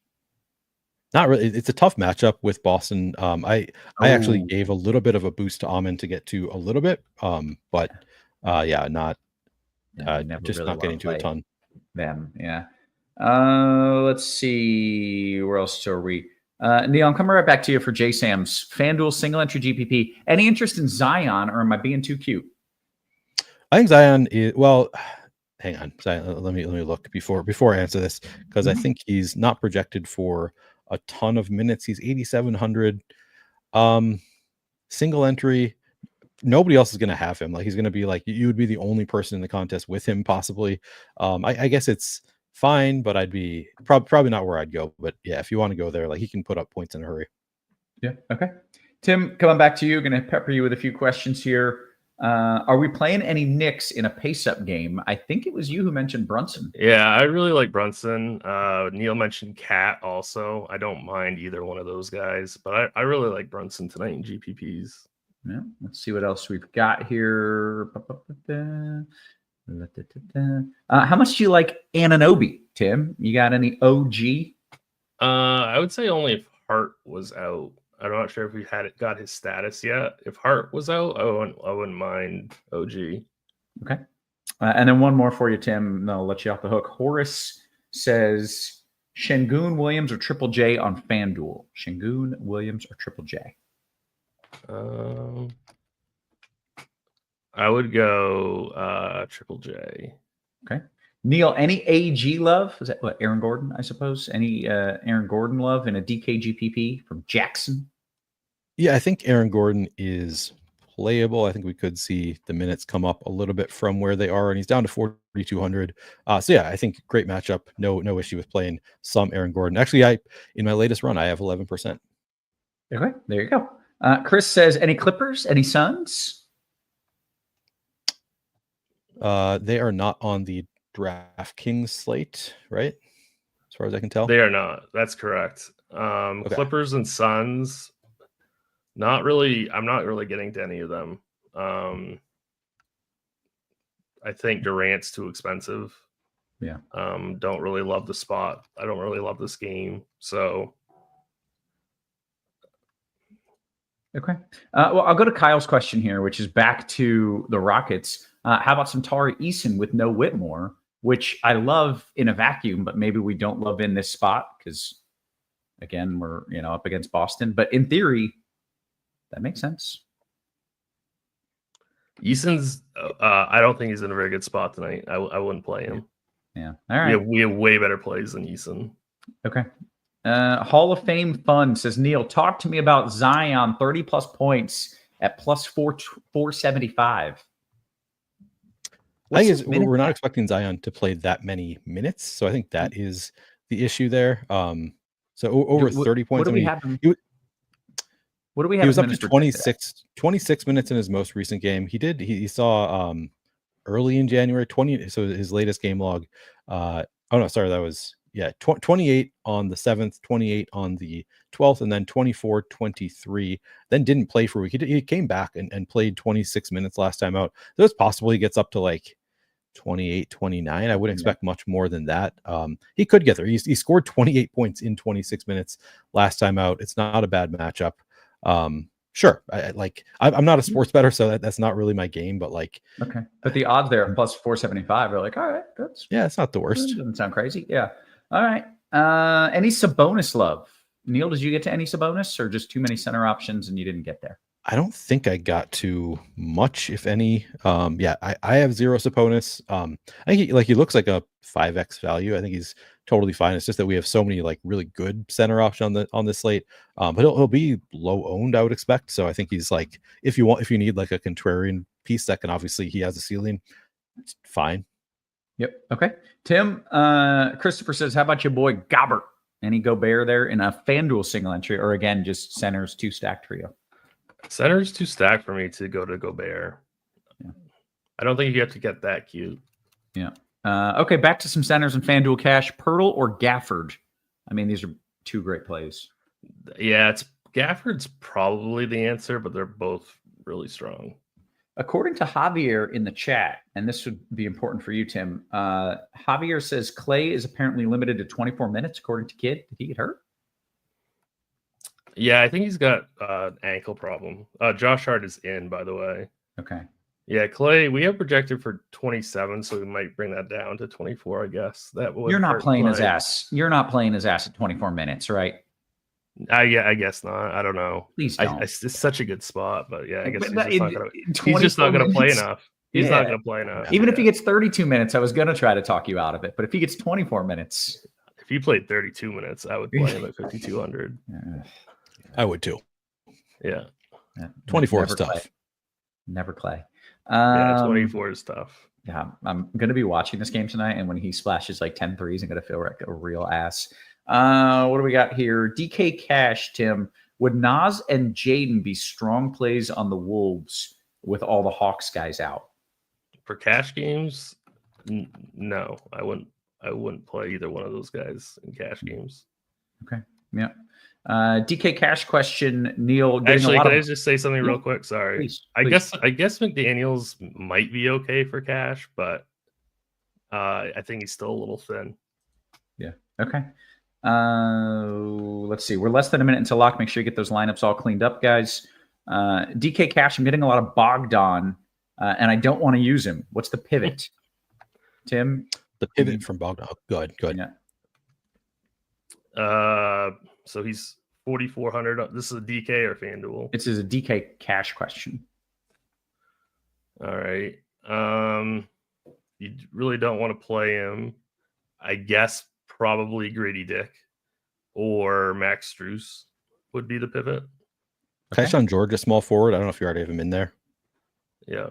Not really. It's a tough matchup with Boston. I actually gave a little bit of a boost to Amen to get to a little bit. But not just really not getting to a ton. Them, yeah. Let's see. Where else are we? Neil, I'm coming right back to you for J Sam's FanDuel single entry GPP. Any interest in Zion, or am I being too cute? I think Zion is hang on. Let me look before I answer this, because I think he's not projected for a ton of minutes. He's 8,700. Single entry. Nobody else is going to have him. Like, he's going to be like, you would be the only person in the contest with him, possibly. I guess it's fine, but I'd be probably not where I'd go. But yeah, if you want to go there, like, he can put up points in a hurry. Yeah. Okay. Tim, coming back to you, going to pepper you with a few questions here. Are we playing any Knicks in a pace-up game? I think it was you who mentioned Brunson. Yeah, I really like Brunson. Neil mentioned Cat also. I don't mind either one of those guys, but I really like Brunson tonight in GPPs. Yeah. Let's see what else we've got here. How much do you like Anunoby, Tim? You got any OG? I would say only if Hart was out. I'm not sure if we got his status yet. If Hart was out, I wouldn't mind OG. Okay. And then one more for you, Tim. I'll let you off the hook. Horace says Şengün, Williams, or Triple J on FanDuel. Şengün, Williams, or Triple J? I would go Triple J. Okay. Neil, any AG love? Is that what, Aaron Gordon, I suppose? Any Aaron Gordon love in a DKGPP from Jackson? Yeah, I think Aaron Gordon is playable. I think we could see the minutes come up a little bit from where they are, and he's down to 4,200. So yeah, I think great matchup. No issue with playing some Aaron Gordon. Actually, in my latest run, I have 11%. Okay, there you go. Chris says, any Clippers? Any Suns? They are not on the DraftKings slate, right? As far as I can tell. They are not. That's correct. Okay. Clippers and Suns, not really. I'm not really getting to any of them. I think Durant's too expensive. Yeah. Don't really love the spot. I don't really love this game. So. Okay. Well, I'll go to Kyle's question here, which is back to the Rockets. How about some Tari Eason with no Whitmore, which I love in a vacuum, but maybe we don't love in this spot because, again, we're up against Boston. But in theory, that makes sense. Eason's, I don't think he's in a very good spot tonight. I wouldn't play him. Yeah. All right. We have way better plays than Eason. Okay. Hall of Fame Fun says, Neil, talk to me about Zion 30-plus points at plus 475. I think we're not expecting Zion to play that many minutes, so I think that is the issue there. So over 30 points. What do we have? He was up to 26 minutes in his most recent game. He saw early in January 20. So his latest game log. 28 on the 7th, 28 on the 12th, and then 24, 23. Then didn't play for a week. He came back and played 26 minutes last time out. So it's possible he gets up to like 28, 29. I wouldn't expect much more than that. He could get there. He scored 28 points in 26 minutes last time out. It's not a bad matchup. Sure. I'm not a sports bettor, so that's not really my game, but like. Okay. But the odds there plus 475 are like, all right, it's not the worst. Doesn't sound crazy. Yeah. All right. Any Sabonis love? Neil, did you get to any Sabonis or just too many center options and you didn't get there? I don't think I got to much, if any. I have 0 Sabonis. I think he looks like a 5x value. I think he's totally fine. It's just that we have so many like really good center options on this slate. But he'll be low owned, I would expect. So I think he's like, if you need like a contrarian piece that can obviously he has a ceiling, it's fine. Yep. Okay. Tim, Christopher says, how about your boy Gobbert? Any Gobert there in a FanDuel single entry, or again, just centers 2 stacked trio? Center's too stacked for me to go to Gobert. Yeah. I don't think you have to get that cute. Yeah. Okay, back to some centers and FanDuel cash. Pirtle or Gafford? I mean, these are 2 great plays. Yeah, Gafford's probably the answer, but they're both really strong. According to Javier in the chat, and this would be important for you, Tim, Javier says Clay is apparently limited to 24 minutes, according to Kid. Did he get hurt? Yeah, I think he's got an ankle problem. Josh Hart is in, by the way. Okay. Yeah, Clay, we have projected for 27, so we might bring that down to 24, I guess. You're not playing his ass. You're not playing his ass at 24 minutes, right? I guess not. I don't know. Please don't. It's such a good spot, but yeah, I guess he's just not going to play enough. He's not going to play now. Even if he gets 32 minutes, I was going to try to talk you out of it. But if he gets 24 minutes. If he played 32 minutes, I would play him at 5,200. I would too. Yeah. 24 is tough. Never Clay. 24 is tough. Yeah, I'm going to be watching this game tonight. And when he splashes like 10 threes, I'm going to feel like a real ass. What do we got here? DK Cash, Tim. Would Nas and Jaden be strong plays on the Wolves with all the Hawks guys out? For cash games, no. I wouldn't play either one of those guys in cash games. Okay. Yeah. DK Cash question, Neil. Actually, can I just say something real quick? Sorry. Please. I guess McDaniels might be okay for cash, but I think he's still a little thin. Yeah. Okay. Let's see. We're less than a minute until lock. Make sure you get those lineups all cleaned up, guys. DK Cash, I'm getting a lot of Bogdan, and I don't want to use him. What's the pivot? Tim? The pivot from Bogdan. Oh, good. Yeah. So he's 4,400. This is a DK or FanDuel? This is a DK Cash question. All right. You really don't want to play him. I guess probably Grady Dick or Max Strus would be the pivot. Tyshawn George, a small forward. I don't know if you already have him in there. Yeah.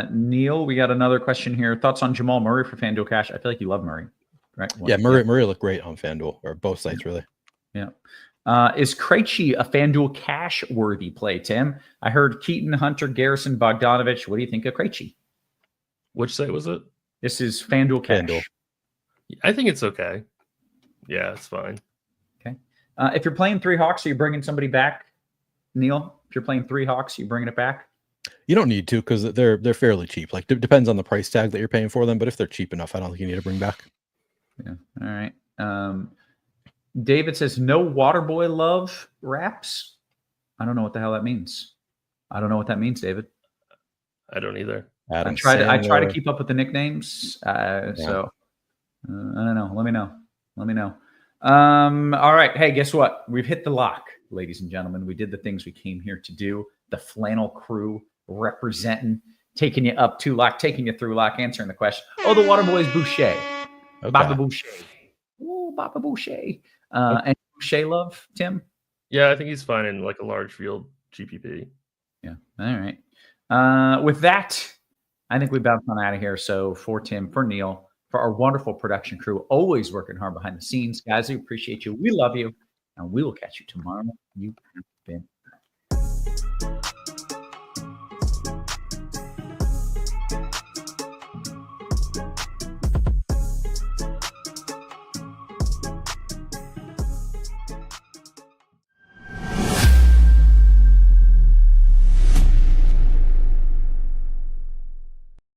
Neil, we got another question here. Thoughts on Jamal Murray for FanDuel Cash? I feel like you love Murray, right? Murray looked great on FanDuel, or both sites, really. Yeah. Is Krejci a FanDuel Cash worthy play, Tim? I heard Keaton, Hunter, Garrison, Bogdanovich. What do you think of Krejci? Which site was it? This is FanDuel Cash. FanDuel. I think it's okay. Yeah, it's fine. Okay. If you're playing 3 Hawks, are you bringing somebody back, Neil? If you're playing 3 Hawks, are you bringing it back? You don't need to because they're fairly cheap. Like, it depends on the price tag that you're paying for them. But if they're cheap enough, I don't think you need to bring back. Yeah. All right. David says no Waterboy love raps. I don't know what the hell that means. I don't know what that means, David. I don't either. I try to keep up with the nicknames. So I don't know. Let me know. All right. Hey, guess what? We've hit the lock, ladies and gentlemen. We did the things we came here to do. The flannel crew representing, taking you up to lock, taking you through lock, answering the question. Oh, the Waterboy's Boucher. Okay. Baba Boucher. Oh, Baba Boucher. And Boucher love, Tim? Yeah, I think he's fine in like a large field GPP. Yeah. All right. With that, I think we bounce on out of here. So for Tim, for Neil, for our wonderful production crew, always working hard behind the scenes. Guys, we appreciate you. We love you. And we will catch you tomorrow. You have been